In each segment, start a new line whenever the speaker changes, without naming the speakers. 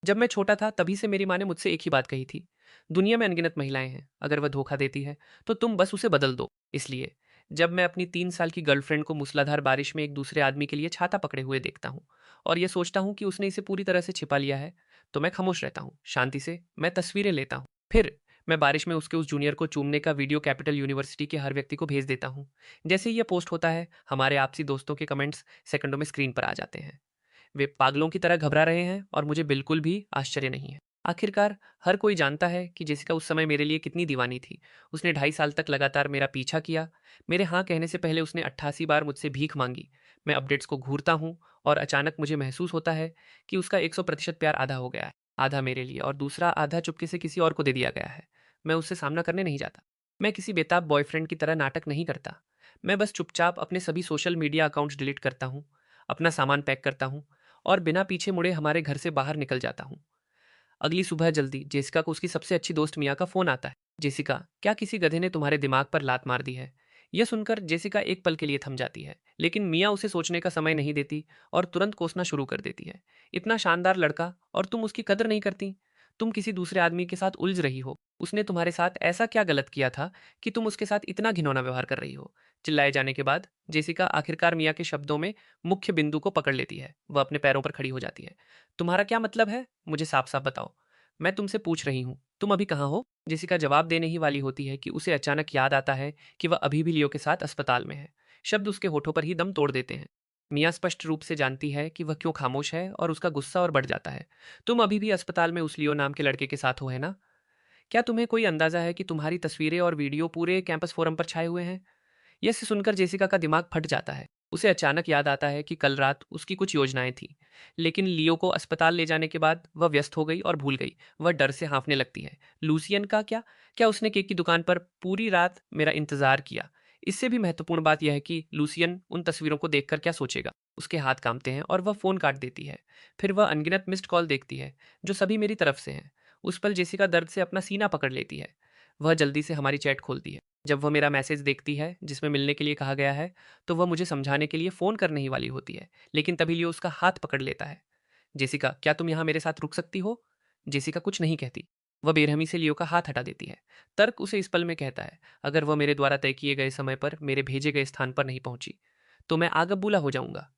जब मैं छोटा था तभी से मेरी माँ ने मुझसे एक ही बात कही थी। दुनिया में अनगिनत महिलाएं हैं, अगर वह धोखा देती है तो तुम बस उसे बदल दो। इसलिए जब मैं अपनी 3 साल की गर्लफ्रेंड को मूसलाधार बारिश में एक दूसरे आदमी के लिए छाता पकड़े हुए देखता हूँ और ये सोचता हूँ कि उसने इसे पूरी तरह से छिपा लिया है, तो मैं खामोश रहता हूँ। शांति से मैं तस्वीरें लेता हूँ। फिर मैं बारिश में उसके उस जूनियर को चूमने का वीडियो कैपिटल यूनिवर्सिटी के हर व्यक्ति को भेज देता हूँ। जैसे ही यह पोस्ट होता है, हमारे आपसी दोस्तों के कमेंट्स सेकंडों में स्क्रीन पर आ जाते हैं। वे पागलों की तरह घबरा रहे हैं और मुझे बिल्कुल भी आश्चर्य नहीं है। आखिरकार हर कोई जानता है कि जेसिका उस समय मेरे लिए कितनी दीवानी थी। उसने 2.5 साल तक लगातार मेरा पीछा किया। मेरे हाँ कहने से पहले उसने 88 बार मुझसे भीख मांगी। मैं अपडेट्स को घूरता हूँ और अचानक मुझे महसूस होता है कि उसका 100% प्यार आधा हो गया है। आधा मेरे लिए और दूसरा आधा चुपके से किसी और को दे दिया गया है। मैं उससे सामना करने नहीं जाता। मैं किसी बेताब बॉयफ्रेंड की तरह नाटक नहीं करता। मैं बस चुपचाप अपने सभी सोशल मीडिया अकाउंट्स डिलीट करता हूँ, अपना सामान पैक करता हूँ और बिना पीछे मुड़े हमारे घर से बाहर निकल जाता हूँ। अगली सुबह जल्दी जेसिका को उसकी सबसे अच्छी दोस्त मिया का फोन आता है। जेसिका, क्या किसी गधे ने तुम्हारे दिमाग पर लात मार दी है? यह सुनकर जेसिका एक पल के लिए थम जाती है, लेकिन मिया उसे सोचने का समय नहीं देती और तुरंत कोसना शुरू कर देती है। इतना शानदार लड़का और तुम उसकी कदर नहीं करती। तुम किसी दूसरे आदमी के साथ उलझ रही हो। उसने तुम्हारे साथ ऐसा क्या गलत किया था कि तुम उसके साथ इतना घिनौना व्यवहार कर रही हो? चिल्लाए जाने के बाद जेसिका आखिरकार मिया के शब्दों में मुख्य बिंदु को पकड़ लेती है। वह अपने पैरों पर खड़ी हो जाती है। तुम्हारा क्या मतलब है? मुझे साफ साफ बताओ। मैं तुमसे पूछ रही हूँ, तुम अभी कहाँ हो? जेसिका जवाब देने ही वाली होती है कि उसे अचानक याद आता है कि वह अभी भी लियो के साथ अस्पताल में है। शब्द उसके होठों पर ही दम तोड़ देते हैं। मिया स्पष्ट रूप से जानती है कि वह क्यों खामोश है और उसका गुस्सा और बढ़ जाता है। तुम अभी भी अस्पताल में उस लियो नाम के लड़के के साथ हो, है ना? क्या तुम्हें कोई अंदाजा है कि तुम्हारी तस्वीरें और वीडियो पूरे कैंपस फोरम पर छाए हुए हैं? यह से सुनकर जेसिका का दिमाग फट जाता है। उसे अचानक याद आता है कि कल रात उसकी कुछ योजनाएं थीं, लेकिन लियो को अस्पताल ले जाने के बाद वह व्यस्त हो गई और भूल गई। वह डर से हाँफने लगती है। लूसियन का क्या? क्या उसने केक की दुकान पर पूरी रात मेरा इंतजार किया? इससे भी महत्वपूर्ण बात यह है कि लूसियन उन तस्वीरों को देखकर क्या सोचेगा। उसके हाथ कांपते हैं और वह फोन काट देती है। फिर वह अनगिनत मिस्ड कॉल देखती है, जो सभी मेरी तरफ से हैं। उस पल जेसिका दर्द से अपना सीना पकड़ लेती है। वह जल्दी से हमारी चैट खोलती है। जब वह मेरा मैसेज देखती है जिसमें मिलने के लिए कहा गया है, तो वह मुझे समझाने के लिए फ़ोन करने ही वाली होती है, लेकिन तभी लियो उसका हाथ पकड़ लेता है। जेसिका, क्या तुम यहाँ मेरे साथ रुक सकती हो? जेसिका कुछ नहीं कहती। वह बेरहमी से लियो का हाथ हटा देती है। तर्क उसे इस पल में कहता है, अगर वह मेरे द्वारा तय किए गए समय पर मेरे भेजे गए स्थान पर नहीं पहुंची, तो मैं आगबूला हो जाऊंगा।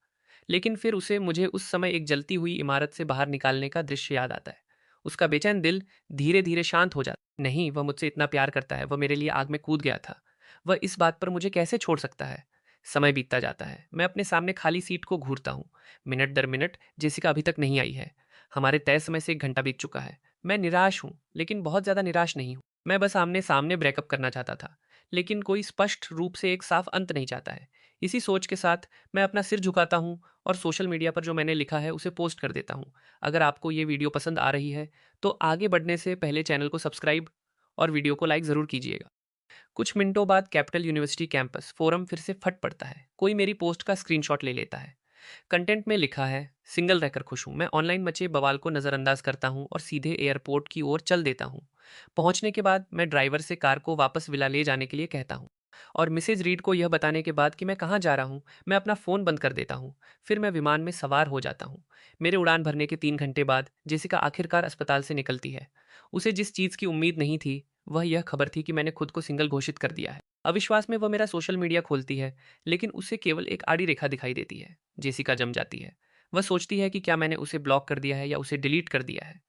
लेकिन फिर उसे मुझे उस समय एक जलती हुई इमारत से बाहर निकालने का दृश्य याद आता है। उसका बेचैन दिल धीरे धीरे शांत हो जाता। नहीं, वह मुझसे इतना प्यार करता है, वह मेरे लिए आग में कूद गया था। वह इस बात पर मुझे कैसे छोड़ सकता है? समय बीतता जाता है। मैं अपने सामने खाली सीट को घूरता हूँ। मिनट दर मिनट जेसिका अभी तक नहीं आई है। हमारे तय समय से 1 घंटा बीत चुका है। मैं निराश हूँ, लेकिन बहुत ज्यादा निराश नहीं हूँ। मैं बस आमने सामने ब्रेकअप करना चाहता था, लेकिन कोई स्पष्ट रूप से एक साफ अंत नहीं चाहता है। इसी सोच के साथ मैं अपना सिर झुकाता हूँ और सोशल मीडिया पर जो मैंने लिखा है उसे पोस्ट कर देता हूँ। अगर आपको ये वीडियो पसंद आ रही है, तो आगे बढ़ने से पहले चैनल को सब्सक्राइब और वीडियो को लाइक ज़रूर कीजिएगा। कुछ मिनटों बाद कैपिटल यूनिवर्सिटी कैंपस फोरम फिर से फट पड़ता है। कोई मेरी पोस्ट का स्क्रीनशॉट ले लेता है। कंटेंट में लिखा है, सिंगल रहकर खुश हूँ। मैं ऑनलाइन मचे बवाल को नज़रअंदाज करता हूँ और सीधे एयरपोर्ट की ओर चल देता हूँ। पहुंचने के बाद मैं ड्राइवर से कार को वापस विला ले जाने के लिए कहता हूँ और मिसेज रीड को यह बताने के बाद कि मैं कहाँ जा रहा हूँ, मैं अपना फ़ोन बंद कर देता हूँ। फिर मैं विमान में सवार हो जाता हूँ। मेरे उड़ान भरने के 3 घंटे बाद जेसिका आखिरकार अस्पताल से निकलती है। उसे जिस चीज़ की उम्मीद नहीं थी, वह यह खबर थी कि मैंने खुद को सिंगल घोषित कर दिया है। अविश्वास में वह मेरा सोशल मीडिया खोलती है, लेकिन उसे केवल एक आड़ी रेखा दिखाई देती है। जेसिका जम जाती है। वह सोचती है कि क्या मैंने उसे ब्लॉक कर दिया है या उसे डिलीट कर दिया है।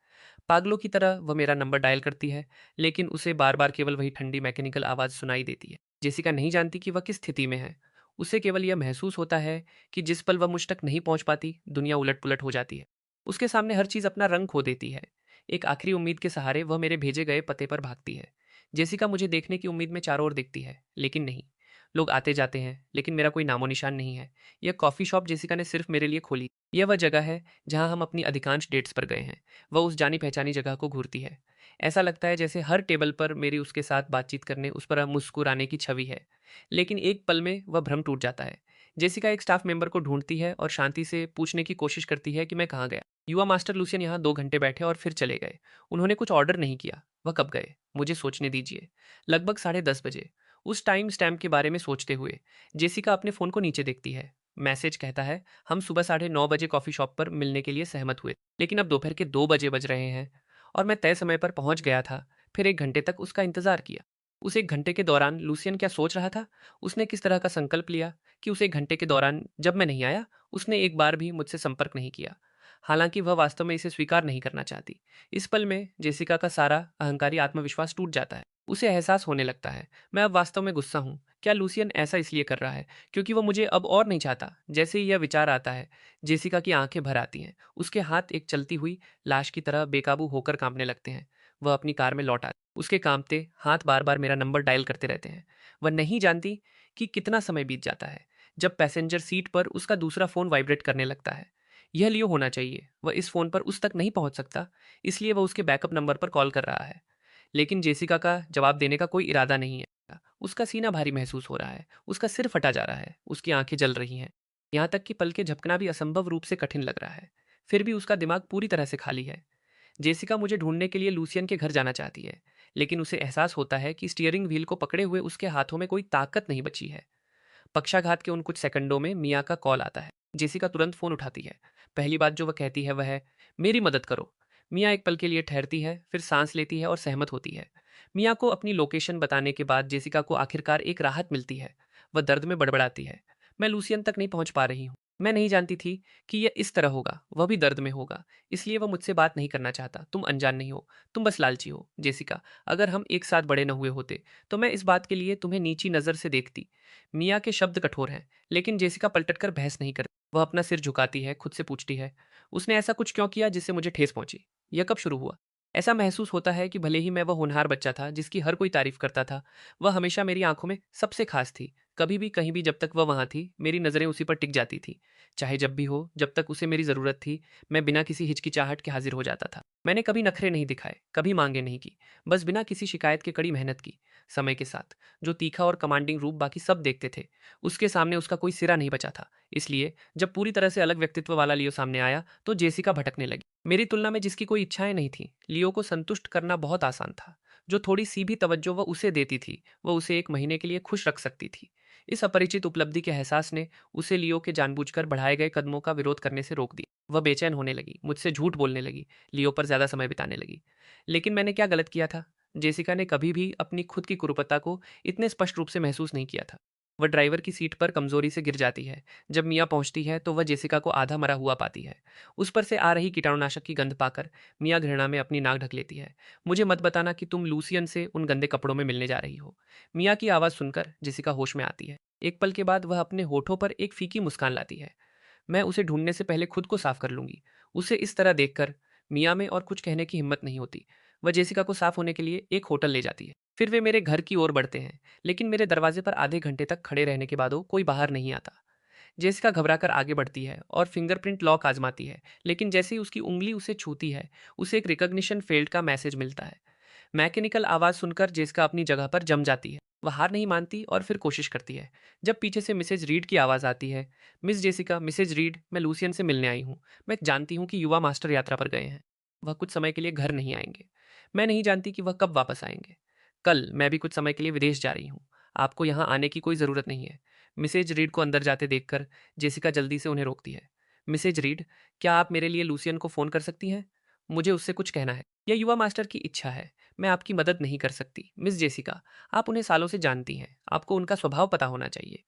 पागलों की तरह वह मेरा नंबर डायल करती है, लेकिन उसे बार बार केवल वही ठंडी मैकेनिकल आवाज़ सुनाई देती है। जेसिका नहीं जानती कि वह किस स्थिति में है। उसे केवल यह महसूस होता है कि जिस पल वह मुझ तक नहीं पहुंच पाती, दुनिया उलट पुलट हो जाती है। उसके सामने हर चीज़ अपना रंग खो देती है। एक आखिरी उम्मीद के सहारे वह मेरे भेजे गए पते पर भागती है। जेसिका मुझे देखने की उम्मीद में चारों ओर दिखती है, लेकिन नहीं। लोग आते जाते हैं, लेकिन मेरा कोई नामो निशान नहीं है। यह कॉफ़ी शॉप जेसिका ने सिर्फ मेरे लिए खोली। यह वह जगह है जहां हम अपनी अधिकांश डेट्स पर गए हैं। वह उस जानी पहचानी जगह को घूरती है। ऐसा लगता है जैसे हर टेबल पर मेरी उसके साथ बातचीत करने, उस पर मुस्कुराने की छवि है। लेकिन एक पल में वह भ्रम टूट जाता है। जेसिका एक स्टाफ मेंबर को ढूंढती है और शांति से पूछने की कोशिश करती है कि मैं कहाँ गया। युवा मास्टर लूसियन यहाँ 2 घंटे बैठे और फिर चले गए। उन्होंने कुछ ऑर्डर नहीं किया। वह कब गए? मुझे सोचने दीजिए। लगभग 10:30 बजे। उस टाइम स्टैम्प के बारे में सोचते हुए जेसिका अपने फ़ोन को नीचे देखती है। मैसेज कहता है, हम सुबह 9:30 बजे कॉफ़ी शॉप पर मिलने के लिए सहमत हुए, लेकिन अब दोपहर के 2 बजे बज रहे हैं और मैं तय समय पर पहुंच गया था। फिर 1 घंटे तक उसका इंतज़ार किया। उस 1 घंटे के दौरान लूसियन क्या सोच रहा था? उसने किस तरह का संकल्प लिया कि उस 1 घंटे के दौरान जब मैं नहीं आया, उसने एक बार भी मुझसे संपर्क नहीं किया। हालांकि वह वास्तव में इसे स्वीकार नहीं करना चाहती। इस पल में जेसिका का सारा अहंकारी आत्मविश्वास टूट जाता है। उसे एहसास होने लगता है, मैं अब वास्तव में गुस्सा हूँ। क्या लूसियन ऐसा इसलिए कर रहा है क्योंकि वह मुझे अब और नहीं चाहता? जैसे ही यह विचार आता है, जेसिका की आंखें भर आती हैं। उसके हाथ एक चलती हुई लाश की तरह बेकाबू होकर कांपने लगते हैं। वह अपनी कार में लौट आती। उसके कांपते हाथ बार बार मेरा नंबर डायल करते रहते हैं। वह नहीं जानती कि कितना समय बीत जाता है जब पैसेंजर सीट पर उसका दूसरा फोन वाइब्रेट करने लगता है। यह लियो होना चाहिए। वह इस फोन पर उस तक नहीं पहुंच सकता, इसलिए वह उसके बैकअप नंबर पर कॉल कर रहा है। लेकिन जेसिका का जवाब देने का कोई इरादा नहीं है। उसका सीना भारी महसूस हो रहा है, उसका सिर फटा जा रहा है, उसकी आंखें जल रही हैं। यहाँ तक कि पलकें झपकना भी असंभव रूप से कठिन लग रहा है। फिर भी उसका दिमाग पूरी तरह से खाली है। जेसिका मुझे ढूंढने के लिए लूसियन के घर जाना चाहती है, लेकिन उसे एहसास होता है कि स्टीयरिंग व्हील को पकड़े हुए उसके हाथों में कोई ताकत नहीं बची है। पक्षाघात के उन कुछ सेकंडों में मिया का कॉल आता है। जेसिका तुरंत फोन उठाती है। पहली बात जो वह कहती है वह है, मेरी मदद करो। मिया एक पल के लिए ठहरती है, फिर सांस लेती है और सहमत होती है। मिया को अपनी लोकेशन बताने के बाद जेसिका को आखिरकार एक राहत मिलती है। वह दर्द में बड़बड़ाती है, मैं लूसियन तक नहीं पहुंच पा रही हूँ। मैं नहीं जानती थी कि यह इस तरह होगा, वह भी दर्द में होगा। इसलिए वह मुझसे बात नहीं करना चाहता। तुम अनजान नहीं हो, तुम बस लालची हो जेसिका। अगर हम एक साथ बड़े न हुए होते तो मैं इस बात के लिए तुम्हें नीची नज़र से देखती। मिया के शब्द कठोर हैं, लेकिन जेसिका पलटकर बहस नहीं करती। वह अपना सिर झुकाती है, खुद से पूछती है, उसने ऐसा कुछ क्यों किया जिससे मुझे ठेस पहुंची? यह कब शुरू हुआ? ऐसा महसूस होता है कि भले ही मैं वह होनहार बच्चा था जिसकी हर कोई तारीफ करता था, वह हमेशा मेरी आंखों में सबसे खास थी। कभी भी कहीं भी जब तक वह वहां थी, मेरी नज़रें उसी पर टिक जाती थी। चाहे जब भी हो, जब तक उसे मेरी ज़रूरत थी, मैं बिना किसी हिचकिचाहट के हाजिर हो जाता था। मैंने कभी नखरे नहीं दिखाए, कभी मांगे नहीं की, बस बिना किसी शिकायत के कड़ी मेहनत की। समय के साथ जो तीखा और कमांडिंग रूप बाकी सब देखते थे, उसके सामने उसका कोई सिरा नहीं बचा था। इसलिए जब पूरी तरह से अलग व्यक्तित्व वाला लियो सामने आया तो जेसिका भटकने लगी। मेरी तुलना में जिसकी कोई इच्छाएं नहीं थी, लियो को संतुष्ट करना बहुत आसान था। जो थोड़ी सी भी तवज्जो वह उसे देती थी, वह उसे 1 महीने के लिए खुश रख सकती थी। इस अपरिचित उपलब्धि के एहसास ने उसे लियो के जानबूझकर बढ़ाए गए कदमों का विरोध करने से रोक दिया। वह बेचैन होने लगी, मुझसे झूठ बोलने लगी, लियो पर ज्यादा समय बिताने लगी। लेकिन मैंने क्या गलत किया था? जेसिका ने कभी भी अपनी खुद की कुरूपता को इतने स्पष्ट रूप से महसूस नहीं किया था। वह ड्राइवर की सीट पर कमजोरी से गिर जाती है। जब मिया पहुंचती है तो वह जेसिका को आधा मरा हुआ पाती है। उस पर से आ रही कीटाणुनाशक की गंध पाकर मिया घृणा में अपनी नाक ढक लेती है। मुझे मत बताना कि तुम लूसियन से उन गंदे कपड़ों में मिलने जा रही हो। मिया की आवाज़ सुनकर जेसिका होश में आती है। एक पल के बाद वह अपने होठों पर एक फीकी मुस्कान लाती है। मैं उसे ढूंढने से पहले खुद को साफ कर लूंगी। उसे इस तरह देखकर मिया में और कुछ कहने की हिम्मत नहीं होती। वह जेसिका को साफ होने के लिए एक होटल ले जाती है। फिर वे मेरे घर की ओर बढ़ते हैं, लेकिन मेरे दरवाजे पर आधे घंटे तक खड़े रहने के बाद कोई बाहर नहीं आता। जेसिका घबराकर आगे बढ़ती है और फिंगरप्रिंट लॉक आजमाती है, लेकिन जैसे ही उसकी उंगली उसे छूती है, उसे एक रिकॉग्निशन फेल्ड का मैसेज मिलता है। मैकेनिकल आवाज़ सुनकर जेसिका अपनी जगह पर जम जाती है। वह हार नहीं मानती और फिर कोशिश करती है। जब पीछे से मिसेज रीड की आवाज़ आती है, मिस जेसिका, मिसेज रीड, मैं लूसियन से मिलने आई हूँ। मैं जानती हूँ कि युवा मास्टर यात्रा पर गए हैं। वह कुछ समय के लिए घर नहीं आएंगे। मैं नहीं जानती कि वह कब वापस आएंगे। कल मैं भी कुछ समय के लिए विदेश जा रही हूँ। आपको यहाँ आने की कोई ज़रूरत नहीं है। मिसेज रीड को अंदर जाते देखकर जेसिका जल्दी से उन्हें रोकती है। मिसेज रीड, क्या आप मेरे लिए लूसियन को फ़ोन कर सकती हैं? मुझे उससे कुछ कहना है। यह युवा मास्टर की इच्छा है। मैं आपकी मदद नहीं कर सकती मिस जेसिका। आप उन्हें सालों से जानती हैं, आपको उनका स्वभाव पता होना चाहिए।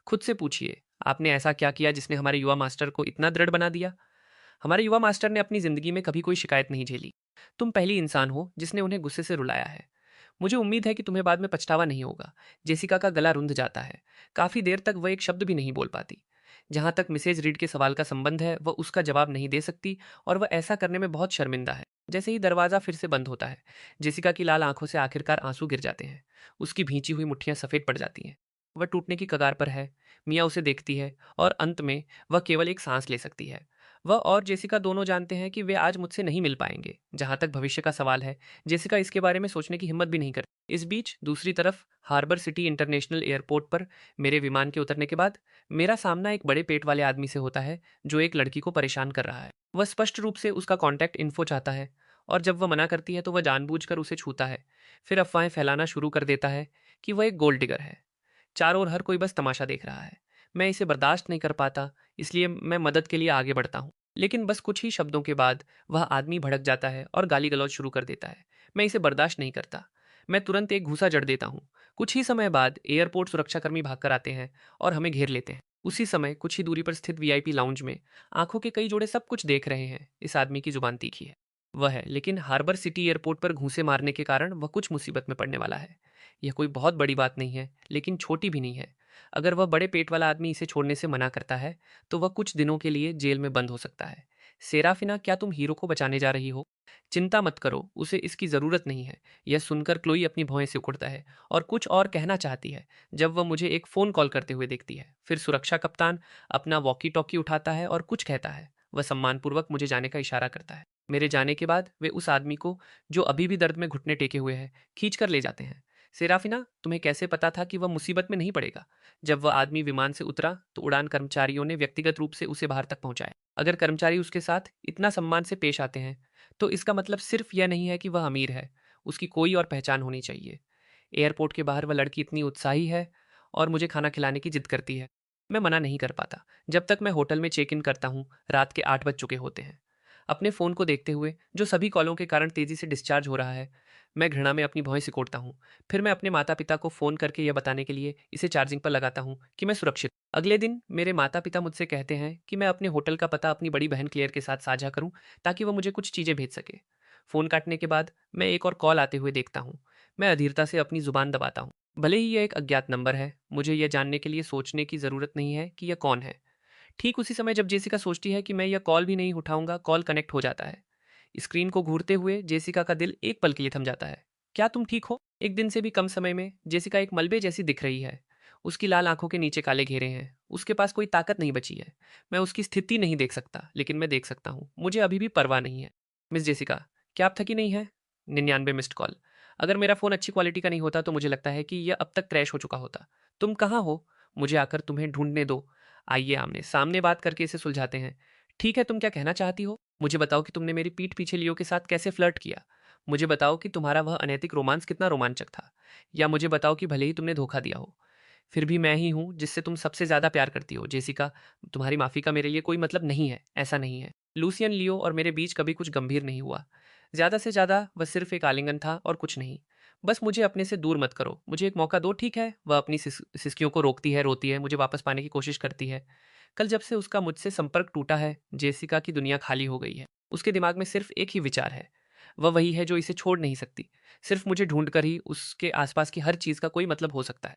खुद से पूछिए, आपने ऐसा क्या किया जिसने हमारे युवा मास्टर को इतना दृढ़ बना दिया? हमारे युवा मास्टर ने अपनी जिंदगी में कभी कोई शिकायत नहीं झेली। तुम पहली इंसान हो जिसने उन्हें गुस्से से रुलाया है। मुझे उम्मीद है कि तुम्हें बाद में पछतावा नहीं होगा। जेसिका का गला रुंध जाता है। काफी देर तक वह एक शब्द भी नहीं बोल पाती। जहां तक मिसेज रीड के सवाल का संबंध है, वह उसका जवाब नहीं दे सकती और वह ऐसा करने में बहुत शर्मिंदा है। जैसे ही दरवाजा फिर से बंद होता है, जेसिका की लाल आंखों से आखिरकार आंसू गिर जाते हैं। उसकी भींची हुई मुट्ठियां सफेद पड़ जाती हैं। वह टूटने की कगार पर है। मिया उसे देखती है और अंत में वह केवल एक सांस ले सकती है। वह और जेसिका दोनों जानते हैं कि वे आज मुझसे नहीं मिल पाएंगे। जहां तक भविष्य का सवाल है, जेसिका इसके बारे में सोचने की हिम्मत भी नहीं करती। इस बीच दूसरी तरफ हार्बर सिटी इंटरनेशनल एयरपोर्ट पर मेरे विमान के उतरने के बाद मेरा सामना एक बड़े पेट वाले आदमी से होता है जो एक लड़की को परेशान कर रहा है। वह स्पष्ट रूप से उसका कॉन्टैक्ट इन्फो चाहता है और जब वह मना करती है तो वह जानबूझकर उसे छूता है। फिर अफवाहें फैलाना शुरू कर देता है कि वह एक गोल्ड डिगर है। चारों ओर हर कोई बस तमाशा देख रहा है। मैं इसे बर्दाश्त नहीं कर पाता, इसलिए मैं मदद के लिए आगे बढ़ता हूँ। लेकिन बस कुछ ही शब्दों के बाद वह आदमी भड़क जाता है और गाली गलौज शुरू कर देता है। मैं इसे बर्दाश्त नहीं करता। मैं तुरंत एक घूंसा जड़ देता हूँ। कुछ ही समय बाद एयरपोर्ट सुरक्षाकर्मी भागकर आते हैं और हमें घेर लेते हैं। उसी समय कुछ ही दूरी पर स्थित वीआईपी लाउंज में आंखों के कई जोड़े सब कुछ देख रहे हैं। इस आदमी की जुबान तीखी है। वह है, लेकिन हार्बर सिटी एयरपोर्ट पर घूंसे मारने के कारण वह कुछ मुसीबत में पड़ने वाला है। यह कोई बहुत बड़ी बात नहीं है, लेकिन छोटी भी नहीं है। अगर वह बड़े पेट वाला आदमी इसे छोड़ने से मना करता है, तो वह कुछ दिनों के लिए जेल में बंद हो सकता है। सेराफिना, क्या तुम हीरो को बचाने जा रही हो? चिंता मत करो, उसे इसकी जरूरत नहीं है। यह सुनकर क्लोई अपनी भौहें से उकड़ता है और कुछ और कहना चाहती है जब वह मुझे एक फोन कॉल करते हुए देखती है। फिर सुरक्षा कप्तान अपना वॉकी टॉकी उठाता है और कुछ कहता है। वह सम्मानपूर्वक मुझे जाने का इशारा करता है। मेरे जाने के बाद वे उस आदमी को, जो अभी भी दर्द में घुटने टेके हुए है, खींच कर ले जाते हैं। सेराफिना, तुम्हें कैसे पता था कि वह मुसीबत में नहीं पड़ेगा? जब वह आदमी विमान से उतरा तो उड़ान कर्मचारियों ने व्यक्तिगत रूप से उसे बाहर तक पहुंचाया। अगर कर्मचारी उसके साथ इतना सम्मान से पेश आते हैं, तो इसका मतलब सिर्फ यह नहीं है कि वह अमीर है। उसकी कोई और पहचान होनी चाहिए। एयरपोर्ट के बाहर वह लड़की इतनी उत्साही है और मुझे खाना खिलाने की जिद करती है। मैं मना नहीं कर पाता। जब तक मैं होटल में चेक इन करता हूँ, रात के 8 बज चुके होते हैं। अपने फ़ोन को देखते हुए, जो सभी कॉलों के कारण तेज़ी से डिस्चार्ज हो रहा है, मैं घृणा में अपनी भौहें सिकोड़ता हूँ। फिर मैं अपने माता-पिता को फ़ोन करके यह बताने के लिए इसे चार्जिंग पर लगाता हूँ कि मैं सुरक्षित हूँ। अगले दिन मेरे माता-पिता मुझसे कहते हैं कि मैं अपने होटल का पता अपनी बड़ी बहन क्लेयर के साथ साझा करूँ, ताकि वह मुझे कुछ चीज़ें भेज सके। फ़ोन काटने के बाद मैं एक और कॉल आते हुए देखता हूँ। मैं अधीरता से अपनी ज़ुबान दबाता हूँ। भले ही यह एक अज्ञात नंबर है, मुझे यह जानने के लिए सोचने की ज़रूरत नहीं है कि यह कौन है। ठीक उसी समय जब जेसिका सोचती है कि मैं यह कॉल भी नहीं उठाऊंगा, कॉल कनेक्ट हो जाता है। स्क्रीन को घूरते हुए जेसिका का दिल एक पल के लिए थम जाता है। क्या तुम ठीक हो? एक दिन से भी कम समय में जेसिका एक मलबे जैसी दिख रही है। उसकी लाल आंखों के नीचे काले घेरे हैं। उसके पास कोई ताकत नहीं बची है। मैं उसकी स्थिति नहीं देख सकता, लेकिन मैं देख सकता हूँ, मुझे अभी भी परवाह नहीं है। मिस जेसिका, क्या आप थकी नहीं है? 99 मिस्ड कॉल। अगर मेरा फ़ोन अच्छी क्वालिटी का नहीं होता तो मुझे लगता है कि यह अब तक क्रैश हो चुका होता। तुम कहाँ हो? मुझे आकर तुम्हें ढूंढने दो। आइए आमने सामने बात करके इसे सुलझाते हैं। ठीक है, तुम क्या कहना चाहती हो? मुझे बताओ कि तुमने मेरी पीठ पीछे लियो के साथ कैसे फ्लर्ट किया। मुझे बताओ कि तुम्हारा वह अनैतिक रोमांस कितना रोमांचक था। या मुझे बताओ कि भले ही तुमने धोखा दिया हो, फिर भी मैं ही हूँ जिससे तुम सबसे ज्यादा प्यार करती हो। जेसिका, तुम्हारी माफी का मेरे लिए कोई मतलब नहीं है, ऐसा नहीं है। लूसियन, लियो और मेरे बीच कभी कुछ गंभीर नहीं हुआ। ज्यादा से ज्यादा वह सिर्फ एक आलिंगन था और कुछ नहीं। बस मुझे अपने से दूर मत करो, मुझे एक मौका दो, ठीक है? वह अपनी सिसकियों को रोकती है, रोती है, मुझे वापस पाने की कोशिश करती है। कल जब से उसका मुझसे संपर्क टूटा है, जेसिका की दुनिया खाली हो गई है। उसके दिमाग में सिर्फ एक ही विचार है। वह वही है जो इसे छोड़ नहीं सकती। सिर्फ मुझे ढूंढकर ही उसके आसपास की हर चीज का कोई मतलब हो सकता है।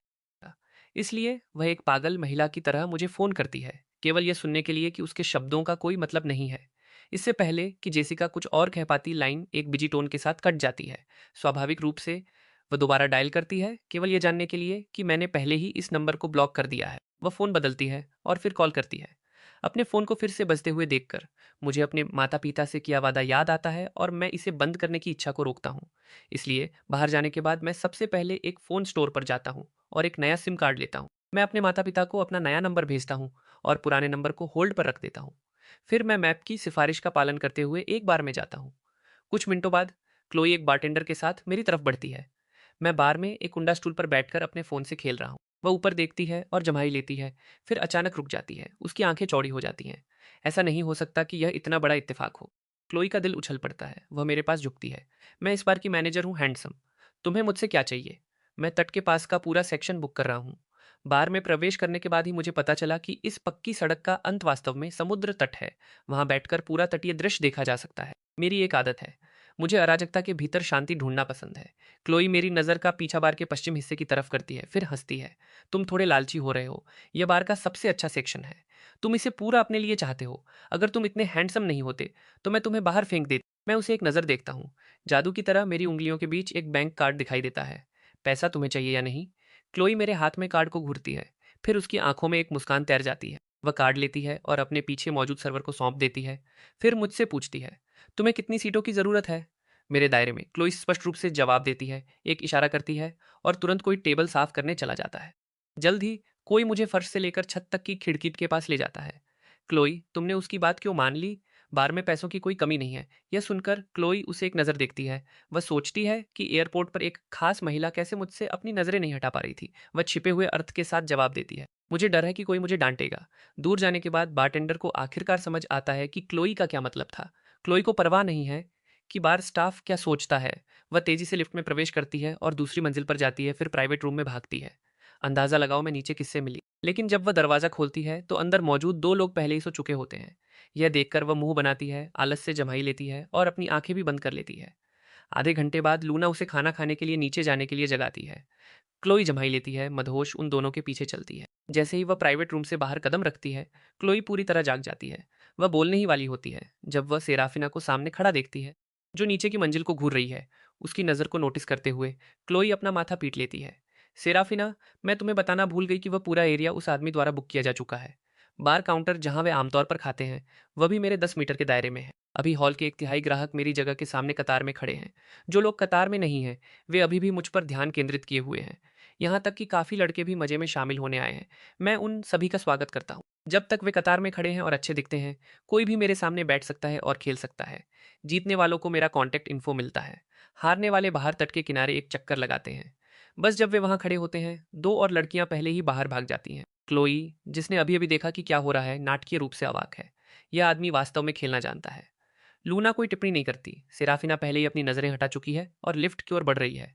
इसलिए वह एक पागल महिला की तरह मुझे फोन करती है, केवल यह सुनने के लिए कि उसके शब्दों का कोई मतलब नहीं है। इससे पहले कि जेसिका कुछ और कह पाती, लाइन एक बिजी टोन के साथ कट जाती है। स्वाभाविक रूप से वह दोबारा डायल करती है, केवल यह जानने के लिए कि मैंने पहले ही इस नंबर को ब्लॉक कर दिया है। वह फ़ोन बदलती है और फिर कॉल करती है। अपने फ़ोन को फिर से बजते हुए देखकर मुझे अपने माता-पिता से किया वादा याद आता है और मैं इसे बंद करने की इच्छा को रोकता हूँ। इसलिए बाहर जाने के बाद मैं सबसे पहले एक फ़ोन स्टोर पर जाता हूँ और एक नया सिम कार्ड लेता हूँ। मैं अपने माता-पिता को अपना नया नंबर भेजता हूँ और पुराने नंबर को होल्ड पर रख देता हूँ। फिर मैं मैप की सिफारिश का पालन करते हुए एक बार में जाता हूँ। कुछ मिनटों बाद क्लोई एक बारटेंडर के साथ मेरी तरफ बढ़ती है। मैं बार में एक कुंडा स्टूल पर बैठकर अपने फ़ोन से खेल रहा हूँ। वह ऊपर देखती है और जम्हाई लेती है, फिर अचानक रुक जाती है। उसकी आंखें चौड़ी हो जाती हैं। ऐसा नहीं हो सकता कि यह इतना बड़ा इत्तेफाक हो। क्लोई का दिल उछल पड़ता है। वह मेरे पास झुकती है। मैं इस बार की मैनेजर हूँ, हैंडसम। तुम्हें मुझसे क्या चाहिए? मैं तट के पास का पूरा सेक्शन बुक कर रहा हूँ। बार में प्रवेश करने के बाद ही मुझे पता चला कि इस पक्की सड़क का अंत वास्तव में समुद्र तट है। वहां बैठकर पूरा तटीय दृश्य देखा जा सकता है। मेरी एक आदत है, मुझे अराजकता के भीतर शांति ढूंढना पसंद है। क्लोई मेरी नज़र का पीछा बार के पश्चिम हिस्से की तरफ करती है, फिर हंसती है। तुम थोड़े लालची हो रहे हो। यह बार का सबसे अच्छा सेक्शन है। तुम इसे पूरा अपने लिए चाहते हो। अगर तुम इतने हैंडसम नहीं होते तो मैं तुम्हें बाहर फेंक देती। मैं उसे एक नज़र देखता हूँ। जादू की तरह मेरी उंगलियों के बीच एक बैंक कार्ड दिखाई देता है। पैसा तुम्हें चाहिए या नहीं? क्लोई मेरे हाथ में कार्ड को घूरती है। फिर उसकी आंखों में एक मुस्कान तैर जाती है। वह कार्ड लेती है और अपने पीछे मौजूद सर्वर को सौंप देती है। फिर मुझसे पूछती है, तुम्हें कितनी सीटों की ज़रूरत है? मेरे दायरे में, क्लोई स्पष्ट रूप से जवाब देती है, एक इशारा करती है और तुरंत कोई टेबल साफ करने चला जाता है। जल्द ही कोई मुझे फर्श से लेकर छत तक की खिड़की के पास ले जाता है। क्लोई, तुमने उसकी बात क्यों मान ली? बार में पैसों की कोई कमी नहीं है। यह सुनकर क्लोई उसे एक नज़र देखती है। वह सोचती है कि एयरपोर्ट पर एक खास महिला कैसे मुझसे अपनी नज़रें नहीं हटा पा रही थी। वह छिपे हुए अर्थ के साथ जवाब देती है, मुझे डर है कि कोई मुझे डांटेगा। दूर जाने के बाद बारटेंडर को आखिरकार समझ आता है कि क्लोई का क्या मतलब था। क्लोई को परवाह नहीं है कि बार स्टाफ क्या सोचता है। वह तेजी से लिफ्ट में प्रवेश करती है और दूसरी मंजिल पर जाती है, फिर प्राइवेट रूम में भागती है। अंदाजा लगाओ मैं नीचे किससे मिली। लेकिन जब वह दरवाजा खोलती है तो अंदर मौजूद दो लोग पहले ही सो चुके होते हैं। यह देखकर वह मुंह बनाती है, आलस से जमाई लेती है और अपनी आंखें भी बंद कर लेती है। आधे घंटे बाद लूना उसे खाना खाने के लिए नीचे जाने के लिए जगाती है। क्लोई जमाई लेती है, मदहोश उन दोनों के पीछे चलती है। जैसे ही वह प्राइवेट रूम से बाहर कदम रखती है, क्लोई पूरी तरह जाग जाती है। वह बोलने ही वाली होती है जब वह सेराफिना को सामने खड़ा देखती है, जो नीचे की मंजिल को घूर रही है। उसकी नज़र को नोटिस करते हुए क्लोई अपना माथा पीट लेती है। सेराफिना, मैं तुम्हें बताना भूल गई कि वह पूरा एरिया उस आदमी द्वारा बुक किया जा चुका है। बार काउंटर जहां वे आमतौर पर खाते हैं, वह भी मेरे 10 मीटर के दायरे में है। अभी हॉल के एक तिहाई ग्राहक मेरी जगह के सामने कतार में खड़े हैं। जो लोग कतार में नहीं हैं, वे अभी भी मुझ पर ध्यान केंद्रित किए हुए हैं। यहाँ तक कि काफ़ी लड़के भी मज़े में शामिल होने आए हैं। मैं उन सभी का स्वागत करता हूँ। जब तक वे कतार में खड़े हैं और अच्छे दिखते हैं, कोई भी मेरे सामने बैठ सकता है और खेल सकता है। जीतने वालों को मेरा कॉन्टैक्ट इन्फो मिलता है। हारने वाले बाहर तट के किनारे एक चक्कर लगाते हैं। बस जब वे वहाँ खड़े होते हैं, दो और लड़कियाँ पहले ही बाहर भाग जाती हैं। क्लोई, जिसने अभी अभी देखा कि क्या हो रहा है, नाटकीय रूप से अवाक है। यह आदमी वास्तव में खेलना जानता है। लूना कोई टिप्पणी नहीं करती। सेराफिना पहले ही अपनी नज़रें हटा चुकी है और लिफ्ट की ओर बढ़ रही है।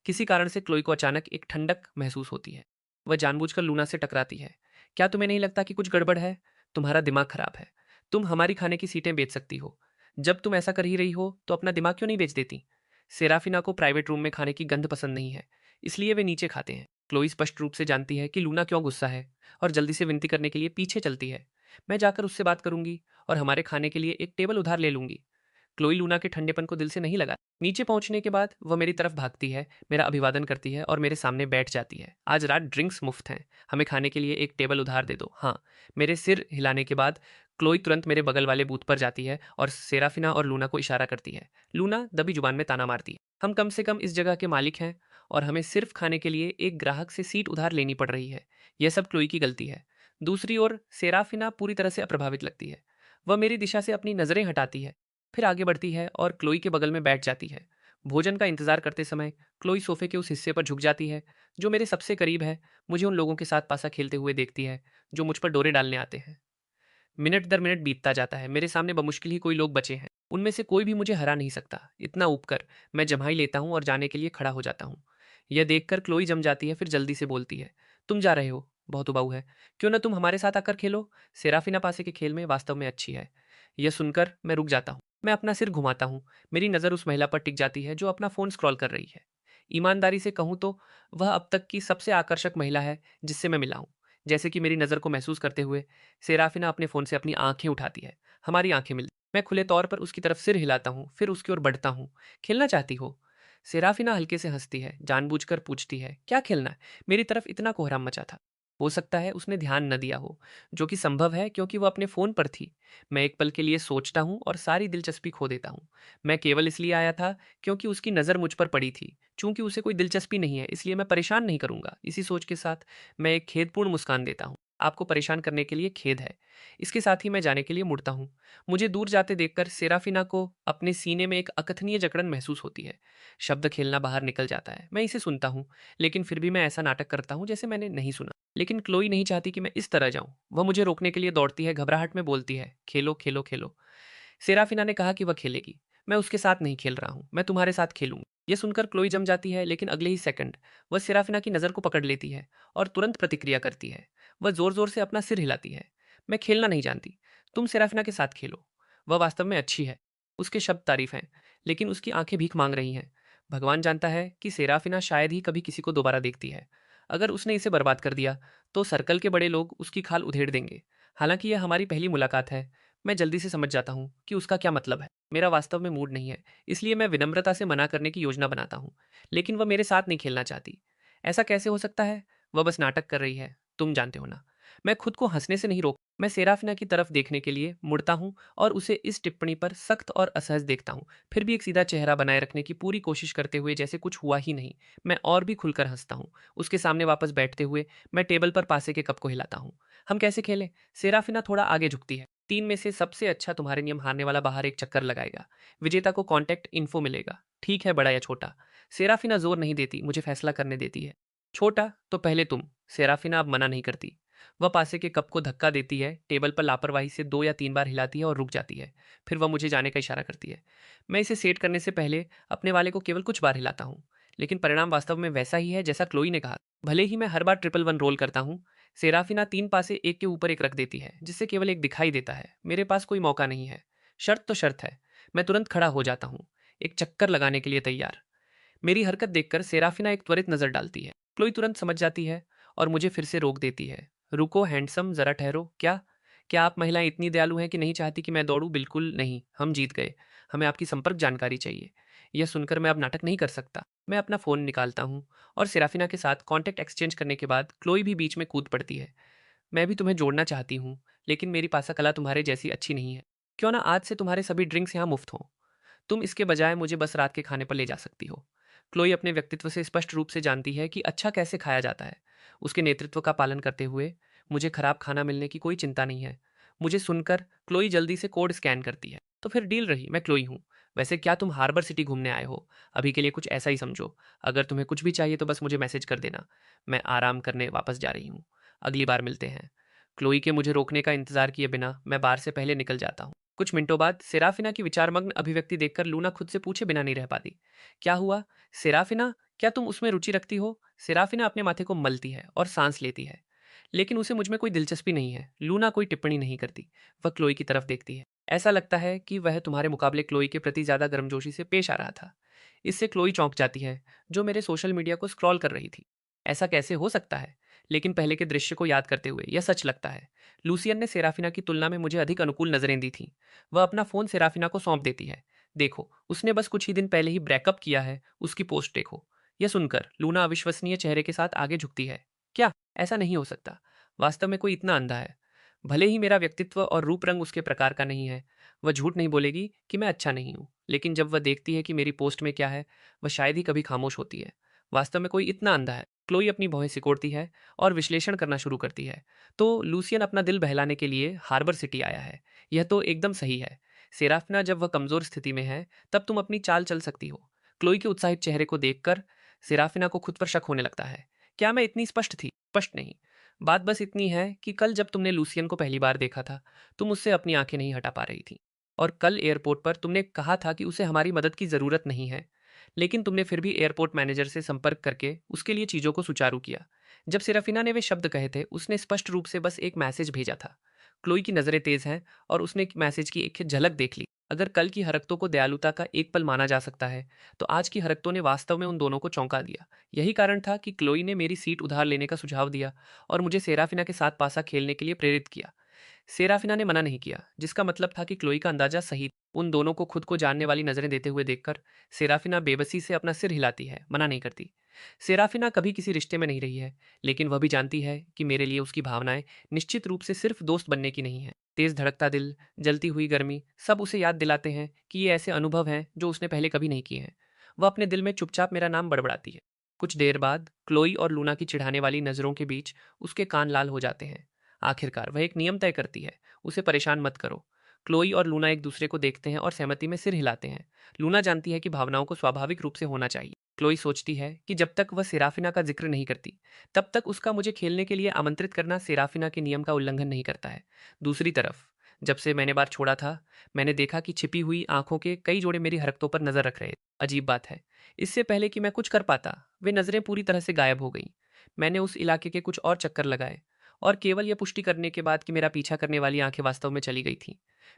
किसी कारण से क्लोई को अचानक एक ठंडक महसूस होती है। वह जानबूझकर लूना से टकराती है। क्या तुम्हें नहीं लगता कि कुछ गड़बड़ है? तुम्हारा दिमाग खराब है। तुम हमारी खाने की सीटें बेच सकती हो। जब तुम ऐसा कर ही रही हो तो अपना दिमाग क्यों नहीं बेच देती? सेराफिना को प्राइवेट रूम में खाने की गंध पसंद नहीं है, इसलिए वे नीचे खाते हैं। क्लोई स्पष्ट रूप से जानती है कि लूना क्यों गुस्सा है और जल्दी से विनती करने के लिए पीछे चलती है। मैं जाकर उससे बात करूंगी और हमारे खाने के लिए एक टेबल उधार ले लूंगी। क्लोई लूना के ठंडेपन को दिल से नहीं लगा। नीचे पहुंचने के बाद वह मेरी तरफ भागती है, मेरा अभिवादन करती है और मेरे सामने बैठ जाती है। आज रात ड्रिंक्स मुफ्त हैं, हमें खाने के लिए एक टेबल उधार दे दो। हाँ। मेरे सिर हिलाने के बाद क्लोई तुरंत मेरे बगल वाले बूथ पर जाती है और सेराफिना और लूना को इशारा करती है। लूना दबी जुबान में ताना मारती है, हम कम से कम इस जगह के मालिक हैं और हमें सिर्फ खाने के लिए एक ग्राहक से सीट उधार लेनी पड़ रही है। यह सब क्लोई की गलती है। दूसरी ओर सेराफिना पूरी तरह से अप्रभावित लगती है। वह मेरी दिशा से अपनी नजरें हटाती है, फिर आगे बढ़ती है और क्लोई के बगल में बैठ जाती है। भोजन का इंतजार करते समय क्लोई सोफे के उस हिस्से पर झुक जाती है जो मेरे सबसे करीब है। मुझे उन लोगों के साथ पासा खेलते हुए देखती है जो मुझ पर डोरे डालने आते हैं। मिनट दर मिनट बीतता जाता है। मेरे सामने बमुश्किल ही कोई लोग बचे हैं। उनमें से कोई भी मुझे हरा नहीं सकता। इतना ऊबकर मैं जम्हाई लेता हूँ और जाने के लिए खड़ा हो जाता हूँ। यह देखकर क्लोई जम जाती है, फिर जल्दी से बोलती है, तुम जा रहे हो, बहुत उबाऊ है। क्यों ना तुम हमारे साथ आकर खेलो? सेराफिना पासे के खेल में वास्तव में अच्छी है। यह सुनकर मैं रुक जाता हूँ। मैं अपना सिर घुमाता हूँ। मेरी नज़र उस महिला पर टिक जाती है जो अपना फ़ोन स्क्रॉल कर रही है। ईमानदारी से कहूँ तो वह अब तक की सबसे आकर्षक महिला है जिससे मैं मिला हूँ। जैसे कि मेरी नज़र को महसूस करते हुए सेराफिना अपने फ़ोन से अपनी आंखें उठाती है। हमारी आंखें मिलती। मैं खुले तौर पर उसकी तरफ सिर हिलाता हूँ, फिर उसकी ओर बढ़ता हूँ। खेलना चाहती हो? सेराफिना हल्के से हंसती है, जानबूझकर पूछती है, क्या खेलना है? मेरी तरफ इतना कोहराम मचा था। हो सकता है उसने ध्यान न दिया हो, जो कि संभव है क्योंकि वो अपने फ़ोन पर थी। मैं एक पल के लिए सोचता हूँ और सारी दिलचस्पी खो देता हूँ। मैं केवल इसलिए आया था क्योंकि उसकी नज़र मुझ पर पड़ी थी। चूंकि उसे कोई दिलचस्पी नहीं है, इसलिए मैं परेशान नहीं करूंगा। इसी सोच के साथ मैं एक खेदपूर्ण मुस्कान देता हूँ। आपको परेशान करने के लिए खेद है। इसके साथ ही मैं जाने के लिए मुड़ता हूँ। मुझे दूर जाते देखकर सेराफिना को अपने सीने में एक अकथनीय जकड़न महसूस होती है। शब्द खेलना बाहर निकल जाता है। मैं इसे सुनता हूँ, लेकिन फिर भी मैं ऐसा नाटक करता हूँ जैसे मैंने नहीं सुना। लेकिन क्लोई नहीं चाहती कि मैं इस तरह जाऊं। वह मुझे रोकने के लिए दौड़ती है, घबराहट में बोलती है, खेलो खेलो खेलो। सेराफिना ने कहा कि वह खेलेगी। मैं उसके साथ नहीं खेल रहा हूँ, मैं तुम्हारे साथ खेलूंगी। यह सुनकर क्लोई जम जाती है, लेकिन अगले ही सेकंड वह सेराफिना की नज़र को पकड़ लेती है और तुरंत प्रतिक्रिया करती है। वह जोर जोर से अपना सिर हिलाती है। मैं खेलना नहीं जानती, तुम सेराफिना के साथ खेलो। वह वास्तव में अच्छी है। उसके शब्द तारीफ हैं, लेकिन उसकी आंखें भीख मांग रही हैं। भगवान जानता है कि सेराफिना शायद ही कभी किसी को दोबारा देखती है। अगर उसने इसे बर्बाद कर दिया तो सर्कल के बड़े लोग उसकी खाल उधेड़ देंगे। हालांकि यह हमारी पहली मुलाकात है, मैं जल्दी से समझ जाता हूँ कि उसका क्या मतलब है। मेरा वास्तव में मूड नहीं है, इसलिए मैं विनम्रता से मना करने की योजना बनाता हूँ। लेकिन वह मेरे साथ नहीं खेलना चाहती। ऐसा कैसे हो सकता है? वह बस नाटक कर रही है, तुम जानते हो ना। मैं खुद को हंसने से नहीं रोक। मैं सेराफिना की तरफ देखने के लिए मुड़ता हूँ और उसे इस टिप्पणी पर सख्त और असहज देखता हूँ, फिर भी एक सीधा चेहरा बनाए रखने की पूरी कोशिश करते हुए जैसे कुछ हुआ ही नहीं। मैं और भी खुलकर हंसता हूँ। उसके सामने वापस बैठते हुए मैं टेबल पर पासे के कप को हिलाता हूँ। हम कैसे खेलें? सेराफिना थोड़ा आगे झुकती है। 3 में से सबसे अच्छा तुम्हारे नियम हारने वाला बाहर एक चक्कर लगाएगा। विजेता को कॉन्टैक्ट इन्फो मिलेगा। ठीक है, बड़ा या छोटा? सेराफिना जोर नहीं देती, मुझे फैसला करने देती है। छोटा तो पहले तुम। सेराफिना अब मना नहीं करती। वह पासे के कप को धक्का देती है, टेबल पर लापरवाही से 2 या 3 बार हिलाती है और रुक जाती है। फिर वह मुझे जाने का इशारा करती है। मैं इसे सेट करने से पहले अपने वाले को केवल कुछ बार हिलाता हूँ, लेकिन परिणाम वास्तव में वैसा ही है जैसा क्लोई ने कहा। भले ही मैं हर बार ट्रिपल वन रोल करता हूँ, सेराफिना 3 पासे एक के ऊपर एक रख देती है, जिससे केवल एक दिखाई देता है। मेरे पास कोई मौका नहीं है। शर्त तो शर्त है। मैं तुरंत खड़ा हो जाता हूँ, एक चक्कर लगाने के लिए तैयार। मेरी हरकत देखकर सेराफिना एक त्वरित नजर डालती है। क्लोई तुरंत समझ जाती है और मुझे फिर से रोक देती है। रुको हैंडसम, जरा ठहरो। क्या? क्या आप महिलाएं इतनी दयालु हैं कि नहीं चाहती कि मैं दौड़ूं? बिल्कुल नहीं, हम जीत गए। हमें आपकी संपर्क जानकारी चाहिए। यह सुनकर मैं अब नाटक नहीं कर सकता। मैं अपना फोन निकालता हूँ और सेराफिना के साथ कॉन्टैक्ट एक्सचेंज करने के बाद क्लोई भी बीच में कूद पड़ती है। मैं भी तुम्हें जोड़ना चाहती हूँ, लेकिन मेरी पासा कला तुम्हारे जैसी अच्छी नहीं है। क्यों ना आज से तुम्हारे सभी ड्रिंक्स यहाँ मुफ्त हों। तुम इसके बजाय मुझे बस रात के खाने पर ले जा सकती हो। क्लोई अपने व्यक्तित्व से स्पष्ट रूप से जानती है कि अच्छा कैसे खाया जाता है। उसके नेतृत्व का पालन करते हुए मुझे खराब खाना मिलने की कोई चिंता नहीं है। मुझे सुनकर क्लोई जल्दी से कोड स्कैन करती है। तो फिर डील रही। मैं क्लोई हूँ। वैसे क्या तुम हार्बर सिटी घूमने आए हो? अभी के लिए कुछ ऐसा ही समझो। अगर तुम्हें कुछ भी चाहिए तो बस मुझे मैसेज कर देना। मैं आराम करने वापस जा रही हूँ। अगली बार मिलते हैं। क्लोई के मुझे रोकने का इंतजार किए बिना मैं बार से पहले निकल जाता हूँ। कुछ मिनटों बाद सेराफिना की विचारमग्न अभिव्यक्ति देखकर लूना खुद से पूछे बिना नहीं रह पाती। क्या हुआ? सेराफिना, क्या तुम उसमें रुचि रखती हो? सेराफिना अपने माथे को मलती है और सांस लेती है। लेकिन उसे मुझ में कोई दिलचस्पी नहीं है। लूना कोई टिप्पणी नहीं करती। वह क्लोई की तरफ देखती है। ऐसा लगता है कि वह तुम्हारे मुकाबले क्लोई के प्रति ज्यादा गर्मजोशी से पेश आ रहा था। इससे क्लोई चौंक जाती है, जो मेरे सोशल मीडिया को स्क्रॉल कर रही थी। ऐसा कैसे हो सकता है? लेकिन पहले के दृश्य को याद करते हुए यह सच लगता है। लूसियन ने सेराफिना की तुलना में मुझे अधिक अनुकूल नजरें दी थीं। वह अपना फोन सेराफिना को सौंप देती है। देखो, उसने बस कुछ ही दिन पहले ही ब्रेकअप किया है, उसकी पोस्ट देखो। यह सुनकर लूना अविश्वसनीय चेहरे के साथ आगे झुकती है। क्या? ऐसा नहीं हो सकता। वास्तव में कोई इतना अंधा है? भले ही मेरा व्यक्तित्व और रूप रंग उसके प्रकार का नहीं है, वह झूठ नहीं बोलेगी कि मैं अच्छा नहीं हूं। लेकिन जब वह देखती है कि मेरी पोस्ट में क्या है, वह शायद ही कभी खामोश होती है। वास्तव में कोई इतना अंधा है? क्लोई अपनी भौहें सिकोड़ती है और विश्लेषण करना शुरू करती है। तो लूसियन अपना दिल बहलाने के लिए हार्बर सिटी आया है। यह तो एकदम सही है। सेराफिना, जब वह कमजोर स्थिति में है तब तुम अपनी चाल चल सकती हो। क्लोई के उत्साहित चेहरे को देखकर सेराफिना को खुद पर शक होने लगता है। क्या मैं इतनी स्पष्ट थी? स्पष्ट नहीं। बात बस इतनी है कि कल जब तुमने लूसियन को पहली बार देखा था, तुम उससे अपनी आंखें नहीं हटा पा रही थी। और कल एयरपोर्ट पर तुमने कहा था कि उसे हमारी मदद की जरूरत नहीं है। लेकिन तुमने फिर भी एयरपोर्ट मैनेजर से संपर्क करके उसके लिए चीजों को सुचारू किया। जब सिराफिना ने वे शब्द कहे थे, उसने स्पष्ट रूप से बस एक मैसेज भेजा था। क्लोई की नजरें तेज हैं और उसने मैसेज की एक झलक देख ली। अगर कल की हरकतों को दयालुता का एक पल माना जा सकता है, तो आज की हरकतों ने वास्तव में उन दोनों को चौंका दिया। यही कारण था कि क्लोई ने मेरी सीट उधार लेने का सुझाव दिया और मुझे सेराफिना के साथ पासा खेलने के लिए प्रेरित किया। सेराफिना ने मना नहीं किया, जिसका मतलब था कि क्लोई का अंदाजा सही। उन दोनों को खुद को जानने वाली नजरें देते हुए देखकर सेराफिना बेबसी से अपना सिर हिलाती है, मना नहीं करती। सेराफिना कभी किसी रिश्ते में नहीं रही है, लेकिन वह भी जानती है कि मेरे लिए उसकी भावनाएं निश्चित रूप से सिर्फ दोस्त बनने की नहीं है। तेज धड़कता दिल, जलती हुई गर्मी, सब उसे याद दिलाते हैं कि ये ऐसे अनुभव हैं जो उसने पहले कभी नहीं किए हैं। वह अपने दिल में चुपचाप मेरा नाम बड़बड़ाती है। कुछ देर बाद क्लोई और लूना की चिढ़ाने वाली नजरों के बीच उसके कान लाल हो जाते हैं। आखिरकार वह एक नियम तय करती है, उसे परेशान मत करो। क्लोई और लूना एक दूसरे को देखते हैं और सहमति में सिर हिलाते हैं। लूना जानती है कि भावनाओं को स्वाभाविक रूप से होना चाहिए। क्लोई सोचती है कि जब तक वह सेराफिना का जिक्र नहीं करती, तब तक उसका मुझे खेलने के लिए आमंत्रित करना सेराफिना के नियम का उल्लंघन नहीं करता है। दूसरी तरफ, जब से मैंने बार छोड़ा था, मैंने देखा कि छिपी हुई आंखों के कई जोड़े मेरी हरकतों पर नजर रख रहे। अजीब बात है, इससे पहले कि मैं कुछ कर पाता, वे नजरें पूरी तरह से गायब हो गईं। मैंने उस इलाके के कुछ और चक्कर लगाए और केवल यह पुष्टि करने के बाद कि मेरा पीछा करने वाली आंखें वास्तव में चली गई थीं,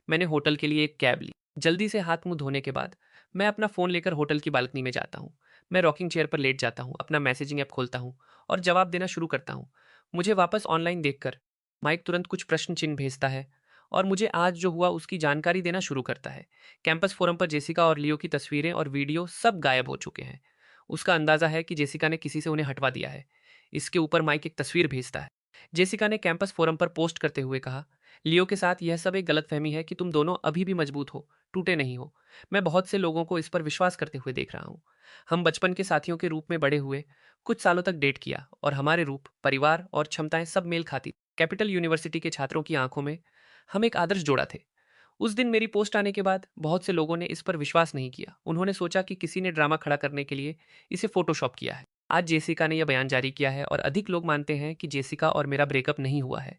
मैंने होटल के लिए एक कैब ली। जल्दी से हाथ मुंह धोने के बाद मैं अपना फ़ोन लेकर होटल की बालकनी में जाता हूँ। मैं रॉकिंग चेयर पर लेट जाता हूँ, अपना मैसेजिंग ऐप खोलता हूँ और जवाब देना शुरू करता हूँ। मुझे वापस ऑनलाइन देखकर माइक तुरंत कुछ प्रश्न चिन्ह भेजता है और मुझे आज जो हुआ उसकी जानकारी देना शुरू करता है। कैंपस फोरम पर जेसिका और लियो की तस्वीरें और वीडियो सब गायब हो चुके हैं। उसका अंदाजा है कि जेसिका ने किसी से उन्हें हटवा दिया है। इसके ऊपर माइक एक तस्वीर भेजता है। जेसिका ने कैंपस फोरम पर पोस्ट करते हुए कहा, लियो के साथ यह सब एक गलतफहमी है कि तुम दोनों अभी भी मजबूत हो, टूटे नहीं हो। मैं बहुत से लोगों को इस पर विश्वास करते हुए देख रहा हूँ। हम बचपन के साथियों के रूप में बड़े हुए, कुछ सालों तक डेट किया और हमारे रूप, परिवार और क्षमताएं सब मेल खाती। कैपिटल यूनिवर्सिटी के छात्रों की आंखों में हम एक आदर्श जोड़ा थे। उस दिन मेरी पोस्ट आने के बाद बहुत से लोगों ने इस पर विश्वास नहीं किया। उन्होंने सोचा कि किसी ने ड्रामा खड़ा करने के लिए इसे फोटोशॉप किया है। आज जेसिका ने यह बयान जारी किया है और अधिक लोग मानते हैं कि जेसिका और मेरा ब्रेकअप नहीं हुआ है।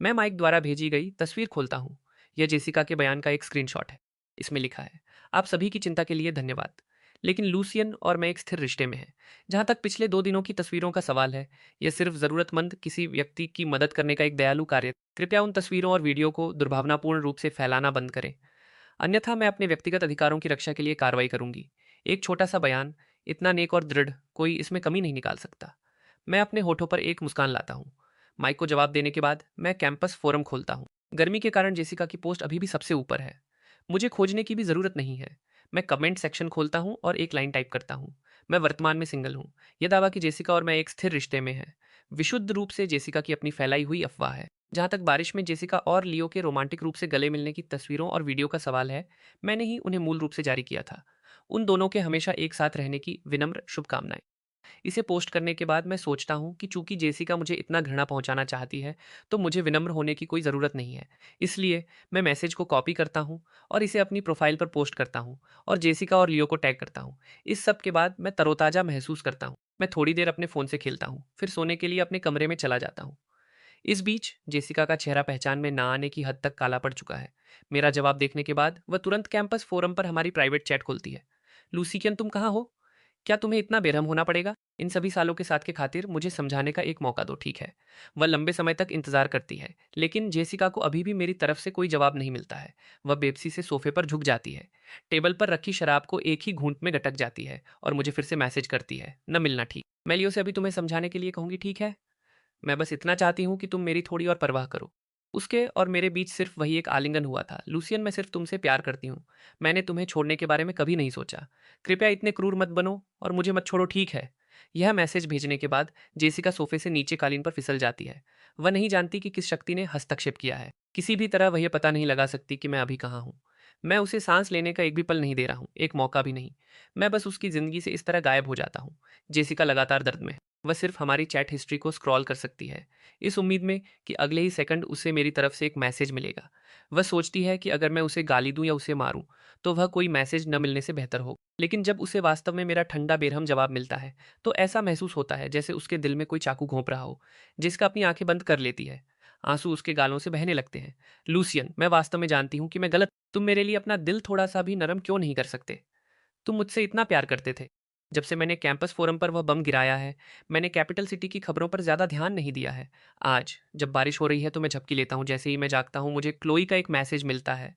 मैं माइक द्वारा भेजी गई तस्वीर खोलता हूँ। यह जेसिका के बयान का एक स्क्रीनशॉट है। इसमें लिखा है, आप सभी की चिंता के लिए धन्यवाद, लेकिन लूसियन और मैं एक स्थिर रिश्ते में हैं। जहाँ तक पिछले 2 दिनों की तस्वीरों का सवाल है, यह सिर्फ ज़रूरतमंद किसी व्यक्ति की मदद करने का एक दयालु कार्य है। कृपया उन तस्वीरों और वीडियो को दुर्भावनापूर्ण रूप से फैलाना बंद करें, अन्यथा मैं अपने व्यक्तिगत अधिकारों की रक्षा के लिए कार्रवाई करूंगी। एक छोटा सा बयान, इतना नेक और दृढ़, कोई इसमें कमी नहीं निकाल सकता। मैं अपने होठों पर एक मुस्कान लाता हूँ। माइक को जवाब देने के बाद मैं कैंपस फोरम खोलता हूँ। गर्मी के कारण जेसिका की पोस्ट अभी भी सबसे ऊपर है। मुझे खोजने की भी ज़रूरत नहीं है। मैं कमेंट सेक्शन खोलता हूँ और एक लाइन टाइप करता हूँ, मैं वर्तमान में सिंगल हूँ। यह दावा कि जेसिका और मैं एक स्थिर रिश्ते में हैं विशुद्ध रूप से जेसिका की अपनी फैलाई हुई अफवाह है। जहाँ तक बारिश में जेसिका और लियो के रोमांटिक रूप से गले मिलने की तस्वीरों और वीडियो का सवाल है, मैंने ही उन्हें मूल रूप से जारी किया था। उन दोनों के हमेशा एक साथ रहने की विनम्र शुभकामनाएं। इसे पोस्ट करने के बाद मैं सोचता हूँ कि चूंकि जेसिका मुझे इतना घृणा पहुंचाना चाहती है, तो मुझे विनम्र होने की कोई ज़रूरत नहीं है। इसलिए मैं मैसेज को कॉपी करता हूँ और इसे अपनी प्रोफाइल पर पोस्ट करता हूँ और जेसिका और लियो को टैग करता हूँ। इस सब के बाद मैं तरोताज़ा महसूस करता हूँ। मैं थोड़ी देर अपने फ़ोन से खेलता हूँ, फिर सोने के लिए अपने कमरे में चला जाता हूँ। इस बीच जेसिका का चेहरा पहचान में ना आने की हद तक काला पड़ चुका है। मेरा जवाब देखने के बाद वह तुरंत कैंपस फोरम पर हमारी प्राइवेट चैट खोलती है। लूसिकन, तुम कहाँ हो? क्या तुम्हें इतना बेरहम होना पड़ेगा? इन सभी सालों के साथ के खातिर मुझे समझाने का एक मौका दो, ठीक है? वह लंबे समय तक इंतजार करती है, लेकिन जेसिका को अभी भी मेरी तरफ से कोई जवाब नहीं मिलता है। वह बेबसी से सोफे पर झुक जाती है, टेबल पर रखी शराब को एक ही घूंट में गटक जाती है और मुझे फिर से मैसेज करती है, न मिलना ठीक। मैं लियो से अभी तुम्हें समझाने के लिए कहूंगी, ठीक है? मैं बस इतना चाहती हूँ कि तुम मेरी थोड़ी और परवाह करो। उसके और मेरे बीच सिर्फ वही एक आलिंगन हुआ था। लूसियन, मैं सिर्फ तुमसे प्यार करती हूँ। मैंने तुम्हें छोड़ने के बारे में कभी नहीं सोचा। कृपया इतने क्रूर मत बनो और मुझे मत छोड़ो, ठीक है? यह मैसेज भेजने के बाद जेसिका सोफे से नीचे कालीन पर फिसल जाती है। वह नहीं जानती कि किस शक्ति ने हस्तक्षेप किया है। किसी भी तरह वह यह पता नहीं लगा सकती कि मैं अभी कहाँ हूँ। मैं उसे सांस लेने का एक भी पल नहीं दे रहा हूँ, एक मौका भी नहीं। मैं बस उसकी जिंदगी से इस तरह गायब हो जाता हूँ। जेसिका लगातार दर्द में है। वह सिर्फ हमारी चैट हिस्ट्री को स्क्रॉल कर सकती है, इस उम्मीद में कि अगले ही सेकंड उसे मेरी तरफ से एक मैसेज मिलेगा। वह सोचती है कि अगर मैं उसे गाली दूं या उसे मारूं, तो वह कोई मैसेज न मिलने से बेहतर हो। लेकिन जब उसे वास्तव में मेरा ठंडा बेरहम जवाब मिलता है, तो ऐसा महसूस होता है जैसे उसके दिल में कोई चाकू घोंप रहा हो। जिसका अपनी आंखें बंद कर लेती है। आंसू उसके गालों से बहने लगते हैं। लूसियन, मैं वास्तव में जानती हूँ कि मैं गलत। तुम मेरे लिए अपना दिल थोड़ा सा भी नरम क्यों नहीं कर सकते? तुम मुझसे इतना प्यार करते थे। जब से मैंने कैंपस फोरम पर वह बम गिराया है, मैंने कैपिटल सिटी की खबरों पर ज़्यादा ध्यान नहीं दिया है। आज जब बारिश हो रही है तो मैं झपकी लेता हूँ। जैसे ही मैं जागता हूँ, मुझे क्लोई का एक मैसेज मिलता है।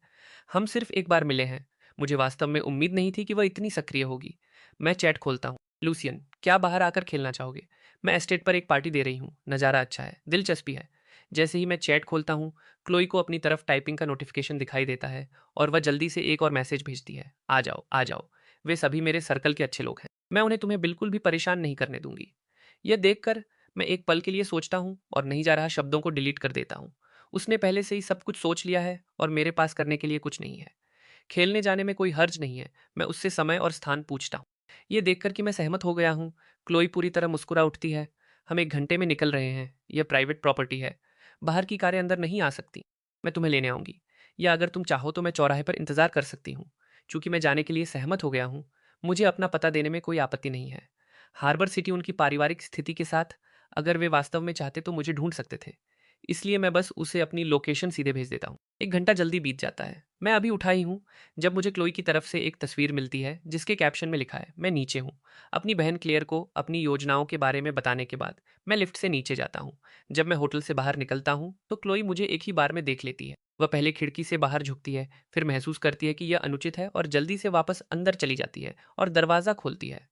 हम सिर्फ एक बार मिले हैं। मुझे वास्तव में उम्मीद नहीं थी कि वह इतनी सक्रिय होगी। मैं चैट खोलता हूँ। लूसियन, क्या बाहर आकर खेलना चाहोगे? मैं एस्टेट पर एक पार्टी दे रही हूँ। नज़ारा अच्छा है, दिलचस्पी है। जैसे ही मैं चैट खोलता हूँ, क्लोई को अपनी तरफ टाइपिंग का नोटिफिकेशन दिखाई देता है और वह जल्दी से एक और मैसेज भेजती है, आ जाओ आ जाओ। वे सभी मेरे सर्कल के अच्छे लोग हैं। मैं उन्हें तुम्हें बिल्कुल भी परेशान नहीं करने दूंगी। यह देखकर मैं एक पल के लिए सोचता हूँ और नहीं जा रहा शब्दों को डिलीट कर देता हूँ। उसने पहले से ही सब कुछ सोच लिया है और मेरे पास करने के लिए कुछ नहीं है। खेलने जाने में कोई हर्ज नहीं है। मैं उससे समय और स्थान पूछता हूँ। ये देखकर कि मैं सहमत हो गया हूँ, क्लोई पूरी तरह मुस्कुरा उठती है। हम 1 घंटे में निकल रहे हैं। यह प्राइवेट प्रॉपर्टी है। बाहर की कारें अंदर नहीं आ सकती। मैं तुम्हें लेने आऊंगी, या अगर तुम चाहो तो मैं चौराहे पर इंतजार कर सकती हूँ। चूंकि मैं जाने के लिए सहमत हो गया हूँ, मुझे अपना पता देने में कोई आपत्ति नहीं है। हार्बर सिटी उनकी पारिवारिक स्थिति के साथ, अगर वे वास्तव में चाहते तो मुझे ढूंढ सकते थे। इसलिए मैं बस उसे अपनी लोकेशन सीधे भेज देता हूँ। 1 घंटा जल्दी बीत जाता है। मैं अभी उठा ही हूँ जब मुझे क्लोई की तरफ से एक तस्वीर मिलती है जिसके कैप्शन में लिखा है, मैं नीचे हूँ। अपनी बहन क्लेयर को अपनी योजनाओं के बारे में बताने के बाद मैं लिफ्ट से नीचे जाता हूँ। जब मैं होटल से बाहर निकलता हूँ तो क्लोई मुझे एक ही बार में देख लेती है। वह पहले खिड़की से बाहर झुकती है, फिर महसूस करती है कि यह अनुचित है और जल्दी से वापस अंदर चली जाती है और दरवाज़ा खोलती है।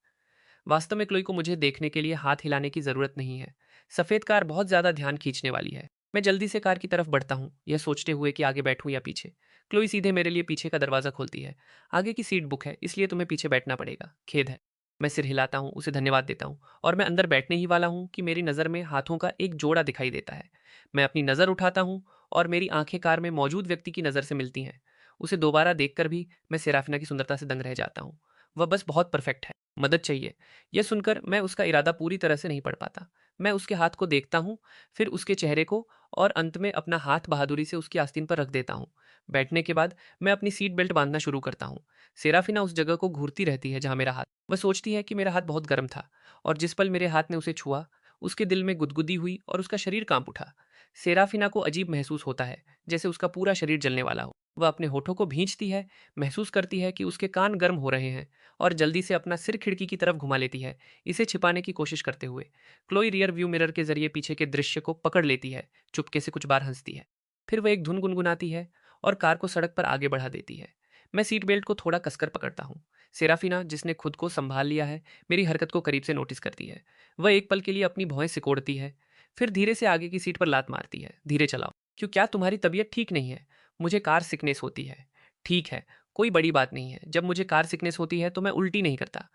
वास्तव में क्लोई को मुझे देखने के लिए हाथ हिलाने की जरूरत नहीं है। सफेद कार बहुत ज्यादा ध्यान खींचने वाली है। मैं जल्दी से कार की तरफ बढ़ता हूँ, यह सोचते हुए कि आगे बैठूं या पीछे। क्लोई सीधे मेरे लिए पीछे का दरवाजा खोलती है। आगे की सीट बुक है, इसलिए तुम्हें पीछे बैठना पड़ेगा, खेद है। मैं सिर हिलाता हूँ, उसे धन्यवाद देता हूँ और मैं अंदर बैठने ही वाला हूँ कि मेरी नज़र में हाथों का एक जोड़ा दिखाई देता है। मैं अपनी नज़र उठाता हूँ और मेरी आंखें कार में मौजूद व्यक्ति की नज़र से मिलती हैं। उसे दोबारा देखकर भी मैं सेराफिना की सुंदरता से दंग रह जाता हूँ। वह बस बहुत परफेक्ट है। मदद चाहिए। यह सुनकर मैं उसका इरादा पूरी तरह से नहीं पढ़ पाता। मैं उसके हाथ को देखता हूँ, फिर उसके चेहरे को, और अंत में अपना हाथ बहादुरी से उसकी आस्तीन पर रख देता हूँ। बैठने के बाद मैं अपनी सीट बेल्ट बांधना शुरू करता हूँ। सेराफिना उस जगह को घूरती रहती है जहाँ मेरा हाथ। वह सोचती है कि मेरा हाथ बहुत गर्म था, और जिस पल मेरे हाथ ने उसे छुआ, उसके दिल में गुदगुदी हुई और उसका शरीर कांप उठा। सेराफिना को अजीब महसूस होता है, जैसे उसका पूरा शरीर जलने वाला हो। वह अपने होठों को भींचती है, महसूस करती है कि उसके कान गर्म हो रहे हैं, और जल्दी से अपना सिर खिड़की की तरफ घुमा लेती है, इसे छिपाने की कोशिश करते हुए। क्लोई रियर व्यू मिरर के जरिए पीछे के दृश्य को पकड़ लेती है, चुपके से कुछ बार हंसती है। फिर वह एक धुन गुनगुनाती है और कार को सड़क पर आगे बढ़ा देती है। मैं सीट बेल्ट को थोड़ा कसकर पकड़ता हूँ। सेराफिना, जिसने खुद को संभाल लिया है, मेरी हरकत को करीब से नोटिस करती है। वह एक पल के लिए अपनी भौहें सिकोड़ती है, फिर धीरे से आगे की सीट पर लात मारती है। धीरे चलाओ। क्यों, क्या तुम्हारी तबीयत ठीक नहीं है? मुझे कार सिकनेस होती है। ठीक है, कोई बड़ी बात नहीं है। जब मुझे कार सिकनेस होती है तो मैं उल्टी नहीं करता,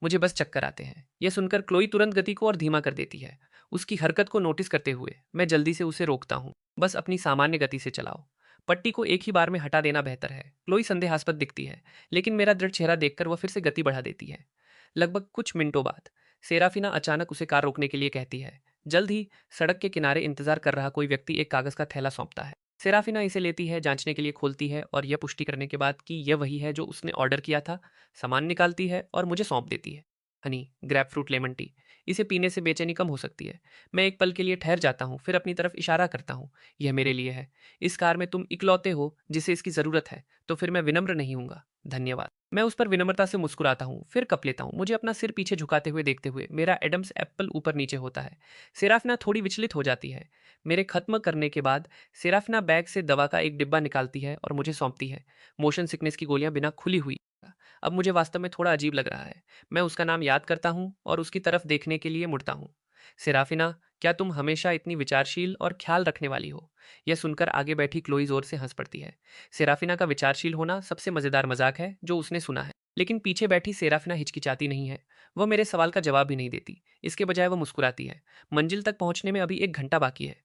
मुझे बस चक्कर आते हैं। यह सुनकर क्लोई तुरंत गति को और धीमा कर देती है। उसकी हरकत को नोटिस करते हुए मैं जल्दी से उसे रोकता हूँ। बस अपनी सामान्य गति से चलाओ। पट्टी को एक ही बार में हटा देना बेहतर है। क्लोई संदेहास्पद दिखती है, लेकिन मेरा दृढ़ चेहरा देखकर वह फिर से गति बढ़ा देती है। लगभग कुछ मिनटों बाद सेराफिना अचानक उसे कार रोकने के लिए कहती है। जल्द ही सड़क के किनारे इंतजार कर रहा कोई व्यक्ति एक कागज का थैला सौंपता है। सेराफिना इसे लेती है, जांचने के लिए खोलती है, और यह पुष्टि करने के बाद कि यह वही है जो उसने ऑर्डर किया था, सामान निकालती है और मुझे सौंप देती है। Honey, grapefruit lemon tea. इसे पीने से बेचैनी कम हो सकती है। मैं एक पल के लिए ठहर जाता हूँ, फिर अपनी तरफ इशारा करता हूँ। यह मेरे लिए है। इस कार में तुम इकलौते हो जिसे इसकी ज़रूरत है, तो फिर मैं विनम्र नहीं हूँगा। धन्यवाद। मैं उस पर विनम्रता से मुस्कुराता हूँ, फिर कप लेता हूँ। मुझे अपना सिर पीछे झुकाते हुए देखते हुए मेरा एडम्स एप्पल ऊपर नीचे होता है। सेराफिना थोड़ी विचलित हो जाती है। मेरे खत्म करने के बाद सेराफिना बैग से दवा का एक डिब्बा निकालती है और मुझे सौंपती है। मोशन सिकनेस की गोलियां बिना खुली हुई। अब मुझे वास्तव में थोड़ा अजीब लग रहा है। मैं उसका नाम याद करता हूँ और उसकी तरफ देखने के लिए मुड़ता हूँ। सेराफिना, क्या तुम हमेशा इतनी विचारशील और ख्याल रखने वाली हो? यह सुनकर आगे बैठी क्लोई जोर से हंस पड़ती है। सेराफिना का विचारशील होना सबसे मजेदार मजाक है जो उसने सुना है। लेकिन पीछे बैठी सेराफिना हिचकिचाती नहीं है। वह मेरे सवाल का जवाब भी नहीं देती। इसके बजाय वह मुस्कुराती है। मंजिल तक पहुंचने में अभी 1 घंटा बाकी है।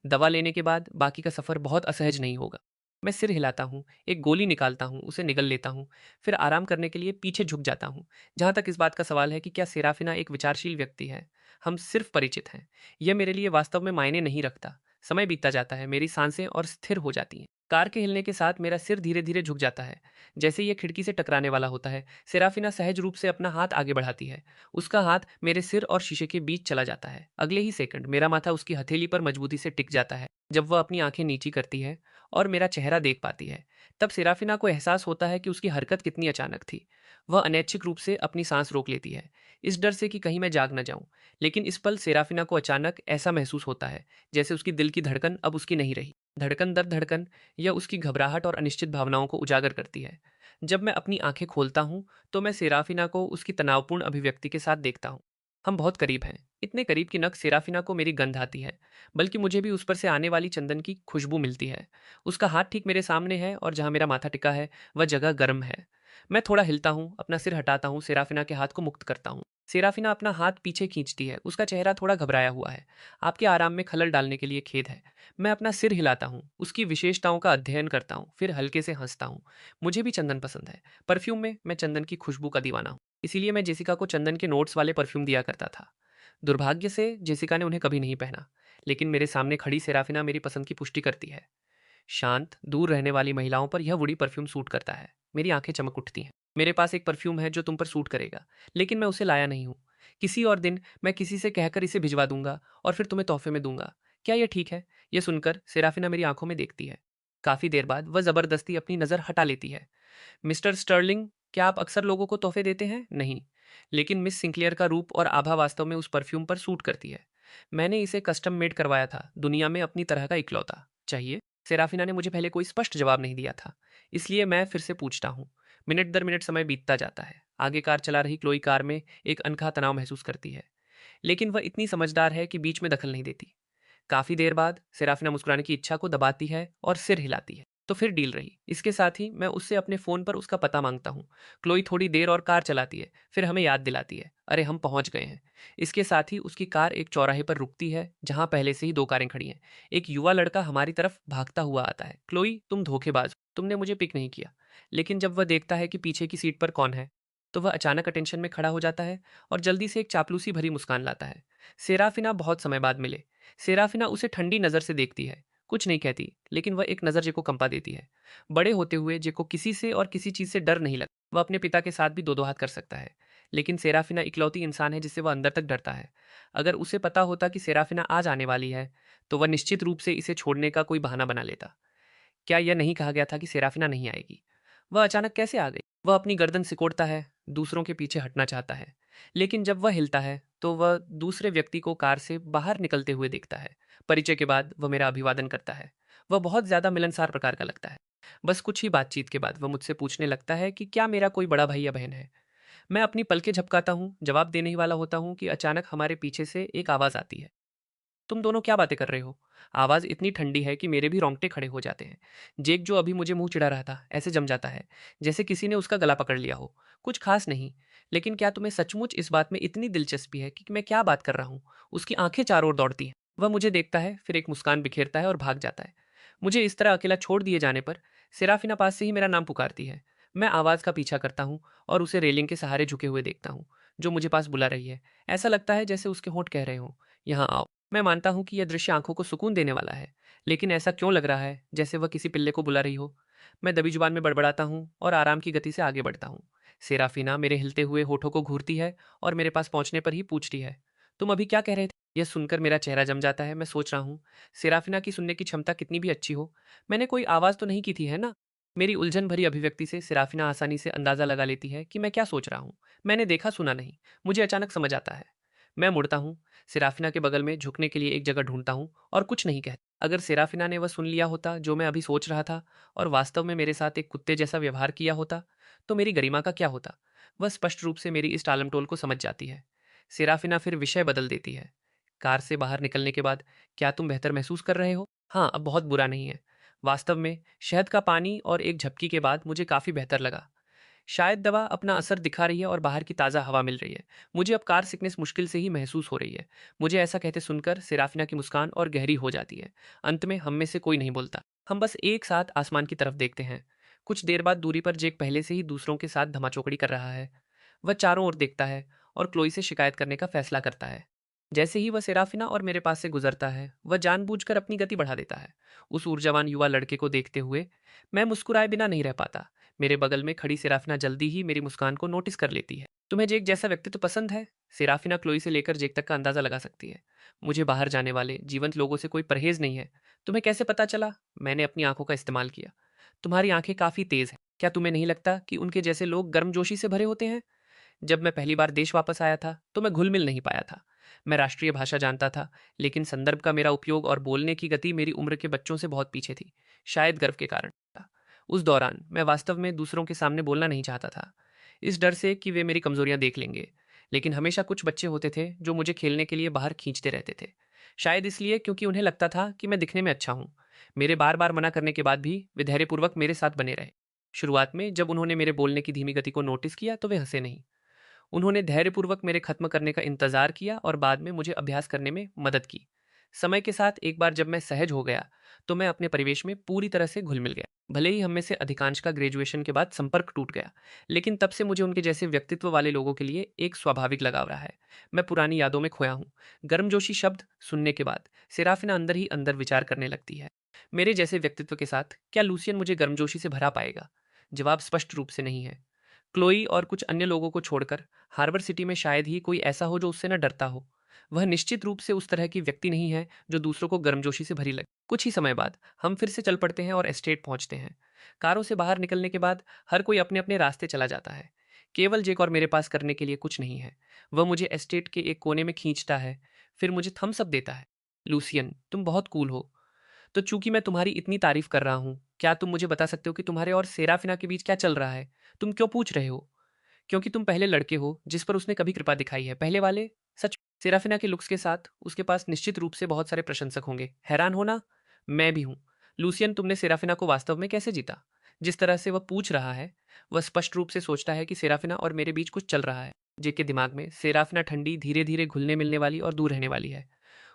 दवा लेने के बाद बाकी का सफर बहुत असहज नहीं होगा। मैं सिर हिलाता हूँ, एक गोली निकालता हूँ, उसे निगल लेता हूँ, फिर आराम करने के लिए पीछे झुक जाता हूँ। जहाँ तक इस बात का सवाल है कि क्या सेराफिना एक विचारशील व्यक्ति है, हम सिर्फ परिचित हैं। यह मेरे लिए वास्तव में मायने नहीं रखता। समय बीतता जाता है, मेरी सांसें और स्थिर हो जाती हैं। कार के हिलने के साथ मेरा सिर धीरे धीरे झुक जाता है, जैसे यह खिड़की से टकराने वाला होता है। सेराफिना सहज रूप से अपना हाथ आगे बढ़ाती है। उसका हाथ मेरे सिर और शीशे के बीच चला जाता है। अगले ही सेकंड मेरा माथा उसकी हथेली पर मजबूती से टिक जाता है। जब वह अपनी आंखें नीची करती है और मेरा चेहरा देख पाती है, तब सेराफिना को एहसास होता है कि उसकी हरकत कितनी अचानक थी। वह अनैच्छिक रूप से अपनी सांस रोक लेती है, इस डर से कि कहीं मैं जाग न जाऊं। लेकिन इस पल सेराफिना को अचानक ऐसा महसूस होता है जैसे उसकी दिल की धड़कन अब उसकी नहीं रही। धड़कन दर धड़कन, यह उसकी घबराहट और अनिश्चित भावनाओं को उजागर करती है। जब मैं अपनी आंखें खोलता हूं, तो मैं सेराफिना को उसकी तनावपूर्ण अभिव्यक्ति के साथ देखता हूं। हम बहुत करीब हैं, इतने करीब कि न सेराफिना को मेरी गंध आती है, बल्कि मुझे भी उस पर से आने वाली चंदन की खुशबू मिलती है। उसका हाथ ठीक मेरे सामने है, और जहाँ मेरा माथा टिका है वह जगह गर्म है। मैं थोड़ा हिलता हूँ, अपना सिर हटाता हूँ, सेराफिना के हाथ को मुक्त करता हूँ। सेराफिना अपना हाथ पीछे खींचती है, उसका चेहरा थोड़ा घबराया हुआ है। आपके आराम में खलल डालने के लिए खेद है। मैं अपना सिर हिलाता हूँ, उसकी विशेषताओं का अध्ययन करता हूँ, फिर हल्के से हंसता हूँ। मुझे भी चंदन पसंद है। परफ्यूम में मैं चंदन की खुशबू का दीवाना हूँ। इसीलिए मैं जेसिका को चंदन के नोट्स वाले परफ्यूम दिया करता था। दुर्भाग्य से जेसिका ने उन्हें कभी नहीं पहना, लेकिन मेरे सामने खड़ी सेराफिना मेरी पसंद की पुष्टि करती है। शांत, दूर रहने वाली महिलाओं पर यह वुडी परफ्यूम सूट करता है। मेरी आंखें चमक उठती हैं। मेरे पास एक परफ्यूम है जो तुम पर सूट करेगा, लेकिन मैं उसे लाया नहीं हूँ। किसी और दिन मैं किसी से कहकर इसे भिजवा दूंगा और फिर तुम्हें तोहफे में दूंगा। क्या यह ठीक है? यह सुनकर सेराफिना मेरी आंखों में देखती है। काफी देर बाद वह जबरदस्ती अपनी नजर हटा लेती है। मिस्टर स्टर्लिंग, क्या आप अक्सर लोगों को तोहफे देते हैं? नहीं। लेकिन मिस सिंक्लियर का रूप और आभा वास्तव में उस परफ्यूम पर सूट करती है। मैंने इसे कस्टम मेड करवाया था, दुनिया में अपनी तरह का इकलौता। चाहिए? सेराफिना ने मुझे पहले कोई स्पष्ट जवाब नहीं दिया था, इसलिए मैं फिर से पूछता हूँ। मिनट दर मिनट समय बीतता जाता है। आगे कार चला रही क्लोई कार में एक अनकहा तनाव महसूस करती है, लेकिन वह इतनी समझदार है कि बीच में दखल नहीं देती। काफी देर बाद सेराफिना मुस्कुराने की इच्छा को दबाती है और सिर हिलाती है। तो फिर डील रही। इसके साथ ही मैं उससे अपने फोन पर उसका पता मांगता हूँ। क्लोई थोड़ी देर और कार चलाती है, फिर हमें याद दिलाती है, अरे हम पहुंच गए हैं। इसके साथ ही उसकी कार एक चौराहे पर रुकती है जहां पहले से ही 2 कारें खड़ी हैं। एक युवा लड़का हमारी तरफ भागता हुआ आता है। क्लोई, तुम धोखेबाज हो, तुमने मुझे पिक नहीं किया। लेकिन जब वह देखता है कि पीछे की सीट पर कौन है, तो वह अचानक अटेंशन में खड़ा हो जाता है और जल्दी से एक चापलूसी भरी मुस्कान लाता है। सेराफिना बहुत समय बाद मिले। सेराफिना उसे ठंडी नज़र से देखती है। कुछ नहीं कहती, लेकिन वह एक नज़र जेको कंपा देती है। बड़े होते हुए जेको किसी से और किसी चीज़ से डर नहीं लगता। वह अपने पिता के साथ भी दो दो हाथ कर सकता है। लेकिन सेराफिना इकलौती इंसान है जिससे वह अंदर तक डरता है। अगर उसे पता होता कि सेराफिना आज आने वाली है, तो वह निश्चित रूप से इसे छोड़ने का कोई बहाना बना लेता। क्या यह नहीं कहा गया था कि सेराफिना नहीं आएगी? वह अचानक कैसे आ गई? वह अपनी गर्दन सिकोड़ता है, दूसरों के पीछे हटना चाहता है। लेकिन जब वह हिलता है, तो वह दूसरे व्यक्ति को कार से बाहर निकलते हुए देखता है। परिचय के बाद वह मेरा अभिवादन करता है। वह बहुत ज़्यादा मिलनसार प्रकार का लगता है। बस कुछ ही बातचीत के बाद वह मुझसे पूछने लगता है कि क्या मेरा कोई बड़ा भाई या बहन है? मैं अपनी पलकें झपकाता हूँ, जवाब देने ही वाला होता हूँ कि अचानक हमारे पीछे से एक आवाज़ आती है। तुम दोनों क्या बातें कर रहे हो? आवाज़ इतनी ठंडी है कि मेरे भी रोंगटे खड़े हो जाते हैं। जेक जो अभी मुझे मुँह चिढ़ा रहा था, ऐसे जम जाता है, जैसे किसी ने उसका गला पकड़ लिया हो। कुछ खास नहीं, लेकिन क्या तुम्हें सचमुच इस बात में इतनी दिलचस्पी है कि मैं क्या बात कर रहा हूँ? उसकी आँखें चारों ओर दौड़ती हैं। वह मुझे देखता है, फिर एक मुस्कान बिखेरता है और भाग जाता है। मुझे इस तरह अकेला छोड़ दिए जाने पर सेराफिना पास से ही मेरा नाम पुकारती है। मैं आवाज़ का पीछा करता हूँ और उसे रेलिंग के सहारे झुके हुए देखता हूँ, जो मुझे पास बुला रही है। ऐसा लगता है जैसे उसके होंठ कह रहे हों, यहाँ आओ। मैं मानता हूँ कि यह दृश्य आंखों को सुकून देने वाला है, लेकिन ऐसा क्यों लग रहा है जैसे वह किसी पिल्ले को बुला रही हो? मैं दबी जुबान में बड़बड़ाता हूँ और आराम की गति से आगे बढ़ता हूँ। सेराफीना मेरे हिलते हुए होठों को घूरती है और मेरे पास पहुंचने पर ही पूछती है, तुम अभी क्या कह रहे थे? यह सुनकर मेरा चेहरा जम जाता है। मैं सोच रहा हूँ, सेराफिना की सुनने की क्षमता कितनी भी अच्छी हो, मैंने कोई आवाज़ तो नहीं की थी, है ना? मेरी उलझन भरी अभिव्यक्ति से सेराफिना आसानी से अंदाजा लगा लेती है कि मैं क्या सोच रहा हूँ। मैंने देखा सुना नहीं, मुझे अचानक समझ आता है। मैं मुड़ता हूँ, सेराफिना के बगल में झुकने के लिए एक जगह ढूंढता हूँ और कुछ नहीं कहता। अगर सेराफिना ने वह सुन लिया होता जो मैं अभी सोच रहा था और वास्तव में मेरे साथ एक कुत्ते जैसा व्यवहार किया होता, तो मेरी गरिमा का क्या होता? वह स्पष्ट रूप से मेरी इस टालमटोल को समझ जाती है। सेराफिना फिर विषय बदल देती है। कार से बाहर निकलने के बाद क्या तुम बेहतर महसूस कर रहे हो? हाँ, अब बहुत बुरा नहीं है। वास्तव में शहद का पानी और एक झपकी के बाद मुझे काफ़ी बेहतर लगा। शायद दवा अपना असर दिखा रही है और बाहर की ताज़ा हवा मिल रही है। मुझे अब कार सिकनेस मुश्किल से ही महसूस हो रही है। मुझे ऐसा कहते सुनकर सेराफिना की मुस्कान और गहरी हो जाती है। अंत में हम में से कोई नहीं बोलता। हम बस एक साथ आसमान की तरफ देखते हैं। कुछ देर बाद दूरी पर जेक पहले से ही दूसरों के साथ धमाचौकड़ी कर रहा है। वह चारों ओर देखता है और क्लोई से शिकायत करने का फैसला करता है। जैसे ही वह सेराफिना और मेरे पास से गुजरता है, वह जानबूझकर अपनी गति बढ़ा देता है। उस ऊर्जावान युवा लड़के को देखते हुए मैं मुस्कुराए बिना नहीं रह पाता। मेरे बगल में खड़ी सेराफिना जल्दी ही मेरी मुस्कान को नोटिस कर लेती है। तुम्हें जेक जैसा व्यक्तित्व पसंद है? सेराफिना क्लोई से लेकर जेक तक का अंदाजा लगा सकती है। मुझे बाहर जाने वाले जीवंत लोगों से कोई परहेज नहीं है। तुम्हें कैसे पता चला? मैंने अपनी आंखों का इस्तेमाल किया। तुम्हारी आंखें काफी तेज हैं। क्या तुम्हें नहीं लगता कि उनके जैसे लोग गर्मजोशी से भरे होते हैं? जब मैं पहली बार देश वापस आया था, तो मैं घुल मिल नहीं पाया था। मैं राष्ट्रीय भाषा जानता था, लेकिन संदर्भ का मेरा उपयोग और बोलने की गति मेरी उम्र के बच्चों से बहुत पीछे थी। शायद गर्व के कारण था। उस दौरान मैं वास्तव में दूसरों के सामने बोलना नहीं चाहता था, इस डर से कि वे मेरी कमजोरियां देख लेंगे। लेकिन हमेशा कुछ बच्चे होते थे जो मुझे खेलने के लिए बाहर खींचते रहते थे। शायद इसलिए क्योंकि उन्हें लगता था कि मैं दिखने में अच्छा हूँ। मेरे बार बार मना करने के बाद भी वे धैर्यपूर्वक मेरे साथ बने रहे। शुरुआत में जब उन्होंने मेरे बोलने की धीमी गति को नोटिस किया, तो वे हंसे नहीं। उन्होंने धैर्यपूर्वक मेरे खत्म करने का इंतजार किया और बाद में मुझे अभ्यास करने में मदद की। समय के साथ एक बार जब मैं सहज हो गया, तो मैं अपने परिवेश में पूरी तरह से घुल मिल गया। भले ही हम में से अधिकांश का ग्रेजुएशन के बाद संपर्क टूट गया, लेकिन तब से मुझे उनके जैसे व्यक्तित्व वाले लोगों के लिए एक स्वाभाविक लगाव रहा है। मैं पुरानी यादों में खोया हूँ। गर्मजोशी शब्द सुनने के बाद सेराफिना अंदर ही अंदर विचार करने लगती है। मेरे जैसे व्यक्तित्व के साथ क्या लूसियन मुझे गर्मजोशी से भरा पाएगा? जवाब स्पष्ट रूप से नहीं है। क्लोई और कुछ अन्य लोगों को छोड़कर हार्बर सिटी में शायद ही कोई ऐसा हो जो उससे न डरता हो। वह निश्चित रूप से उस तरह की व्यक्ति नहीं है जो दूसरों को गर्मजोशी से भरी लगे। कुछ ही समय बाद हम फिर से चल पड़ते हैं और एस्टेट पहुंचते हैं। कारों से बाहर निकलने के बाद हर कोई अपने अपने रास्ते चला जाता है। केवल जेक और मेरे पास करने के लिए कुछ नहीं है। वह मुझे एस्टेट के एक कोने में खींचता है, फिर मुझे थम्स अप देता है। लूसियन, तुम बहुत कूल हो। तो चूंकि मैं तुम्हारी इतनी तारीफ कर रहा हूँ, क्या तुम मुझे बता सकते हो कि तुम्हारे और सेराफिना के बीच क्या चल रहा है? तुम क्यों पूछ रहे हो? क्योंकि तुम पहले लड़के हो जिस पर उसने कभी कृपा दिखाई है। पहले वाले सच। सेराफिना के लुक्स के साथ उसके पास निश्चित रूप से बहुत सारे प्रशंसक होंगे। हैरान होना? मैं भी हूं। लूसियन, तुमने सेराफिना को वास्तव में कैसे जीता? जिस तरह से वह पूछ रहा है, वह स्पष्ट रूप से सोचता है कि सेराफिना और मेरे बीच कुछ चल रहा है। जे के दिमाग में सेराफिना ठंडी, धीरे धीरे घुलने मिलने वाली और दूर रहने वाली है।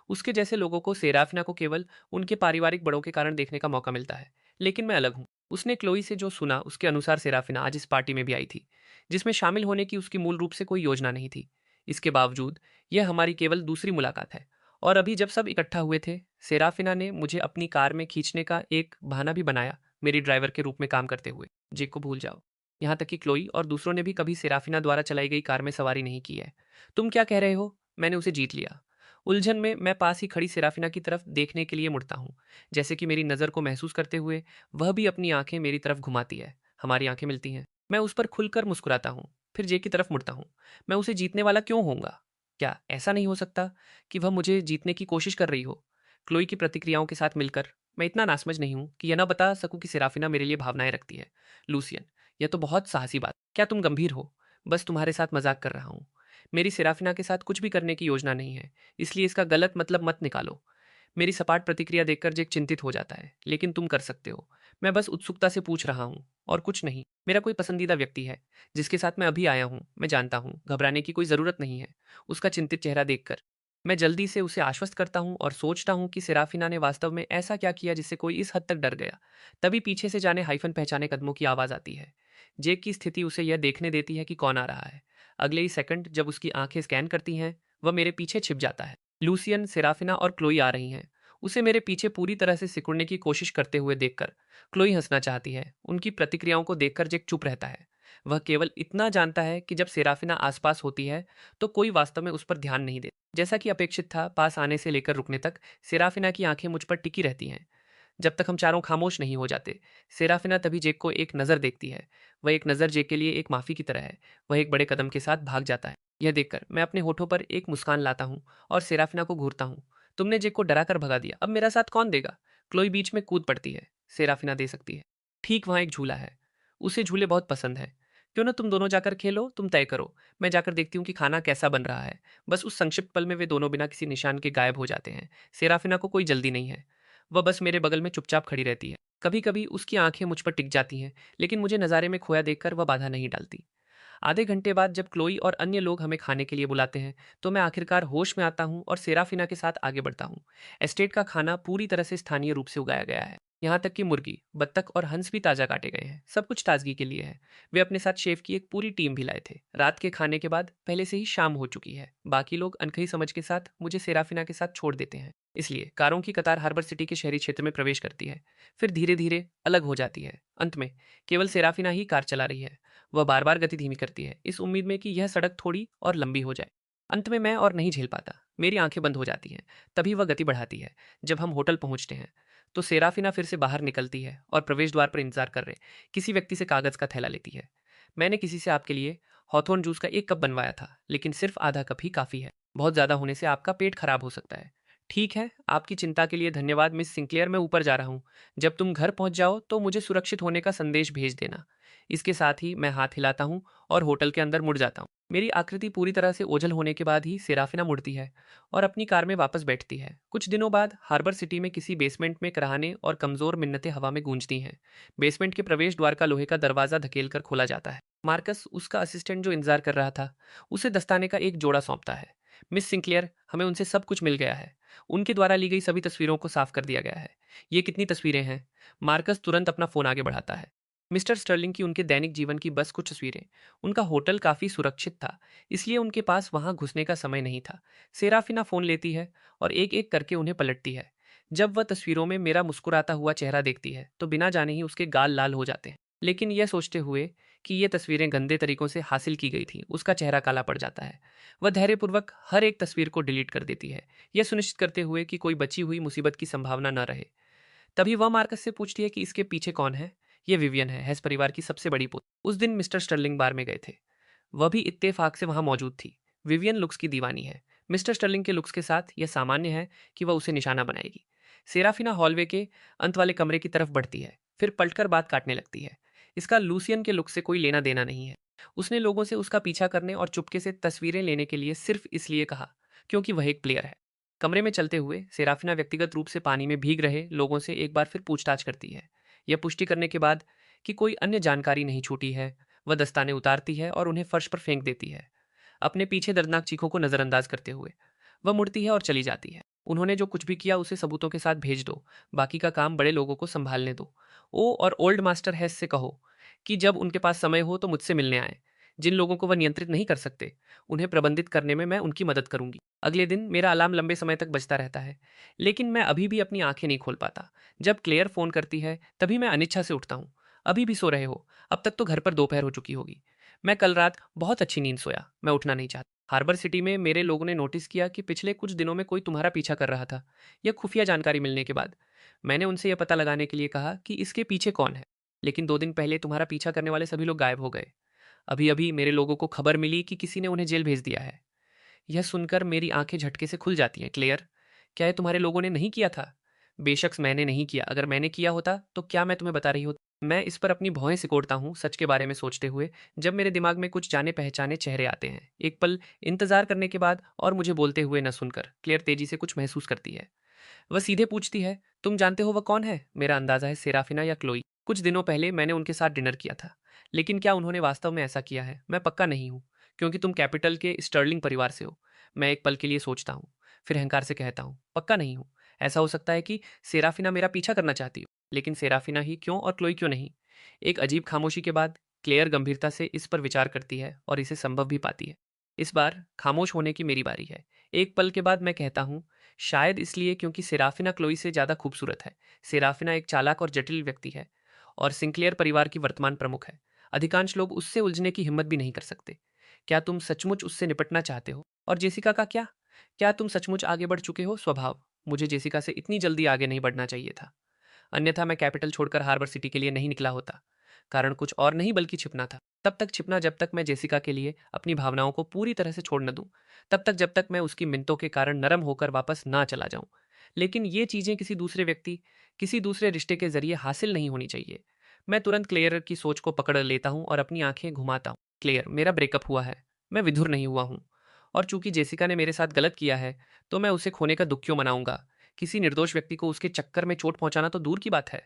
उसके जैसे लोगों को सेराफिना को केवल उनके पारिवारिक बड़ों के कारण देखने का मौका मिलता है, लेकिन मैं अलग हूँ। उसने क्लोई से जो सुना उसके अनुसार सेराफिना आज इस पार्टी में भी आई थी, जिसमें शामिल होने की उसकी मूल रूप से कोई योजना नहीं थी। इसके बावजूद यह हमारी केवल दूसरी मुलाकात है। और अभी जब सब इकट्ठा हुए थे, सेराफिना ने मुझे अपनी कार में खींचने का एक बहाना भी बनाया, मेरी ड्राइवर के रूप में काम करते हुए। जेक को भूल जाओ। यहाँ तक कि क्लोई और दूसरों ने भी कभी सेराफिना द्वारा चलाई गई कार में सवारी नहीं की है। तुम क्या कह रहे हो? मैंने उसे जीत लिया। उलझन में मैं पास ही खड़ी सेराफिना की तरफ देखने के लिए मुड़ता हूँ, जैसे कि मेरी नज़र को महसूस करते हुए वह भी अपनी आंखें मेरी तरफ घुमाती है। हमारी आंखें मिलती हैं। मैं उस पर खुलकर मुस्कुराता हूँ, फिर जे की तरफ मुड़ता हूँ। मैं उसे जीतने वाला क्यों होऊंगा? क्या ऐसा नहीं हो सकता कि वह मुझे जीतने की कोशिश कर रही हो? क्लोई की प्रतिक्रियाओं के साथ मिलकर मैं इतना नासमझ नहीं हूं कि यह ना बता सकूं कि सेराफिना मेरे लिए भावनाएं रखती है। लूसियन, यह तो बहुत साहसी बात। क्या तुम गंभीर हो? बस तुम्हारे साथ मजाक कर रहा हूं। मेरी सेराफिना के साथ कुछ भी करने की योजना नहीं है, इसलिए इसका गलत मतलब मत निकालो। मेरी सपाट प्रतिक्रिया देखकर जेक चिंतित हो जाता है। लेकिन तुम कर सकते हो। मैं बस उत्सुकता से पूछ रहा हूँ, और कुछ नहीं। मेरा कोई पसंदीदा व्यक्ति है जिसके साथ मैं अभी आया हूँ। मैं जानता हूँ घबराने की कोई ज़रूरत नहीं है। उसका चिंतित चेहरा देखकर मैं जल्दी से उसे आश्वस्त करता हूँ और सोचता हूँ कि सेराफिना ने वास्तव में ऐसा क्या किया जिससे कोई इस हद तक डर गया। तभी पीछे से जाने हाइफन पहचाने कदमों की आवाज़ आती है। जेक की स्थिति उसे यह देखने देती है कि कौन आ रहा है। अगले ही सेकंड जब उसकी आंखें स्कैन करती हैं, वह मेरे पीछे छिप जाता है। लूसियन, सेराफिना और क्लोई आ रही हैं। उसे मेरे पीछे पूरी तरह से सिकुड़ने की कोशिश करते हुए देखकर क्लोई हंसना चाहती है। उनकी प्रतिक्रियाओं को देखकर जेक चुप रहता है। वह केवल इतना जानता है कि जब सेराफिना आसपास होती है तो कोई वास्तव में उस पर ध्यान नहीं देता। जैसा कि अपेक्षित था, पास आने से लेकर रुकने तक सेराफिना की आंखें मुझ पर टिकी रहती हैं, जब तक हम चारों खामोश नहीं हो जाते। सेराफिना तभी जेक को एक नज़र देखती है। वह एक नज़र जेक के लिए एक माफ़ी की तरह है। वह एक बड़े कदम के साथ भाग जाता है। यह देखकर मैं अपने होठों पर एक मुस्कान लाता हूँ और सेराफिना को घूरता हूँ। तुमने जेक को डरा कर भगा दिया, अब मेरा साथ कौन देगा? क्लोई बीच में कूद पड़ती है। सेराफिना दे सकती है। ठीक वहाँ एक झूला है। उसे झूले बहुत पसंद है। क्यों ना तुम दोनों जाकर खेलो, तुम तय करो। मैं जाकर देखती हूँ कि खाना कैसा बन रहा है। बस उस संक्षिप्त पल में वे दोनों बिना किसी निशान के गायब हो जाते हैं। सेराफिना को कोई जल्दी नहीं है। वह बस मेरे बगल में चुपचाप खड़ी रहती है। कभी कभी उसकी आंखें मुझ पर टिक जाती हैं, लेकिन मुझे नज़ारे में खोया देखकर वह बाधा नहीं डालती। आधे घंटे बाद जब क्लोई और अन्य लोग हमें खाने के लिए बुलाते हैं, तो मैं आखिरकार होश में आता हूँ और सेराफिना के साथ आगे बढ़ता हूँ। एस्टेट का खाना पूरी तरह से स्थानीय रूप से उगाया गया है। यहाँ तक कि मुर्गी, बत्तख और हंस भी ताज़ा काटे गए हैं। सब कुछ ताजगी के लिए है। वे अपने साथ शेफ की एक पूरी टीम भी लाए थे। रात के खाने के बाद पहले से ही शाम हो चुकी है। बाकी लोग अनकही समझ के साथ मुझे सेराफिना के साथ छोड़ देते हैं। इसलिए कारों की कतार हार्बर सिटी के शहरी क्षेत्र में प्रवेश करती है, फिर धीरे धीरे अलग हो जाती है। अंत में केवल सेराफिना ही कार चला रही है। वह बार बार गति धीमी करती है, इस उम्मीद में कि यह सड़क थोड़ी और लंबी हो जाए। अंत में मैं और नहीं झेल पाता। मेरी आंखें बंद हो जाती हैं। तभी वह गति बढ़ाती है। जब हम होटल पहुंचते हैं तो सेराफिना फिर से बाहर निकलती है और प्रवेश द्वार पर इंतजार कर रहे किसी व्यक्ति से कागज का थैला लेती है। मैंने किसी से आपके लिए हॉथोर्न जूस का एक कप बनवाया था, लेकिन सिर्फ आधा कप ही काफ़ी है। बहुत ज़्यादा होने से आपका पेट खराब हो सकता है। ठीक है, आपकी चिंता के लिए धन्यवाद मिस सिंक्लेयर। मैं ऊपर जा रहा हूँ। जब तुम घर पहुँच जाओ तो मुझे सुरक्षित होने का संदेश भेज देना। इसके साथ ही मैं हाथ हिलाता हूँ और होटल के अंदर मुड़ जाता हूँ। मेरी आकृति पूरी तरह से ओझल होने के बाद ही सेराफिना मुड़ती है और अपनी कार में वापस बैठती है। कुछ दिनों बाद हार्बर सिटी में किसी बेसमेंट में कराहने और कमजोर मिन्नतें हवा में गूंजती हैं। बेसमेंट के प्रवेश द्वार का लोहे का दरवाजा धकेल कर खोला जाता है। मार्कस, उसका असिस्टेंट जो इंतजार कर रहा था, उसे दस्ताने का एक जोड़ा सौंपता है। मिस सिंक्लेयर, हमें उनसे सब कुछ मिल गया है। उनके द्वारा ली गई सभी तस्वीरों को साफ कर दिया गया है। ये कितनी तस्वीरें हैं? मार्कस तुरंत अपना फोन आगे बढ़ाता है। मिस्टर स्टर्लिंग की उनके दैनिक जीवन की बस कुछ तस्वीरें। उनका होटल काफ़ी सुरक्षित था, इसलिए उनके पास वहां घुसने का समय नहीं था। सेराफिना फ़ोन लेती है और एक एक करके उन्हें पलटती है। जब वह तस्वीरों में मेरा मुस्कुराता हुआ चेहरा देखती है तो बिना जाने ही उसके गाल लाल हो जाते हैं। लेकिन यह सोचते हुए कि ये तस्वीरें गंदे तरीकों से हासिल की गई थी, उसका चेहरा काला पड़ जाता है। वह धैर्यपूर्वक हर एक तस्वीर को डिलीट कर देती है, यह सुनिश्चित करते हुए कि कोई बची हुई मुसीबत की संभावना न रहे। तभी वह मार्कस से पूछती है कि इसके पीछे कौन है। ये विवियन है, हैस परिवार की सबसे बड़ी पुत्र। उस दिन मिस्टर स्टर्लिंग बार में गए थे। वह भी इत्तेफाक से वहां मौजूद थी। विवियन लुक्स की दीवानी है। मिस्टर स्टर्लिंग के लुक्स के साथ यह सामान्य है कि वह उसे निशाना बनाएगी। सेराफिना हॉलवे के अंत वाले कमरे की तरफ बढ़ती है, फिर पलटकर बात काटने लगती है। इसका लूसियन के लुक से कोई लेना देना नहीं है। उसने लोगों से उसका पीछा करने और चुपके से तस्वीरें लेने के लिए सिर्फ इसलिए कहा क्योंकि वह एक प्लेयर है। कमरे में चलते हुए सेराफिना व्यक्तिगत रूप से पानी में भीग रहे लोगों से एक बार फिर पूछताछ करती है। यह पुष्टि करने के बाद कि कोई अन्य जानकारी नहीं छूटी है, वह दस्ताने उतारती है और उन्हें फर्श पर फेंक देती है, अपने पीछे दर्दनाक चीखों को नजरअंदाज करते हुए। वह मुड़ती है और चली जाती है। उन्होंने जो कुछ भी किया उसे सबूतों के साथ भेज दो। बाकी का काम बड़े लोगों को संभालने दो। ओ और ओल्ड मास्टर हैस से कहो कि जब उनके पास समय हो तो मुझसे मिलने आए। जिन लोगों को वह नियंत्रित नहीं कर सकते, उन्हें प्रबंधित करने में मैं उनकी मदद करूंगी। अगले दिन मेरा अलार्म लंबे समय तक बजता रहता है, लेकिन मैं अभी भी अपनी आंखें नहीं खोल पाता। जब क्लेयर फोन करती है तभी मैं अनिच्छा से उठता हूँ। अभी भी सो रहे हो? अब तक तो घर पर दोपहर हो चुकी होगी। मैं कल रात बहुत अच्छी नींद सोया, मैं उठना नहीं चाहता। हार्बर सिटी में मेरे लोगों ने नोटिस किया कि पिछले कुछ दिनों में कोई तुम्हारा पीछा कर रहा था। यह खुफिया जानकारी मिलने के बाद मैंने उनसे यह पता लगाने के लिए कहा कि इसके पीछे कौन है। लेकिन 2 दिन पहले तुम्हारा पीछा करने वाले सभी लोग गायब हो गए। अभी अभी मेरे लोगों को खबर मिली कि किसी ने उन्हें जेल भेज दिया है। यह सुनकर मेरी आंखें झटके से खुल जाती हैं। क्लेयर, क्या यह तुम्हारे लोगों ने नहीं किया था? बेशक मैंने नहीं किया। अगर मैंने किया होता तो क्या मैं तुम्हें बता रही होती? मैं इस पर अपनी भौहें सिकोड़ता हूँ सच के बारे में सोचते हुए। जब मेरे दिमाग में कुछ जाने पहचाने चेहरे आते हैं, एक पल इंतजार करने के बाद और मुझे बोलते हुए न सुनकर क्लेयर तेजी से कुछ महसूस करती है। वह सीधे पूछती है, तुम जानते हो वह कौन है? मेरा अंदाजा है सेराफिना या क्लोई। कुछ दिनों पहले मैंने उनके साथ डिनर किया था, लेकिन क्या उन्होंने वास्तव में ऐसा किया है मैं पक्का नहीं हूँ। क्योंकि तुम कैपिटल के स्टर्लिंग परिवार से हो। मैं एक पल के लिए सोचता हूँ, फिर अहंकार से कहता हूँ पक्का नहीं हूँ। ऐसा हो सकता है कि सेराफिना मेरा पीछा करना चाहती हो, लेकिन सेराफिना ही क्यों और क्लोई क्यों नहीं? एक अजीब खामोशी के बाद क्लेयर गंभीरता से इस पर विचार करती है और इसे संभव भी पाती है। इस बार खामोश होने की मेरी बारी है। एक पल के बाद मैं कहता हूँ, शायद इसलिए क्योंकि सेराफिना क्लोई से ज़्यादा खूबसूरत है। सेराफिना एक चालाक और जटिल व्यक्ति है और सिंक्लेयर परिवार की वर्तमान प्रमुख है। अधिकांश लोग उससे उलझने की हिम्मत भी नहीं कर सकते। क्या तुम सचमुच उससे निपटना चाहते हो? और जेसिका का क्या? क्या तुम सचमुच आगे बढ़ चुके हो? स्वभाव, मुझे जेसिका से इतनी जल्दी आगे नहीं बढ़ना चाहिए था। अन्यथा मैं कैपिटल छोड़कर हार्बर सिटी के लिए नहीं निकला होता। कारण कुछ और नहीं बल्कि छिपना था। तब तक छिपना जब तक मैं जेसिका के लिए अपनी भावनाओं को पूरी तरह से छोड़ न दूं। तब तक जब तक मैं उसकी मिन्नतों के कारण नरम होकर वापस ना चला जाऊं। लेकिन ये चीजें किसी दूसरे व्यक्ति, किसी दूसरे रिश्ते के जरिए हासिल नहीं होनी चाहिए। मैं तुरंत क्लेयर की सोच को पकड़ लेता हूँ और अपनी आंखें घुमाता हूँ। क्लेयर, मेरा ब्रेकअप हुआ है। मैं विधुर नहीं हुआ हूँ। और चूंकि जेसिका ने मेरे साथ गलत किया है, तो मैं उसे खोने का दुख क्यों मनाऊंगा? किसी निर्दोष व्यक्ति को उसके चक्कर में चोट पहुंचाना तो दूर की बात है।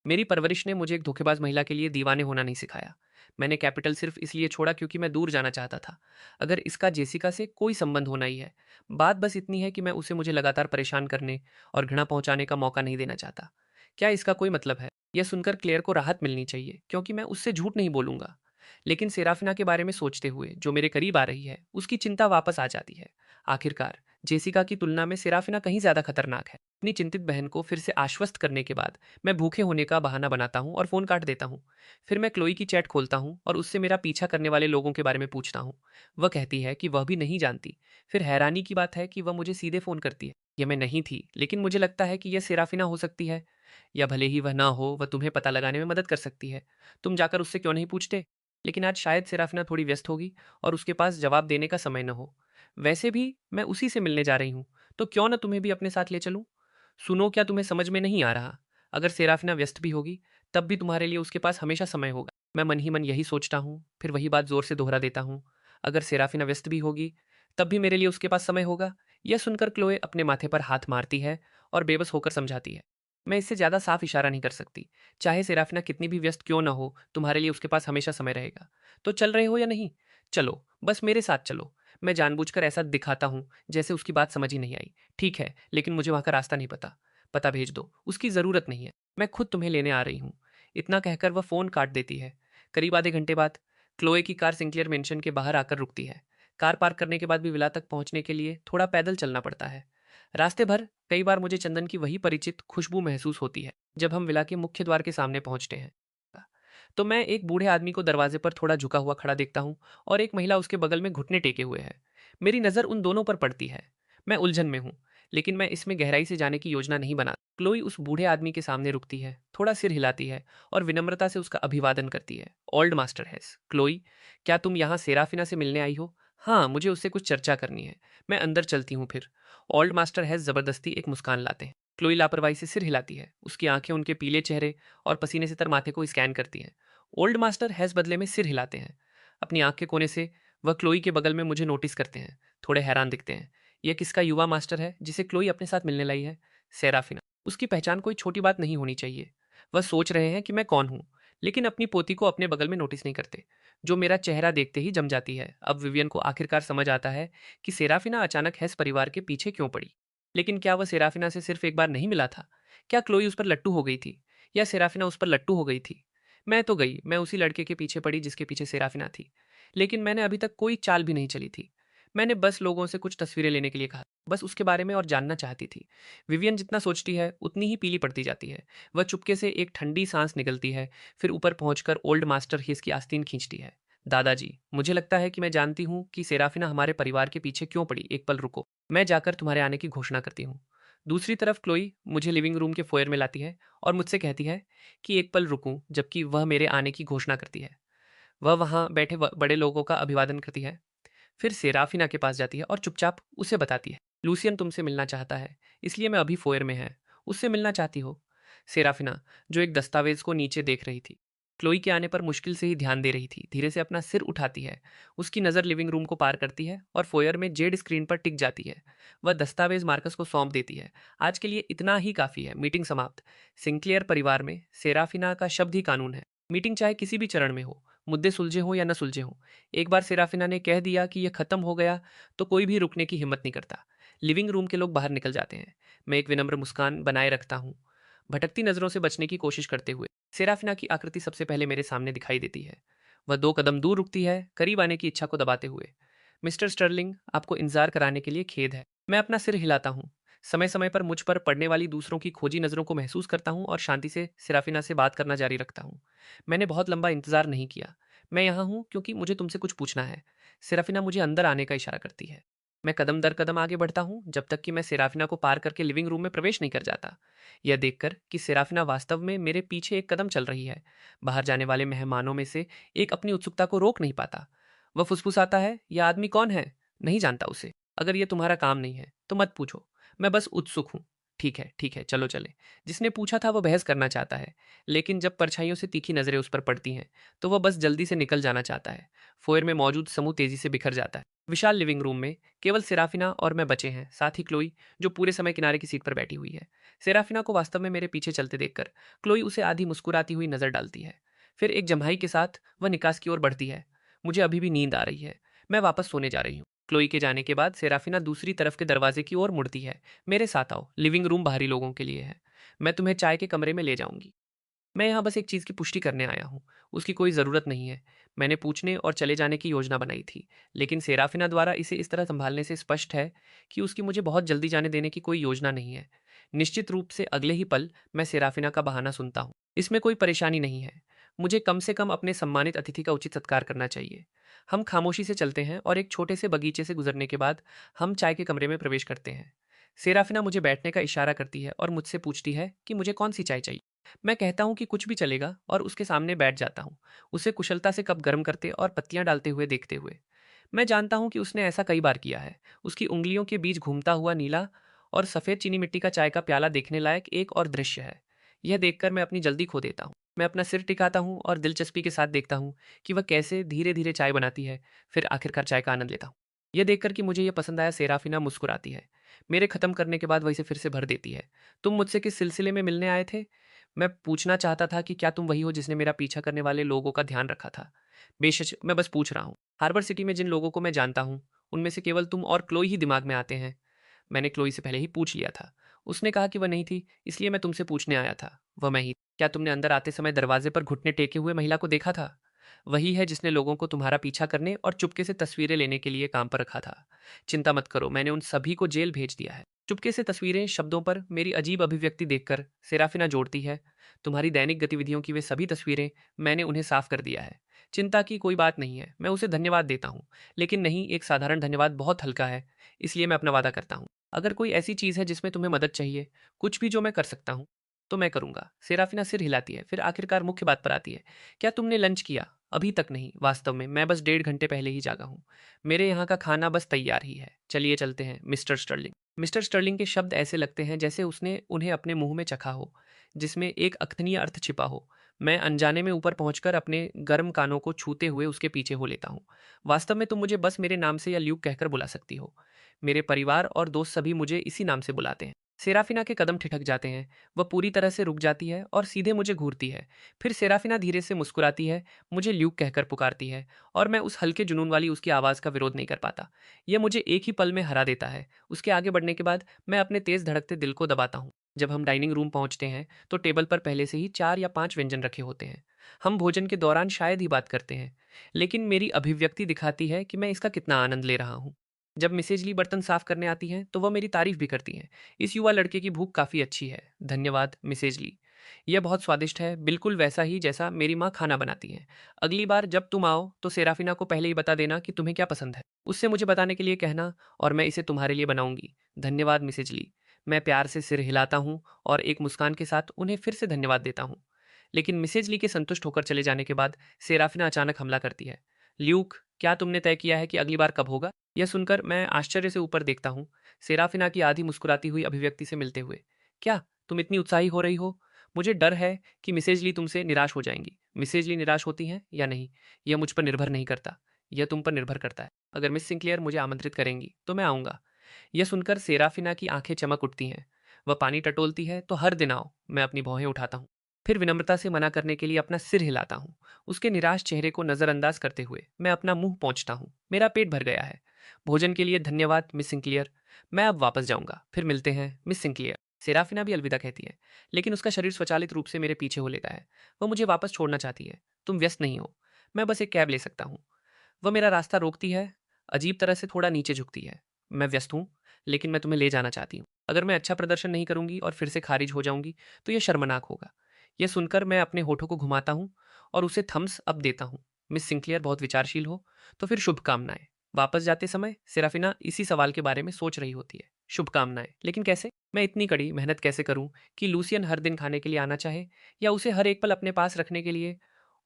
मेरी परवरिश ने मुझे एक धोखेबाज महिला के लिए दीवाने होना नहीं सिखाया। मैंने कैपिटल सिर्फ इसलिए छोड़ा क्योंकि मैं दूर जाना चाहता था। अगर इसका जेसिका से कोई संबंध होना ही है, बात बस इतनी है कि मैं उसे मुझे लगातार परेशान करने और घृणा पहुंचाने का मौका नहीं देना चाहता। क्या इसका कोई मतलब है? यह सुनकर क्लेयर को राहत मिलनी चाहिए क्योंकि मैं उससे झूठ नहीं बोलूंगा। लेकिन सेराफिना के बारे में सोचते हुए जो मेरे करीब आ रही है, उसकी चिंता वापस आ जाती है। आखिरकार जेसिका की तुलना में सेराफिना कहीं ज्यादा खतरनाक है। अपनी चिंतित बहन को फिर से आश्वस्त करने के बाद मैं भूखे होने का बहाना बनाता हूँ और फोन काट देता हूँ। फिर मैं क्लोई की चैट खोलता हूँ और उससे मेरा पीछा करने वाले लोगों के बारे में पूछता हूँ। वह कहती है कि वह भी नहीं जानती। फिर हैरानी की बात है कि वह मुझे सीधे फोन करती है। यह मैं नहीं थी, लेकिन मुझे लगता है कि यह सेराफिना हो सकती है। या भले ही वह ना हो, वह तुम्हें पता लगाने में मदद कर सकती है। तुम जाकर उससे क्यों नहीं पूछते? लेकिन आज शायद सेराफिना थोड़ी व्यस्त होगी और उसके पास जवाब देने का समय न हो। वैसे भी मैं उसी से मिलने जा रही हूँ, तो क्यों ना तुम्हें भी अपने साथ ले चलूं? सुनो, क्या तुम्हें समझ में नहीं आ रहा? अगर सेराफिना व्यस्त भी होगी, तब भी तुम्हारे लिए उसके पास हमेशा समय होगा। मैं मन ही मन यही सोचता हूँ, फिर वही बात जोर से दोहरा देता हूँ। अगर सेराफिना व्यस्त भी होगी, तब भी मेरे लिए उसके पास समय होगा। यह सुनकर क्लोए अपने माथे पर हाथ मारती है और बेबस होकर समझाती है, मैं इससे ज्यादा साफ इशारा नहीं कर सकती। चाहे सेराफिना कितनी भी व्यस्त क्यों ना हो, तुम्हारे लिए उसके पास हमेशा समय रहेगा। तो चल रहे हो या नहीं? चलो, बस मेरे साथ चलो। मैं जानबूझकर ऐसा दिखाता हूँ जैसे उसकी बात समझ ही नहीं आई। ठीक है, लेकिन मुझे वहां का रास्ता नहीं पता। पता भेज दो, उसकी जरूरत नहीं है। मैं खुद तुम्हें लेने आ रही हूँ। इतना कहकर वह फोन काट देती है। करीब आधे घंटे बाद क्लोए की कार सिंक्लियर मेंशन के बाहर आकर रुकती है। कार पार्क करने के बाद भी विला तक पहुंचने के लिए थोड़ा पैदल चलना पड़ता है। रास्ते भर कई बार मुझे चंदन की वही परिचित खुशबू महसूस होती है। जब हम विला के मुख्य द्वार के सामने पहुंचते हैं, तो मैं एक बूढ़े आदमी को दरवाजे पर थोड़ा झुका हुआ खड़ा देखता हूँ और एक महिला उसके बगल में घुटने टेके हुए है। मेरी नज़र उन दोनों पर पड़ती है। मैं उलझन में हूँ, लेकिन मैं इसमें गहराई से जाने की योजना नहीं बना। क्लोई उस बूढ़े आदमी के सामने रुकती है, थोड़ा सिर हिलाती है और विनम्रता से उसका अभिवादन करती है। ओल्ड मास्टर हैस, क्लोई, क्या तुम यहाँ सेराफिना से मिलने आई हो? हाँ, मुझे उससे कुछ चर्चा करनी है। मैं अंदर चलती हूँ। फिर ओल्ड मास्टर हैस जबरदस्ती एक मुस्कान लाते हैं। क्लोई लापरवाही से सिर हिलाती है। उसकी आंखें उनके पीले चेहरे और पसीने से तर माथे को स्कैन करती हैं। ओल्ड मास्टर हैज बदले में सिर हिलाते हैं। अपनी आंख के कोने से वह क्लोई के बगल में मुझे नोटिस करते हैं। थोड़े हैरान दिखते हैं। यह किसका युवा मास्टर है जिसे क्लोई अपने साथ मिलने लाई है? सेराफिना। उसकी पहचान कोई छोटी बात नहीं होनी चाहिए। वह सोच रहे हैं कि मैं कौन हूँ, लेकिन अपनी पोती को अपने बगल में नोटिस नहीं करते, जो मेरा चेहरा देखते ही जम जाती है। अब विवियन को आखिरकार समझ आता है कि सेराफिना अचानक हैस परिवार के पीछे क्यों पड़ी। लेकिन क्या वह सेराफिना से सिर्फ एक बार नहीं मिला था? क्या क्लोई उस पर लट्टू हो गई थी? या सेराफिना उस पर लट्टू हो गई थी? मैं तो गई, मैं उसी लड़के के पीछे पड़ी जिसके पीछे सेराफिना थी। लेकिन मैंने अभी तक कोई चाल भी नहीं चली थी। मैंने बस लोगों से कुछ तस्वीरें लेने के लिए कहा, बस उसके बारे में और जानना चाहती थी। विवियन जितना सोचती है उतनी ही पीली पड़ती जाती है। वह चुपके से एक ठंडी सांस निकलती है, फिर ऊपर पहुंचकर ओल्ड मास्टर हिस की आस्तीन खींचती है। दादाजी, मुझे लगता है कि मैं जानती हूँ कि सेराफिना हमारे परिवार के पीछे क्यों पड़ी। एक पल रुको, मैं जाकर तुम्हारे आने की घोषणा करती हूँ। दूसरी तरफ क्लोई मुझे लिविंग रूम के फोयर में लाती है और मुझसे कहती है कि एक पल रुकूं, जबकि वह मेरे आने की घोषणा करती है। वह वहां बैठे बड़े लोगों का अभिवादन करती है, फिर सेराफिना के पास जाती है और चुपचाप उसे बताती है, लूसियन तुमसे मिलना चाहता है, इसलिए मैं अभी फोयर में है। उससे मिलना चाहती हो? सेराफिना, जो एक दस्तावेज को नीचे देख रही थी, क्लोई के आने पर मुश्किल से ही ध्यान दे रही थी, धीरे से अपना सिर उठाती है। उसकी नज़र लिविंग रूम को पार करती है और फोयर में जेड स्क्रीन पर टिक जाती है। वह दस्तावेज मार्कस को सौंप देती है। आज के लिए इतना ही काफ़ी है, मीटिंग समाप्त। सिंक्लेयर परिवार में सेराफिना का शब्द ही कानून है। मीटिंग चाहे किसी भी चरण में हो, मुद्दे सुलझे हों या न सुलझे हों, एक बार सेराफिना ने कह दिया कि यह खत्म हो गया, तो कोई भी रुकने की हिम्मत नहीं करता। लिविंग रूम के लोग बाहर निकल जाते हैं। मैं एक विनम्र मुस्कान बनाए रखता हूँ, भटकती नजरों से बचने की कोशिश करते हुए। सेराफिना की आकृति सबसे पहले मेरे सामने दिखाई देती है। वह 2 कदम दूर रुकती है, करीब आने की इच्छा को दबाते हुए। मिस्टर स्टर्लिंग, आपको इंतजार कराने के लिए खेद है। मैं अपना सिर हिलाता हूँ, समय समय पर मुझ पर पड़ने वाली दूसरों की खोजी नज़रों को महसूस करता हूँ और शांति से सेराफिना से बात करना जारी रखता हूँ। मैंने बहुत लंबा इंतजार नहीं किया। मैं यहाँ हूँ क्योंकि मुझे तुमसे कुछ पूछना है। सेराफिना मुझे अंदर आने का इशारा करती है। मैं कदम दर कदम आगे बढ़ता हूँ जब तक कि मैं सेराफिना को पार करके लिविंग रूम में प्रवेश नहीं कर जाता। यह देखकर कि सेराफिना वास्तव में मेरे पीछे एक कदम चल रही है, बाहर जाने वाले मेहमानों में से एक अपनी उत्सुकता को रोक नहीं पाता। वह फुसफुसाता है, यह आदमी कौन है? नहीं जानता उसे। अगर यह तुम्हारा काम नहीं है तो मत पूछो। मैं बस उत्सुक हूँ। ठीक है, चलो चले। जिसने पूछा था वह बहस करना चाहता है, लेकिन जब परछाइयों से तीखी नजरें उस पर पड़ती हैं तो वह बस जल्दी से निकल जाना चाहता है। फोयर में मौजूद समूह तेजी से बिखर जाता है। विशाल लिविंग रूम में केवल सेराफिना और मैं बचे हैं, साथ ही क्लोई, जो पूरे समय किनारे की सीट पर बैठी हुई है। सेराफिना को वास्तव में मेरे पीछे चलते देखकर क्लोई उसे आधी मुस्कुराती हुई नजर डालती है। फिर एक जम्हाई के साथ वह निकास की ओर बढ़ती है। मुझे अभी भी नींद आ रही है। मैं वापस सोने जा रही हूँ। क्लोई के जाने के बाद सेराफिना दूसरी तरफ के दरवाजे की ओर मुड़ती है। मेरे साथ आओ, लिविंग रूम बाहरी लोगों के लिए है। मैं तुम्हें चाय के कमरे में ले जाऊंगी। मैं यहाँ बस एक चीज़ की पुष्टि करने आया हूँ। उसकी कोई ज़रूरत नहीं है। मैंने पूछने और चले जाने की योजना बनाई थी, लेकिन सेराफिना द्वारा इसे इस तरह संभालने से स्पष्ट है कि उसकी मुझे बहुत जल्दी जाने देने की कोई योजना नहीं है। निश्चित रूप से अगले ही पल मैं सेराफिना का बहाना सुनता हूँ। इसमें कोई परेशानी नहीं है। मुझे कम से कम अपने सम्मानित अतिथि का उचित सत्कार करना चाहिए। हम खामोशी से चलते हैं और एक छोटे से बगीचे से गुजरने के बाद हम चाय के कमरे में प्रवेश करते हैं। सेराफिना मुझे बैठने का इशारा करती है और मुझसे पूछती है कि मुझे कौन सी चाय चाहिए। मैं कहता हूँ कि कुछ भी चलेगा और उसके सामने बैठ जाता हूँ, उसे कुशलता से कप गर्म करते और पत्तियां डालते हुए देखते हुए। मैं जानता हूँ कि उसने ऐसा कई बार किया है। उसकी उंगलियों के बीच घूमता हुआ नीला और सफ़ेद चीनी मिट्टी का चाय का प्याला देखने लायक एक और दृश्य है। यह देखकर मैं अपनी जल्दी खो देता हूँ। मैं अपना सिर टिकाता हूँ और दिलचस्पी के साथ देखता हूँ कि वह कैसे धीरे धीरे चाय बनाती है, फिर आखिरकार चाय का आनंद लेता हूँ। यह देखकर कि मुझे यह पसंद आया, सेराफिना मुस्कुराती है। मेरे खत्म करने के बाद वह इसे फिर से भर देती है। तुम मुझसे किस सिलसिले में मिलने आए थे? मैं पूछना चाहता था कि क्या तुम वही हो जिसने मेरा पीछा करने वाले लोगों का ध्यान रखा था? बेशक, मैं बस पूछ रहा हूँ। हार्बर सिटी में जिन लोगों को मैं जानता हूँ, उनमें से केवल तुम और क्लोई ही दिमाग में आते हैं। मैंने क्लोई से पहले ही पूछ लिया था। उसने कहा कि वह नहीं थी, इसलिए मैं तुमसे पूछने आया था। वह मैं ही। क्या तुमने अंदर आते समय दरवाजे पर घुटने टेके हुए महिला को देखा था? वही है जिसने लोगों को तुम्हारा पीछा करने और चुपके से तस्वीरें लेने के लिए काम पर रखा था। चिंता मत करो, मैंने उन सभी को जेल भेज दिया है। चुपके से तस्वीरें शब्दों पर मेरी अजीब अभिव्यक्ति देखकर सेराफिना जोड़ती है, तुम्हारी दैनिक गतिविधियों की वे सभी तस्वीरें, मैंने उन्हें साफ कर दिया है। चिंता की कोई बात नहीं है। मैं उसे धन्यवाद देता हूँ, लेकिन नहीं, एक साधारण धन्यवाद बहुत हल्का है। इसलिए मैं अपना वादा करता हूँ, अगर कोई ऐसी चीज़ है जिसमें तुम्हें मदद चाहिए, कुछ भी जो मैं कर सकता हूँ, तो मैं करूँगा। सेराफिना सिर हिलाती है, फिर आखिरकार मुख्य बात पर आती है। क्या तुमने लंच किया? अभी तक नहीं, वास्तव में मैं बस 1.5 घंटे पहले ही जागा हूँ। मेरे यहाँ का खाना बस तैयार ही है। चलिए चलते हैं, मिस्टर स्टर्लिंग। मिस्टर स्टर्लिंग के शब्द ऐसे लगते हैं जैसे उसने उन्हें अपने मुंह में चखा हो, जिसमें एक अकथनीय अर्थ छिपा हो। मैं अनजाने में ऊपर पहुंचकर अपने गर्म कानों को छूते हुए उसके पीछे हो लेता हूँ। वास्तव में तुम मुझे बस मेरे नाम से या ल्यूक कहकर बुला सकती हो। मेरे परिवार और दोस्त सभी मुझे इसी नाम से बुलाते हैं। सेराफिना के कदम ठिठक जाते हैं। वह पूरी तरह से रुक जाती है और सीधे मुझे घूरती है। फिर सेराफिना धीरे से मुस्कुराती है, मुझे ल्यूक कहकर पुकारती है, और मैं उस हल्के जुनून वाली उसकी आवाज़ का विरोध नहीं कर पाता। यह मुझे एक ही पल में हरा देता है। उसके आगे बढ़ने के बाद मैं अपने तेज़ धड़कते दिल को दबाता हूँ। जब हम डाइनिंग रूम पहुंचते हैं तो टेबल पर पहले से ही 4 या 5 व्यंजन रखे होते हैं। हम भोजन के दौरान शायद ही बात करते हैं, लेकिन मेरी अभिव्यक्ति दिखाती है कि मैं इसका कितना आनंद ले रहा हूँ। जब मिसेज ली बर्तन साफ करने आती हैं तो वह मेरी तारीफ भी करती हैं। इस युवा लड़के की भूख काफ़ी अच्छी है, धन्यवाद मिसेज ली। यह बहुत स्वादिष्ट है, बिल्कुल वैसा ही जैसा मेरी माँ खाना बनाती हैं। अगली बार जब तुम आओ तो सेराफिना को पहले ही बता देना कि तुम्हें क्या पसंद है, उससे मुझे बताने के लिए कहना, और मैं इसे तुम्हारे लिए बनाऊंगी। धन्यवाद मिसेज ली। मैं प्यार से सिर हिलाता हूँ और एक मुस्कान के साथ उन्हें फिर से धन्यवाद देता हूँ। लेकिन मिसेज ली के संतुष्ट होकर चले जाने के बाद सेराफिना अचानक हमला करती है। ल्यूक, क्या तुमने तय किया है कि अगली बार कब होगा? यह सुनकर मैं आश्चर्य से ऊपर देखता हूँ, सेराफिना की आधी मुस्कुराती हुई अभिव्यक्ति से मिलते हुए। क्या तुम इतनी उत्साही हो रही हो? मुझे डर है कि मिसेज ली तुमसे निराश हो जाएंगी। मिसेज ली निराश होती हैं या नहीं, यह मुझ पर निर्भर नहीं करता, यह तुम पर निर्भर करता है। अगर मिस सिंक्लेयर मुझे आमंत्रित करेंगी तो मैं आऊंगा। यह सुनकर सेराफिना की आंखें चमक उठती हैं। वह पानी टटोलती है, तो हर दिन आओ। मैं अपनी भौहें उठाता हूँ, फिर विनम्रता से मना करने के लिए अपना सिर हिलाता हूँ। उसके निराश चेहरे को नजरअंदाज करते हुए मैं अपना मुंह पोंछता हूँ। मेरा पेट भर गया है। भोजन के लिए धन्यवाद मिस सिंक्लियर। मैं अब वापस जाऊंगा, फिर मिलते हैं मिस सिंक्लियर। सेराफिना भी अलविदा कहती है, लेकिन उसका शरीर स्वचालित रूप से मेरे पीछे हो लेता है। वह मुझे वापस छोड़ना चाहती है। तुम व्यस्त नहीं हो, मैं बस एक कैब ले सकता हूँ। वह मेरा रास्ता रोकती है, अजीब तरह से थोड़ा नीचे झुकती है। मैं व्यस्त हूँ, लेकिन मैं तुम्हें ले जाना चाहती हूँ। अगर मैं अच्छा प्रदर्शन नहीं करूंगी और फिर से खारिज हो जाऊंगी तो यह शर्मनाक होगा। यह सुनकर मैं अपने होठों को घुमाता हूँ और उसे थम्स अप देता हूँ। मिस सिंक्लियर बहुत विचारशील हो, तो फिर शुभकामनाएं। वापस जाते समय सेराफिना इसी सवाल के बारे में सोच रही होती है। शुभकामनाएं, लेकिन कैसे? मैं इतनी कड़ी मेहनत कैसे करूं कि लूसियन हर दिन खाने के लिए आना चाहे, या उसे हर एक पल अपने पास रखने के लिए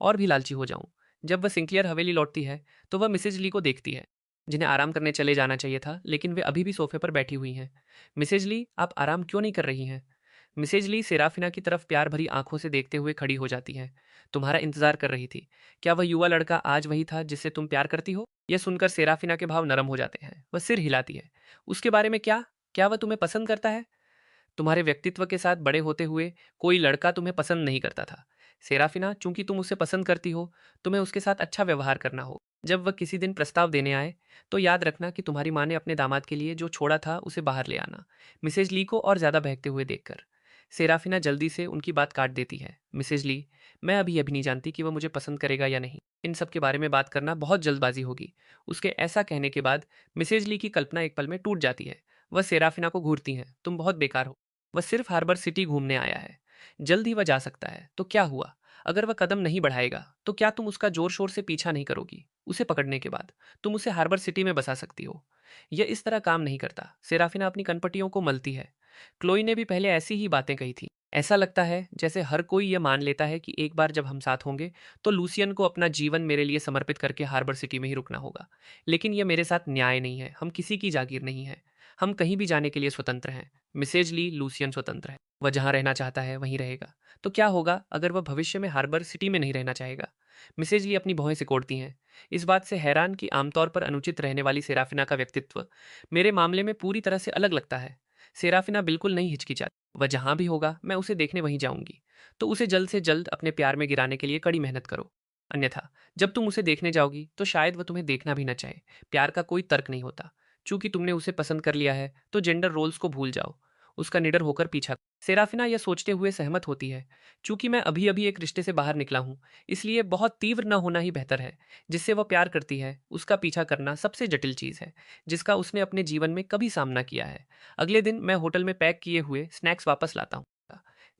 और भी लालची हो जाऊं? जब वह सिंक्लियर हवेली लौटती है तो वह मिसेज ली को देखती है, जिन्हें आराम करने चले जाना चाहिए था, लेकिन वे अभी भी सोफे पर बैठी हुई हैं। मिसेज ली, आप आराम क्यों नहीं कर रही हैं? मिसेज ली सेराफिना की तरफ प्यार भरी आंखों से देखते हुए खड़ी हो जाती हैं। तुम्हारा इंतजार कर रही थी। क्या वह युवा लड़का आज वही था जिससे तुम प्यार करती हो? यह सुनकर सेराफिना के भाव नरम हो जाते हैं। वह सिर हिलाती है। उसके बारे में क्या? क्या वह तुम्हें पसंद करता है? तुम्हारे व्यक्तित्व के साथ बड़े होते हुए कोई लड़का तुम्हें पसंद नहीं करता था। सेराफिना, चूंकि तुम उसे पसंद करती हो, तुम्हें उसके साथ अच्छा व्यवहार करना हो। जब वह किसी दिन प्रस्ताव देने आए तो याद रखना कि तुम्हारी माँ ने अपने दामाद के लिए जो छोड़ा था उसे बाहर ले आना। मिसेज ली को और ज्यादा बहकते हुए देखकर सेराफिना जल्दी से उनकी बात काट देती है। मिसेज ली, मैं अभी नहीं जानती कि वह मुझे पसंद करेगा या नहीं। इन सब के बारे में बात करना बहुत जल्दबाजी होगी। उसके ऐसा कहने के बाद मिसेज ली की कल्पना एक पल में टूट जाती है। वह सेराफिना को घूरती हैं, तुम बहुत बेकार हो। वह सिर्फ हार्बर सिटी घूमने आया है, जल्द ही वह जा सकता है, तो क्या हुआ? अगर वह कदम नहीं बढ़ाएगा तो क्या तुम उसका जोर शोर से पीछा नहीं करोगी? उसे पकड़ने के बाद तुम उसे हार्बर सिटी में बसा सकती हो। यह इस तरह काम नहीं करता। सेराफिना अपनी कनपटियों को मलती है। क्लोई ने भी पहले ऐसी ही बातें कही थी। ऐसा लगता है जैसे हर कोई यह मान लेता है कि एक बार जब हम साथ होंगे तो लूसियन को अपना जीवन मेरे लिए समर्पित करके हार्बर सिटी में ही रुकना होगा। लेकिन यह मेरे साथ न्याय नहीं है। हम किसी की जागीर नहीं है। हम कहीं भी जाने के लिए स्वतंत्र हैं। मिसेज ली, लूसियन स्वतंत्र है। वह जहां रहना चाहता है वहीं रहेगा। तो क्या होगा अगर वह भविष्य में हार्बर सिटी में नहीं रहना चाहेगा? मिसेज ली अपनी भौहें सिकोड़ती हैं, इस बात से हैरान कि आमतौर पर अनुचित रहने वाली सेराफिना का व्यक्तित्व मेरे मामले में पूरी तरह से अलग लगता है। सेराफिना बिल्कुल नहीं हिचकिचाती। वह जहां भी होगा मैं उसे देखने वहीं जाऊंगी। तो उसे जल्द से जल्द अपने प्यार में गिराने के लिए कड़ी मेहनत करो। अन्यथा जब तुम उसे देखने जाओगी तो शायद वह तुम्हें देखना भी न चाहे। प्यार का कोई तर्क नहीं होता। चूंकि तुमने उसे पसंद कर लिया है तो जेंडर रोल्स को भूल जाओ। उसका निडर होकर पीछा करो। सेराफिना यह सोचते हुए सहमत होती है, चूंकि मैं अभी अभी एक रिश्ते से बाहर निकला हूं, इसलिए बहुत तीव्र न होना ही बेहतर है। जिससे वह प्यार करती है उसका पीछा करना सबसे जटिल चीज है जिसका उसने अपने जीवन में कभी सामना किया है। अगले दिन मैं होटल में पैक किए हुए स्नैक्स वापस लाता हूँ।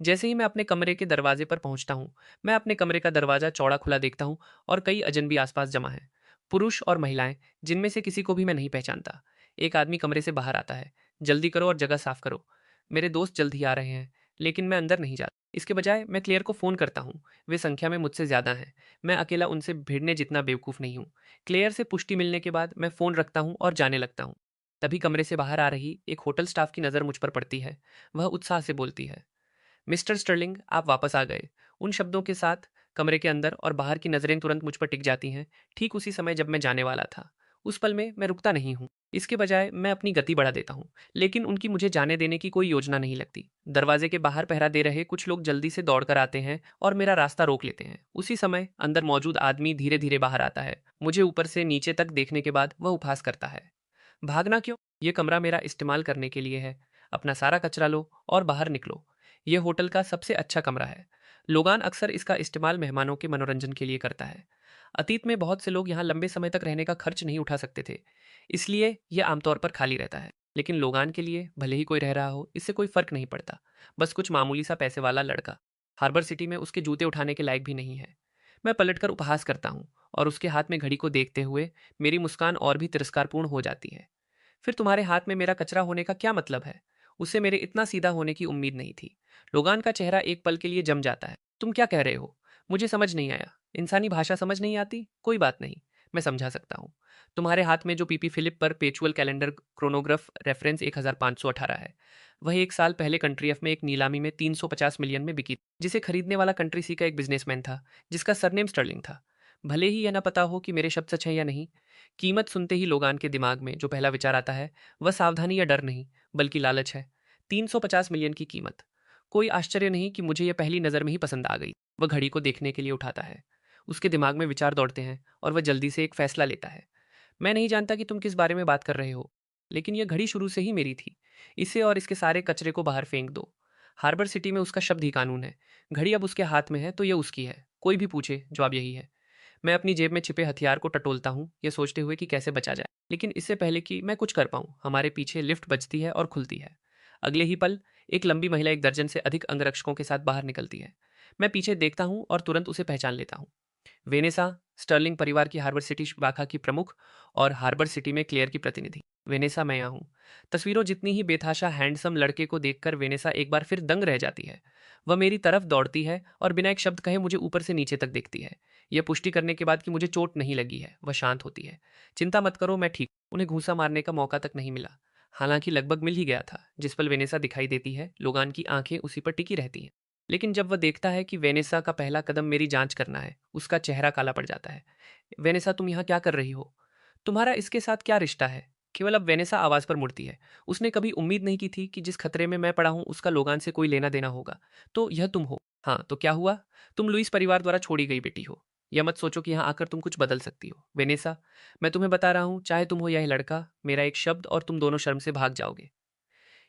जैसे ही मैं अपने कमरे के दरवाजे पर पहुंचता हूँ, मैं अपने कमरे का दरवाजा चौड़ा खुला देखता हूँ और कई अजनबी आसपास जमा हैं। पुरुष और महिलाएं, जिनमें से किसी को भी मैं नहीं पहचानता। एक आदमी कमरे से बाहर आता है। जल्दी करो और जगह साफ करो, मेरे दोस्त जल्द ही आ रहे हैं। लेकिन मैं अंदर नहीं जाता। इसके बजाय मैं क्लेयर को फ़ोन करता हूँ। वे संख्या में मुझसे ज़्यादा हैं। मैं अकेला उनसे भिड़ने जितना बेवकूफ़ नहीं हूँ। क्लेयर से पुष्टि मिलने के बाद मैं फ़ोन रखता हूँ और जाने लगता हूँ। तभी कमरे से बाहर आ रही एक होटल स्टाफ की नज़र मुझ पर पड़ती है। वह उत्साह से बोलती है, मिस्टर स्टर्लिंग, आप वापस आ गए। उन शब्दों के साथ कमरे के अंदर और बाहर की नज़रें तुरंत मुझ पर टिक जाती हैं, ठीक उसी समय जब मैं जाने वाला था। उस पल में मैं रुकता नहीं हूँ। इसके बजाय मैं अपनी गति बढ़ा देता हूँ, लेकिन उनकी मुझे जाने देने की कोई योजना नहीं लगती। दरवाजे के बाहर पहरा दे रहे कुछ लोग जल्दी से दौड़कर आते हैं और मेरा रास्ता रोक लेते हैं। उसी समय अंदर मौजूद आदमी धीरे धीरे बाहर आता है। मुझे ऊपर से नीचे तक देखने के बाद वह उपहास करता है। भागना क्यों? ये कमरा मेरा इस्तेमाल करने के लिए है। अपना सारा कचरा लो और बाहर निकलो। ये होटल का सबसे अच्छा कमरा है। लोगान अक्सर इसका इस्तेमाल मेहमानों के मनोरंजन के लिए करता है। अतीत में बहुत से लोग यहाँ लंबे समय तक रहने का खर्च नहीं उठा सकते थे, इसलिए यह आमतौर पर खाली रहता है। लेकिन लोगान के लिए भले ही कोई रह रहा हो, इससे कोई फर्क नहीं पड़ता। बस कुछ मामूली सा पैसे वाला लड़का हार्बर सिटी में उसके जूते उठाने के लायक भी नहीं है। मैं पलटकर उपहास करता हूँ और उसके हाथ में घड़ी को देखते हुए मेरी मुस्कान और भी तिरस्कारपूर्ण हो जाती है। फिर तुम्हारे हाथ में मेरा कचरा होने का क्या मतलब है? उससे मेरे इतना सीधा होने की उम्मीद नहीं थी। लोगान का चेहरा एक पल के लिए जम जाता है। तुम क्या कह रहे हो? मुझे समझ नहीं आया। इंसानी भाषा समझ नहीं आती? कोई बात नहीं, मैं समझा सकता हूँ। तुम्हारे हाथ में जो पीपी फिलिप पर पेचुअल कैलेंडर क्रोनोग्राफ रेफरेंस 1518 है, वह 1 साल पहले कंट्री एफ में एक नीलामी में 350 मिलियन में बिकी, जिसे खरीदने वाला कंट्री सी का एक बिजनेसमैन था, जिसका सरनेम स्टर्लिंग था। भले ही यह ना पता हो कि मेरे शब्द सच है या नहीं, कीमत सुनते ही लोगान के दिमाग में जो पहला विचार आता है वह सावधानी या डर नहीं, बल्कि लालच है। 350 मिलियन की कीमत। कोई आश्चर्य नहीं कि मुझे यह पहली नज़र में ही पसंद आ गई। वह घड़ी को देखने के लिए उठाता है। उसके दिमाग में विचार दौड़ते हैं और वह जल्दी से एक फैसला लेता है। मैं नहीं जानता कि तुम किस बारे में बात कर रहे हो, लेकिन यह घड़ी शुरू से ही मेरी थी। इसे और इसके सारे कचरे को बाहर फेंक दो। हार्बर सिटी में उसका शब्द ही कानून है। घड़ी अब उसके हाथ में है तो यह उसकी है। कोई भी पूछे, जवाब यही है। मैं अपनी जेब में छिपे हथियार को टटोलता हूँ, ये सोचते हुए कि कैसे बचा जाए। लेकिन इससे पहले कि मैं कुछ कर पाऊँ, हमारे पीछे लिफ्ट बजती है और खुलती है। अगले ही पल एक लंबी महिला एक दर्जन से अधिक अंगरक्षकों के साथ बाहर निकलती है। मैं पीछे देखता हूँ और तुरंत उसे पहचान लेता हूँ। वेनेसा, स्टर्लिंग परिवार की हार्बर सिटी शाखा की प्रमुख और हार्बर सिटी में क्लेयर की प्रतिनिधि। वेनेसा मैं यहाँ हूँ। तस्वीरों जितनी ही बेतहाशा हैंडसम लड़के को देखकर वेनेसा एक बार फिर दंग रह जाती है। वह मेरी तरफ दौड़ती है और बिना एक शब्द कहे मुझे ऊपर से नीचे तक देखती है। यह पुष्टि करने के बाद कि मुझे चोट नहीं लगी है, वह शांत होती है। चिंता मत करो, मैं ठीक हूं। उन्हें घूंसा मारने का मौका तक नहीं मिला, हालांकि लगभग मिल ही गया था। जिस पल वेनेसा दिखाई देती है, लोगान की आंखें उसी पर टिकी रहती हैं। लेकिन जब वह देखता है कि वेनेसा का पहला कदम मेरी जांच करना है, उसका चेहरा काला पड़ जाता है। वेनेसा, तुम यहाँ क्या कर रही हो? तुम्हारा इसके साथ क्या रिश्ता है? केवल अब वेनेसा आवाज पर मुड़ती है। उसने कभी उम्मीद नहीं की थी कि जिस खतरे में मैं पड़ा हूं उसका लोगान से कोई लेना देना होगा। तो यह तुम हो? हाँ, तो क्या हुआ? तुम लुइस परिवार द्वारा छोड़ी गई बेटी हो। यह मत सोचो कि यहाँ आकर तुम कुछ बदल सकती हो। वेनेसा, मैं तुम्हें बता रहा हूँ, चाहे तुम हो या यह लड़का, मेरा एक शब्द और तुम दोनों शर्म से भाग जाओगे।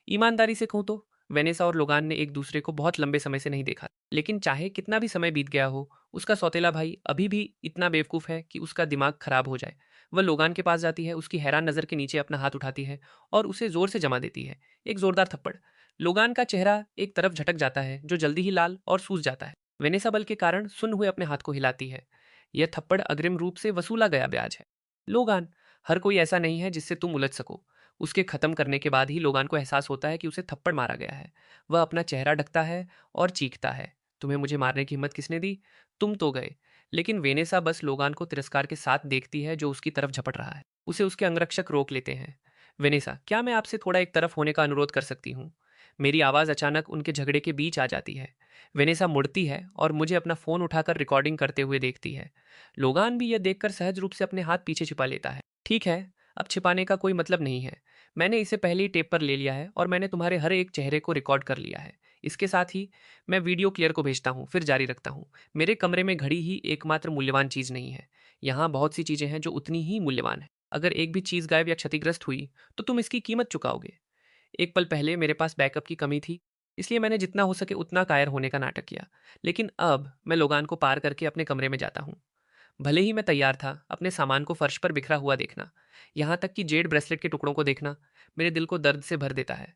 ईमानदारी से कहूँ तो वेनेसा और लोगान ने एक दूसरे को बहुत लंबे समय से नहीं देखा, लेकिन चाहे कितना भी समय बीत गया हो, उसका सौतेला भाई अभी भी इतना बेवकूफ़ है कि उसका दिमाग खराब हो जाए। वह लोगान के पास जाती है, उसकी हैरान नज़र के नीचे अपना हाथ उठाती है और उसे ज़ोर से जमा देती है, एक ज़ोरदार थप्पड़। लोगान का चेहरा एक तरफ झटक जाता है, जो जल्दी ही लाल और सूज जाता है। वेनेसा बल के कारण सुन्न हुए अपने हाथ को हिलाती है। यह थप्पड़ अग्रिम रूप से वसूला गया ब्याज है। लोगान, हर कोई ऐसा नहीं है जिससे तुम उलझ सको। उसके खत्म करने के बाद ही लोगान को एहसास होता है कि उसे थप्पड़ मारा गया है। वह अपना चेहरा ढकता है और चीखता है, तुम्हें मुझे मारने की हिम्मत किसने दी? तुम तो गए। लेकिन वेनेसा बस लोगान को तिरस्कार के साथ देखती है, जो उसकी तरफ झपट रहा है। उसे उसके अंगरक्षक रोक लेते हैं। वेनेसा, क्या मैं आपसे थोड़ा एक तरफ होने का अनुरोध कर सकती हूँ? मेरी आवाज़ अचानक उनके झगड़े के बीच आ जाती है। वेनेसा मुड़ती है और मुझे अपना फ़ोन उठाकर रिकॉर्डिंग करते हुए देखती है। लोगान भी यह देखकर सहज रूप से अपने हाथ पीछे छिपा लेता है। ठीक है, अब छिपाने का कोई मतलब नहीं है। मैंने इसे पहले ही टेप पर ले लिया है और मैंने तुम्हारे हर एक चेहरे को रिकॉर्ड कर लिया है। इसके साथ ही मैं वीडियो क्लियर को भेजता हूँ, फिर जारी रखता हूँ। मेरे कमरे में घड़ी ही एकमात्र मूल्यवान चीज़ नहीं है। यहाँ बहुत सी चीज़ें हैं जो उतनी ही मूल्यवान है। अगर एक भी चीज़ गायब या क्षतिग्रस्त हुई, तो तुम इसकी कीमत चुकाओगे। एक पल पहले मेरे पास बैकअप की कमी थी, इसलिए मैंने जितना हो सके उतना कायर होने का नाटक किया। लेकिन अब मैं लोगान को पार करके अपने कमरे में जाता हूँ। भले ही मैं तैयार था अपने सामान को फर्श पर बिखरा हुआ देखना, यहाँ तक कि जेड ब्रेसलेट के टुकड़ों को देखना मेरे दिल को दर्द से भर देता है।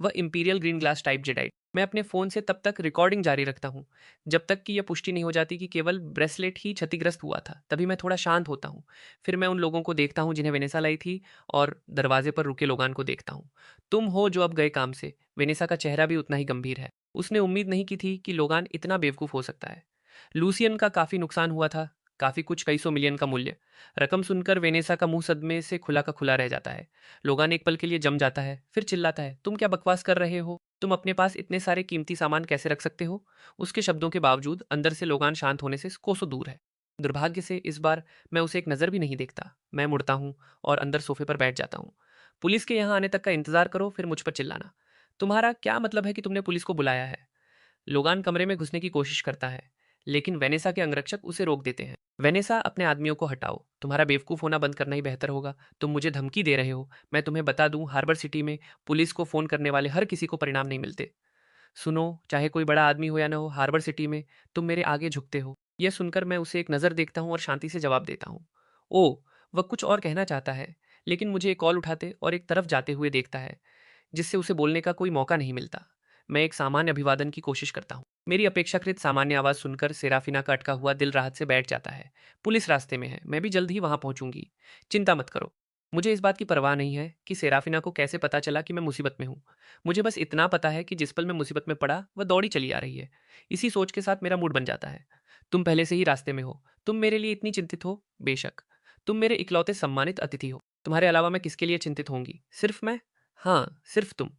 वह imperial green glass type jadeite. मैं अपने फ़ोन से तब तक रिकॉर्डिंग जारी रखता हूँ, जब तक कि यह पुष्टि नहीं हो जाती कि केवल ब्रेसलेट ही क्षतिग्रस्त हुआ था। तभी मैं थोड़ा शांत होता हूँ। फिर मैं उन लोगों को देखता हूँ जिन्हें वेनेसा लाई थी और दरवाजे पर रुके लोगान को देखता हूँ। तुम हो जो अब गए काम से। वेनेसा का चेहरा भी उतना ही गंभीर है। उसने उम्मीद नहीं की थी कि लोगान इतना बेवकूफ़ हो सकता है। लूसियन का काफ़ी नुकसान हुआ था, काफ़ी कुछ, कई सौ मिलियन का मूल्य। रकम सुनकर वेनेसा का मुंह सदमे से खुला का खुला रह जाता है। लोगान एक पल के लिए जम जाता है, फिर चिल्लाता है, तुम क्या बकवास कर रहे हो? तुम अपने पास इतने सारे कीमती सामान कैसे रख सकते हो? उसके शब्दों के बावजूद अंदर से लोगान शांत होने से कोसों दूर है। दुर्भाग्य से इस बार मैं उसे एक नज़र भी नहीं देखता। मैं मुड़ता हूँ और अंदर सोफे पर बैठ जाता हूँ। पुलिस के यहाँ आने तक का इंतज़ार करो, फिर मुझ पर चिल्लाना। तुम्हारा क्या मतलब है कि तुमने पुलिस को बुलाया है? लोगान कमरे में घुसने की कोशिश करता है, लेकिन वेनेसा के अंगरक्षक उसे रोक देते हैं। वेनेसा, अपने आदमियों को हटाओ। तुम्हारा बेवकूफ़ होना बंद करना ही बेहतर होगा। तुम मुझे धमकी दे रहे हो। मैं तुम्हें बता दूं, हार्बर सिटी में पुलिस को फ़ोन करने वाले हर किसी को परिणाम नहीं मिलते। सुनो, चाहे कोई बड़ा आदमी हो या ना हो, हार्बर सिटी में तुम मेरे आगे झुकते हो। यह सुनकर मैं उसे एक नज़र देखता हूँ और शांति से जवाब देता हूँ। ओ, वह कुछ और कहना चाहता है, लेकिन मुझे एक कॉल उठाते और एक तरफ जाते हुए देखता है, जिससे उसे बोलने का कोई मौका नहीं मिलता। मैं एक सामान्य अभिवादन की कोशिश करता हूँ। मेरी अपेक्षाकृत सामान्य आवाज़ सुनकर सेराफिना का अटका हुआ दिल राहत से बैठ जाता है। पुलिस रास्ते में है, मैं भी जल्द ही वहां पहुंचूंगी। चिंता मत करो। मुझे इस बात की परवाह नहीं है कि सेराफिना को कैसे पता चला कि मैं मुसीबत में हूँ। मुझे बस इतना पता है कि जिस पल मैं मुसीबत में पड़ा, वह दौड़ी चली आ रही है। इसी सोच के साथ मेरा मूड बन जाता है। तुम पहले से ही रास्ते में हो। तुम मेरे लिए इतनी चिंतित हो? बेशक। तुम मेरे इकलौते सम्मानित अतिथि हो। तुम्हारे अलावा मैं किसके लिए चिंतित होंगी? सिर्फ मैं? हाँ, सिर्फ तुम।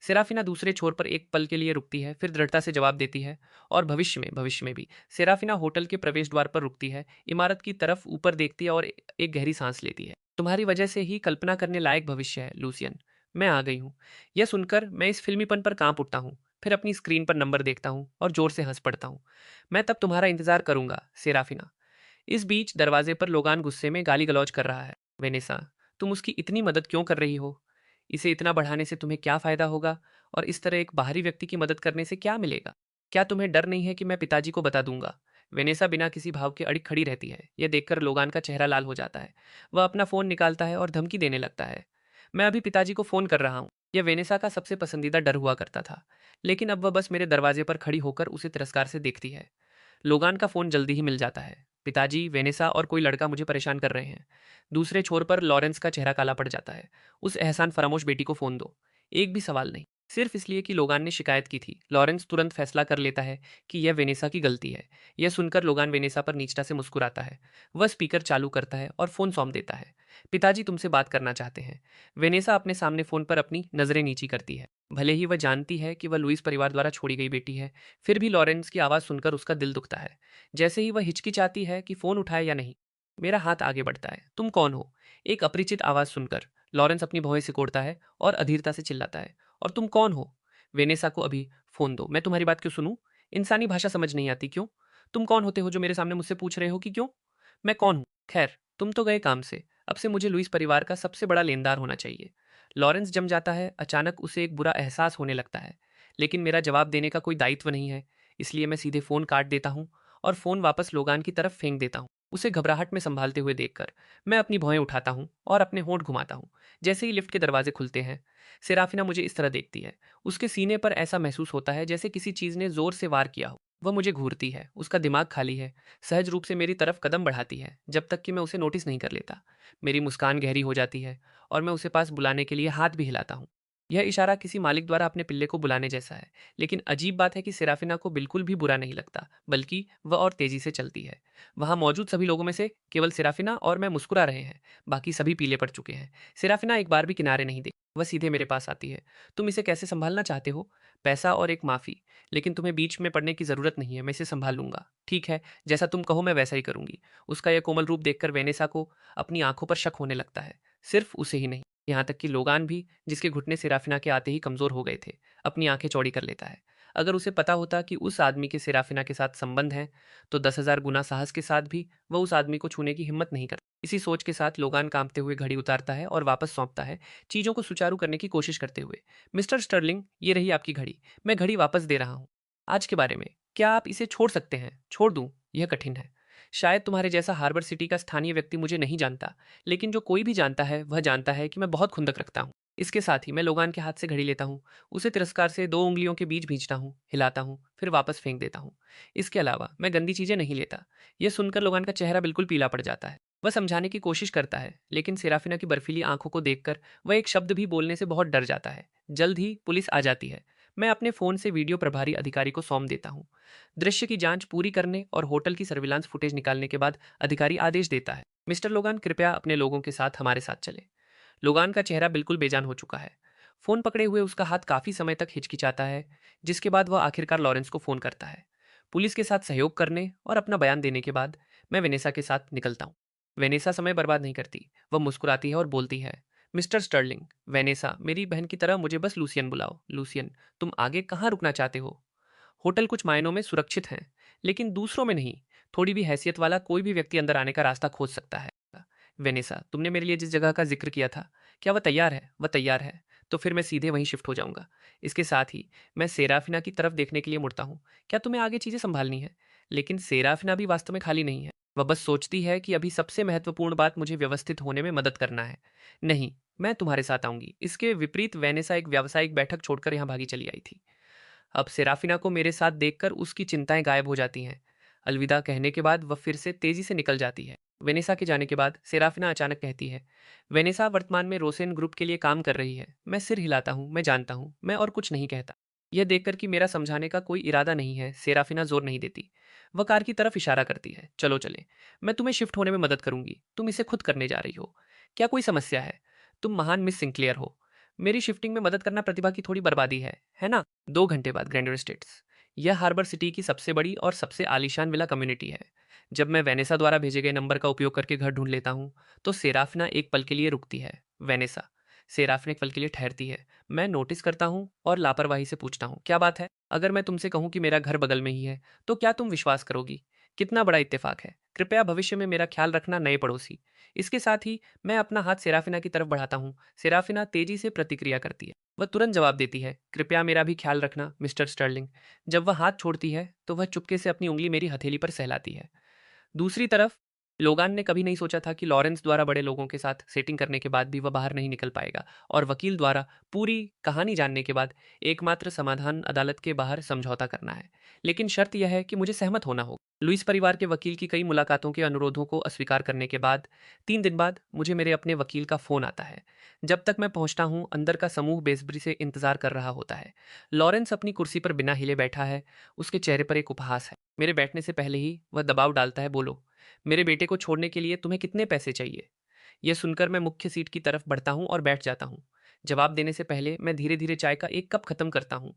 सेराफिना दूसरे छोर पर एक पल के लिए रुकती है, फिर दृढ़ता से जवाब देती है। और भविष्य में भी। सेराफिना होटल के प्रवेश द्वार पर रुकती है, इमारत की तरफ ऊपर देखती है और एक गहरी सांस लेती है। तुम्हारी वजह से ही कल्पना करने लायक भविष्य है, लूसियन। मैं आ गई हूँ। यह सुनकर मैं इस फिल्मीपन पर कांप उठता हूँ। फिर अपनी स्क्रीन पर नंबर देखता हूँ और जोर से हंस पड़ता हूँ। मैं तब तुम्हारा इंतजार करूंगा, सेराफिना। इस बीच दरवाजे पर लोगान गुस्से में गाली गलौज कर रहा है। वेनेसा, तुम उसकी इतनी मदद क्यों कर रही हो? इसे इतना बढ़ाने से तुम्हें क्या फायदा होगा? और इस तरह एक बाहरी व्यक्ति की मदद करने से क्या मिलेगा? क्या तुम्हें डर नहीं है कि मैं पिताजी को बता दूंगा? वेनेसा बिना किसी भाव के अड़ी खड़ी रहती है। यह देखकर लोगान का चेहरा लाल हो जाता है। वह अपना फोन निकालता है और धमकी देने लगता है। मैं अभी पिताजी को फोन कर रहा हूँ। यह वेनेसा का सबसे पसंदीदा डर हुआ करता था। लेकिन अब वह बस मेरे दरवाजे पर खड़ी होकर उसे तिरस्कार से देखती है। लोगान का फ़ोन जल्दी ही मिल जाता है। पिताजी, वेनेसा और कोई लड़का मुझे परेशान कर रहे हैं। दूसरे छोर पर लॉरेंस का चेहरा काला पड़ जाता है। उस एहसान फरामोश बेटी को फ़ोन दो। एक भी सवाल नहीं। सिर्फ इसलिए कि लोगान ने शिकायत की थी। लॉरेंस तुरंत फैसला कर लेता है कि यह वेनेसा की गलती है। यह सुनकर लोगान वेनेसा पर नीचता से मुस्कुराता है। वह स्पीकर चालू करता है और फ़ोन सौंप देता है। पिताजी तुमसे बात करना चाहते हैं। वेनेसा अपने सामने फ़ोन पर अपनी नज़रें नीची करती है। भले ही वह जानती है कि वह लुइस परिवार द्वारा छोड़ी गई बेटी है, फिर भी लॉरेंस की आवाज़ सुनकर उसका दिल दुखता है। जैसे ही वह हिचकिचाती है कि फ़ोन उठाए या नहीं, मेरा हाथ आगे बढ़ता है। तुम कौन हो? एक अपरिचित आवाज़ सुनकर लॉरेंस अपनी भौहें सिकोड़ता है और अधीरता से चिल्लाता है। और तुम कौन हो? वेनेसा को अभी फ़ोन दो। मैं तुम्हारी बात क्यों सुनूं? इंसानी भाषा समझ नहीं आती क्यों? तुम कौन होते हो जो मेरे सामने मुझसे पूछ रहे हो कि क्यों? मैं कौन हूँ? खैर, तुम तो गए काम से। अब से मुझे लुइस परिवार का सबसे बड़ा लेनदार होना चाहिए। लॉरेंस जम जाता है। अचानक उसे एक बुरा एहसास होने लगता है। लेकिन मेरा जवाब देने का कोई दायित्व नहीं है, इसलिए मैं सीधे फ़ोन काट देता हूँ और फ़ोन वापस लोगान की तरफ फेंक देता हूँ। उसे घबराहट में संभालते हुए देखकर मैं अपनी भौहें उठाता हूँ और अपने होंठ घुमाता हूँ। जैसे ही लिफ्ट के दरवाजे खुलते हैं, सेराफिना मुझे इस तरह देखती है। उसके सीने पर ऐसा महसूस होता है जैसे किसी चीज़ ने ज़ोर से वार किया हो। वह मुझे घूरती है। उसका दिमाग खाली है। सहज रूप से मेरी तरफ कदम बढ़ाती है, जब तक कि मैं उसे नोटिस नहीं कर लेता। मेरी मुस्कान गहरी हो जाती है और मैं उसे पास बुलाने के लिए हाथ भी हिलाता हूँ। यह इशारा किसी मालिक द्वारा अपने पिल्ले को बुलाने जैसा है। लेकिन अजीब बात है कि सेराफिना को बिल्कुल भी बुरा नहीं लगता, बल्कि वह और तेजी से चलती है। वहां मौजूद सभी लोगों में से केवल सेराफिना और मैं मुस्कुरा रहे हैं। बाकी सभी पीले पड़ चुके हैं। सेराफिना एक बार भी किनारे नहीं देखती। वह सीधे मेरे पास आती है। तुम इसे कैसे संभालना चाहते हो? पैसा और एक माफी। लेकिन तुम्हें बीच में पड़ने की जरूरत नहीं है। मैं इसे संभाल लूंगा। ठीक है, जैसा तुम कहो मैं वैसा ही करूंगी। उसका यह कोमल रूप देखकर वेनेसा को अपनी आंखों पर शक होने लगता है। सिर्फ उसे ही नहीं, यहाँ तक कि लोगान भी, जिसके घुटने सेराफिना के आते ही कमजोर हो गए थे, अपनी आंखें चौड़ी कर लेता है। अगर उसे पता होता कि उस आदमी के सेराफिना के साथ संबंध है, तो 10,000 गुना साहस के साथ भी वह उस आदमी को छूने की हिम्मत नहीं करता। इसी सोच के साथ लोगान कांपते हुए घड़ी उतारता है और वापस सौंपता है, चीजों को सुचारू करने की कोशिश करते हुए। मिस्टर स्टर्लिंग, ये रही आपकी घड़ी। मैं घड़ी वापस दे रहा हूँ। आज के बारे में क्या आप इसे छोड़ सकते हैं? छोड़ दूं? यह कठिन है। शायद तुम्हारे जैसा हार्बर सिटी का स्थानीय व्यक्ति मुझे नहीं जानता, लेकिन जो कोई भी जानता है वह जानता है कि मैं बहुत खुंदक रखता हूँ। इसके साथ ही मैं लोगान के हाथ से घड़ी लेता हूँ। उसे तिरस्कार से दो उंगलियों के बीच भींचता हूँ, हिलाता हूँ, फिर वापस फेंक देता हूँ। इसके अलावा मैं गंदी चीजें नहीं लेता। यह सुनकर लोगान का चेहरा बिल्कुल पीला पड़ जाता है। वह समझाने की कोशिश करता है, लेकिन सेराफिना की बर्फीली आंखों को देखकर वह एक शब्द भी बोलने से बहुत डर जाता है। जल्द ही पुलिस आ जाती है। मैं अपने फोन से वीडियो प्रभारी अधिकारी को सौंप देता हूँ। दृश्य की जांच पूरी करने और होटल की सर्विलांस फुटेज निकालने के बाद अधिकारी आदेश देता है, मिस्टर लोगान, कृपया अपने लोगों के साथ हमारे साथ चले। लोगान का चेहरा बिल्कुल बेजान हो चुका है। फोन पकड़े हुए उसका हाथ काफी समय तक हिचकिचाता है, जिसके बाद वह आखिरकार लॉरेंस को फोन करता है। पुलिस के साथ सहयोग करने और अपना बयान देने के बाद मैं वेनेसा के साथ निकलता हूँ। वेनेसा समय बर्बाद नहीं करती। वह मुस्कुराती है और बोलती है, मिस्टर स्टर्लिंग, वेनेसा, मेरी बहन की तरह मुझे बस लूसियन बुलाओ। लूसियन, तुम आगे कहाँ रुकना चाहते हो? होटल कुछ मायनों में सुरक्षित हैं, लेकिन दूसरों में नहीं। थोड़ी भी हैसियत वाला कोई भी व्यक्ति अंदर आने का रास्ता खोज सकता है। वेनेसा, तुमने मेरे लिए जिस जगह का जिक्र किया था, क्या वह तैयार है? वह तैयार है। तो फिर मैं सीधे वहीं शिफ्ट हो जाऊंगा। इसके साथ ही मैं सेराफिना की तरफ देखने के लिए मुड़ता हूँ। क्या तुम्हें आगे चीजें संभालनी है? लेकिन सेराफिना भी वास्तव में खाली नहीं है। वह बस सोचती है कि अभी सबसे महत्वपूर्ण बात मुझे व्यवस्थित होने में मदद करना है। नहीं, मैं तुम्हारे साथ आऊंगी। इसके विपरीत वेनेसा एक व्यावसायिक बैठक छोड़कर यहाँ भागी चली आई थी। अब सेराफिना को मेरे साथ देखकर उसकी चिंताएं गायब हो जाती हैं। अलविदा कहने के बाद वह फिर से तेजी से निकल जाती है। वेनेसा के जाने के बाद सेराफिना अचानक कहती है, वेनेसा वर्तमान में रोसेन ग्रुप के लिए काम कर रही है। मैं सिर हिलाता हूँ, मैं जानता हूँ, मैं और कुछ नहीं कहता। यह देखकर कि मेरा समझाने का कोई इरादा नहीं है, सेराफिना जोर नहीं देती। वह कार की तरफ इशारा करती है, चलो चले। मैं तुम्हें शिफ्ट होने में मदद करूंगी, तुम इसे खुद करने जा रही हो। क्या कोई समस्या है? तुम महान मिस सिंक्लेयर हो। मेरी शिफ्टिंग में मदद करना प्रतिभा की थोड़ी बर्बादी है ना? 2 घंटे बाद ग्रैंडर स्टेट्स। यह हार्बर सिटी की सबसे बड़ी और सबसे आलीशान विला कम्युनिटी है। जब मैं वेनेसा द्वारा भेजे गए नंबर का उपयोग करके घर ढूंढ लेता हूँ, तो सेराफिना एक पल के लिए रुकती है। वेनेसा, सेराफिना एक पल के लिए ठहरती है। मैं नोटिस करता हूँ और लापरवाही से पूछता हूँ, क्या बात है? अगर मैं तुमसे कहूँ कि मेरा घर बगल में ही है, तो क्या तुम विश्वास करोगी? कितना बड़ा इत्तेफाक है। कृपया भविष्य में मेरा ख्याल रखना, नए पड़ोसी। इसके साथ ही मैं अपना हाथ सेराफिना की तरफ बढ़ाता हूँ। सेराफिना तेजी से प्रतिक्रिया करती है। वह तुरंत जवाब देती है, कृपया मेरा भी ख्याल रखना मिस्टर स्टर्लिंग। जब वह हाथ छोड़ती है तो वह चुपके से अपनी उंगली मेरी हथेली पर सहलाती है। दूसरी तरफ लोगान ने कभी नहीं सोचा था कि लॉरेंस द्वारा बड़े लोगों के साथ सेटिंग करने के बाद भी वह बाहर नहीं निकल पाएगा, और वकील द्वारा पूरी कहानी जानने के बाद एकमात्र समाधान अदालत के बाहर समझौता करना है। लेकिन शर्त यह है कि मुझे सहमत होना होगा। लुइस परिवार के वकील की कई मुलाकातों के अनुरोधों को अस्वीकार करने के बाद 3 दिन बाद मुझे मेरे अपने वकील का फोन आता है। जब तक मैं पहुंचता हूं, अंदर का समूह बेसब्री से इंतजार कर रहा होता है। लॉरेंस अपनी कुर्सी पर बिना हिले बैठा है। उसके चेहरे पर एक उपहास है। मेरे बैठने से पहले ही वह दबाव डालता है, बोलो, मेरे बेटे को छोड़ने के लिए तुम्हें कितने पैसे चाहिए? यह सुनकर मैं मुख्य सीट की तरफ बढ़ता हूँ और बैठ जाता हूँ। जवाब देने से पहले मैं धीरे धीरे चाय का एक कप खत्म करता हूँ।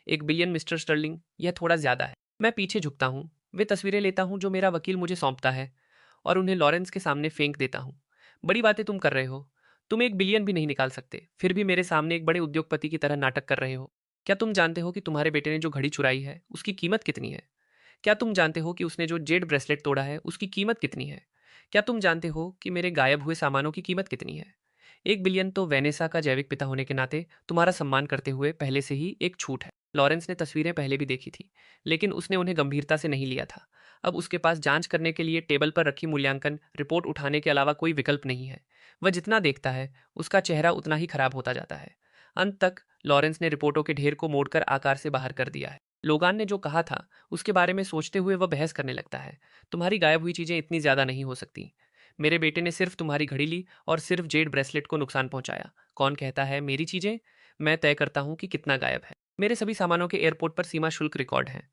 1 बिलियन मिस्टर स्टर्लिंग, यह थोड़ा ज्यादा है। मैं पीछे झुकता हूँ, वे तस्वीरें लेता हूँ जो मेरा वकील मुझे सौंपता है, और उन्हें लॉरेंस के सामने फेंक देता हूँ। बड़ी बातें तुम कर रहे हो। तुम 1 बिलियन भी नहीं निकाल सकते, फिर भी मेरे सामने एक बड़े उद्योगपति की तरह नाटक कर रहे हो। क्या तुम जानते हो कि तुम्हारे बेटे ने जो घड़ी चुराई है उसकी कीमत कितनी है? क्या तुम जानते हो कि उसने जो जेड ब्रेसलेट तोड़ा है उसकी कीमत कितनी है? क्या तुम जानते हो कि मेरे गायब हुए सामानों की कीमत कितनी है? 1 बिलियन तो वेनेसा का जैविक पिता होने के नाते तुम्हारा सम्मान करते हुए पहले से ही एक छूट है। लॉरेंस ने तस्वीरें पहले भी देखी थी, लेकिन उसने उन्हें गंभीरता से नहीं लिया था। अब उसके पास जांच करने के लिए टेबल पर रखी मूल्यांकन रिपोर्ट उठाने के अलावा कोई विकल्प नहीं है। वह जितना देखता है, उसका चेहरा उतना ही खराब होता जाता है। अंत तक लॉरेंस ने रिपोर्टों के ढेर को मोड़कर आकार से बाहर कर दिया है। लोगान ने जो कहा था उसके बारे में सोचते हुए वह बहस करने लगता है। तुम्हारी गायब हुई चीजें इतनी ज्यादा नहीं हो सकती। मेरे बेटे ने सिर्फ तुम्हारी घड़ी ली और सिर्फ जेड ब्रेसलेट को नुकसान पहुंचाया। कौन कहता है मेरी चीजें? मैं तय करता हूं कि कितना गायब है। मेरे सभी सामानों के एयरपोर्ट पर सीमा शुल्क रिकॉर्ड हैं।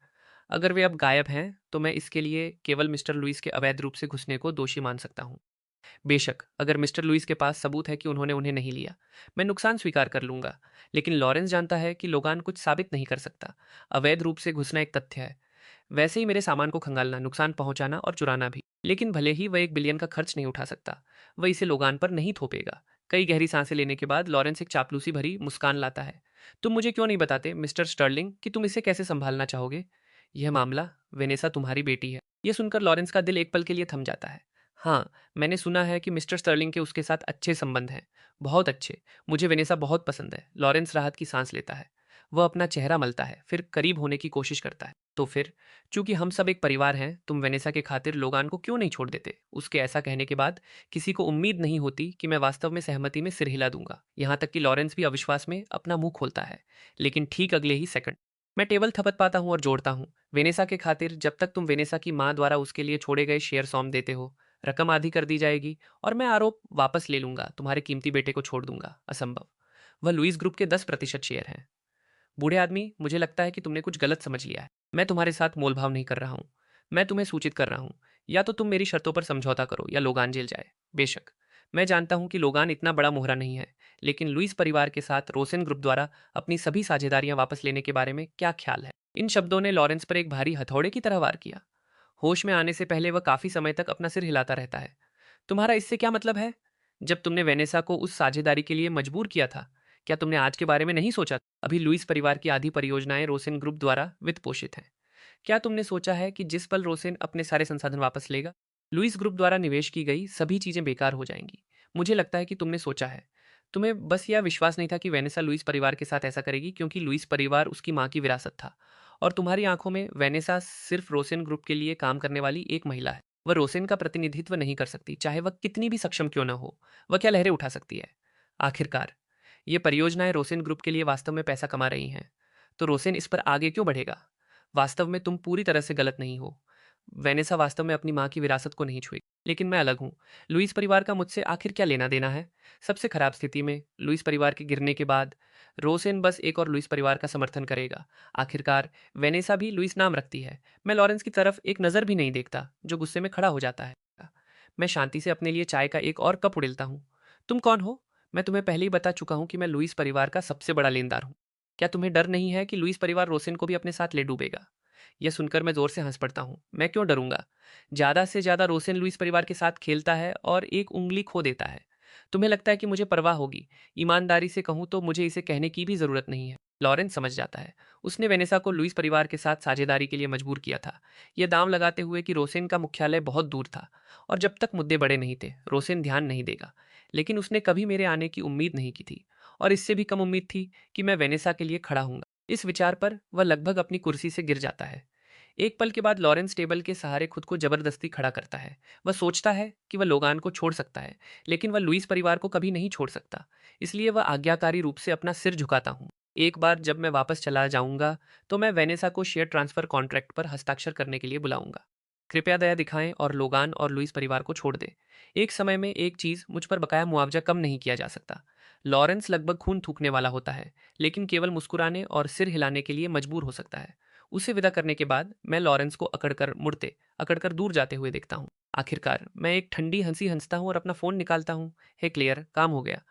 अगर वे अब गायब हैं तो मैं इसके लिए केवल मिस्टर लुइस के अवैध रूप से घुसने को दोषी मान सकता हूं। बेशक अगर मिस्टर लुइस के पास सबूत है कि उन्होंने उन्हें नहीं लिया, मैं नुकसान स्वीकार कर लूंगा। लेकिन लॉरेंस जानता है कि लोगान कुछ साबित नहीं कर सकता। अवैध रूप से घुसना एक तथ्य है, वैसे ही मेरे सामान को खंगालना, नुकसान पहुंचाना और चुराना भी। लेकिन भले ही वह 1 बिलियन का खर्च नहीं उठा सकता, वह इसे लोगान पर नहीं थोपेगा। कई गहरी सांसें लेने के बाद लॉरेंस एक चापलूसी भरी मुस्कान लाता है। तुम मुझे क्यों नहीं बताते मिस्टर स्टर्लिंग कि तुम इसे कैसे संभालना चाहोगे? यह मामला, वेनेसा तुम्हारी बेटी है। यह सुनकर लॉरेंस का दिल एक पल के लिए थम जाता है। हाँ, मैंने सुना है कि मिस्टर स्टर्लिंग के उसके साथ अच्छे संबंध हैं। बहुत अच्छे। मुझे वेनेसा बहुत पसंद है। लॉरेंस राहत की सांस लेता है। वह अपना चेहरा मलता है, फिर करीब होने की कोशिश करता है। तो फिर, चूंकि हम सब एक परिवार हैं, तुम वेनेसा के खातिर लोगान को क्यों नहीं छोड़ देते? उसके ऐसा कहने के बाद किसी को उम्मीद नहीं होती कि मैं वास्तव में सहमति में सिर हिला दूंगा। यहां तक कि लॉरेंस भी अविश्वास में अपना मुंह खोलता है। लेकिन ठीक अगले ही सेकंड मैं टेबल थपथ पाता हूं और जोड़ता हूं, वेनेसा के खातिर जब तक तुम वेनेसा की मां द्वारा उसके लिए छोड़े गए शेयर सौंप देते हो, रकम आधी कर दी जाएगी और मैं आरोप वापस ले लूंगा, तुम्हारे कीमती बेटे को छोड़ दूंगा। असंभव। वह लुइस ग्रुप के 10% शेयर हैं। बूढ़े आदमी, मुझे लगता है कि तुमने कुछ गलत समझ लिया है। मैं तुम्हारे साथ मोलभाव नहीं कर रहा हूँ। मैं तुम्हें सूचित कर रहा हूँ, या तो तुम मेरी शर्तों पर समझौता करो या लोगान जेल जाए। बेशक मैं जानता हूँ कि लोगान इतना बड़ा मोहरा नहीं है, लेकिन लुइस परिवार के साथ रोसेन ग्रुप द्वारा अपनी सभी साझेदारियां वापस लेने के बारे में क्या ख्याल है? इन शब्दों ने लॉरेंस पर एक भारी हथौड़े की तरह वार किया। होश में आने से पहले वह काफी समय तक अपना सिर हिलाता रहता है। तुम्हारा इससे क्या मतलब है? जब तुमने वेनेसा को उस साझेदारी के लिए मजबूर किया था, क्या तुमने आज के बारे में नहीं सोचा? अभी लुइस परिवार की आधी परियोजनाएं रोसेन ग्रुप द्वारा वित्त पोषित हैं। क्या तुमने सोचा है कि जिस पल रोसेन अपने सारे संसाधन वापस लेगा, लुइस ग्रुप द्वारा निवेश की गई सभी चीजें बेकार हो जाएंगी? मुझे लगता है कि तुमने सोचा है। तुम्हें बस यह विश्वास नहीं था कि वेनेसा लुइस परिवार के साथ ऐसा करेगी, क्योंकि लुइस परिवार उसकी माँ की विरासत था। और तुम्हारी आंखों में वेनेसा सिर्फ रोसेन ग्रुप के लिए काम करने वाली एक महिला है। वह रोसेन का प्रतिनिधित्व नहीं कर सकती, चाहे वह कितनी भी सक्षम क्यों न हो। वह क्या लहरें उठा सकती है? आखिरकार ये परियोजनाएं रोसेन ग्रुप के लिए वास्तव में पैसा कमा रही हैं, तो रोसेन इस पर आगे क्यों बढ़ेगा? वास्तव में तुम पूरी तरह से गलत नहीं हो। वेनेसा वास्तव में अपनी माँ की विरासत को नहीं छुएगी, लेकिन मैं अलग हूँ। लुइस परिवार का मुझसे आखिर क्या लेना देना है? सबसे खराब स्थिति में लुइस परिवार के गिरने के बाद रोसेन बस एक और लुइस परिवार का समर्थन करेगा। आखिरकार वेनेसा भी लुइस नाम रखती है। मैं लॉरेंस की तरफ एक नज़र भी नहीं देखता, जो गुस्से में खड़ा हो जाता है। मैं शांति से अपने लिए चाय का एक और कप उड़ेलता हूँ। तुम कौन हो? मैं तुम्हें पहले ही बता चुका हूँ कि मैं लुइस परिवार का सबसे बड़ा लेनदार हूँ। क्या तुम्हें डर नहीं है कि लुइस परिवार रोसेन को भी अपने साथ ले डूबेगा? यह सुनकर मैं जोर से हंस पड़ता हूँ। मैं क्यों डरूंगा? ज्यादा से ज्यादा रोसेन लुइस परिवार के साथ खेलता है और एक उंगली खो देता है। तुम्हें लगता है कि मुझे परवाह होगी? ईमानदारी से कहूँ तो मुझे इसे कहने की भी जरूरत नहीं है। लॉरेंस समझ जाता है। उसने वेनेसा को लुइस परिवार के साथ साझेदारी के लिए मजबूर किया था, यह दांव लगाते हुए कि रोसेन का मुख्यालय बहुत दूर था और जब तक मुद्दे बड़े नहीं थे रोसेन ध्यान नहीं देगा। लेकिन उसने कभी मेरे आने की उम्मीद नहीं की थी, और इससे भी कम उम्मीद थी कि मैं वेनेसा के लिए खड़ा हूंगा। इस विचार पर वह लगभग अपनी कुर्सी से गिर जाता है। एक पल के बाद लॉरेंस टेबल के सहारे खुद को जबरदस्ती खड़ा करता है। वह सोचता है कि वह लोगान को छोड़ सकता है, लेकिन वह लुइस परिवार को कभी नहीं छोड़ सकता। इसलिए वह आज्ञाकारी रूप से अपना सिर झुकाता हूँ। एक बार जब मैं वापस चला जाऊंगा, तो मैं वेनेसा को शेयर ट्रांसफर कॉन्ट्रैक्ट पर हस्ताक्षर करने के लिए बुलाऊंगा। कृपया दया दिखाएं और लोगान और लुइस परिवार को छोड़ दें। एक समय में एक चीज मुझ पर बकाया मुआवजा कम नहीं किया जा सकता। लॉरेंस लगभग खून थूकने वाला होता है, लेकिन केवल मुस्कुराने और सिर हिलाने के लिए मजबूर हो सकता है। उसे विदा करने के बाद मैं लॉरेंस को अकड़कर दूर जाते हुए देखता हूँ। आखिरकार मैं एक ठंडी हंसी हंसता हूँ और अपना फोन निकालता हूँ। हे क्लेयर, काम हो गया।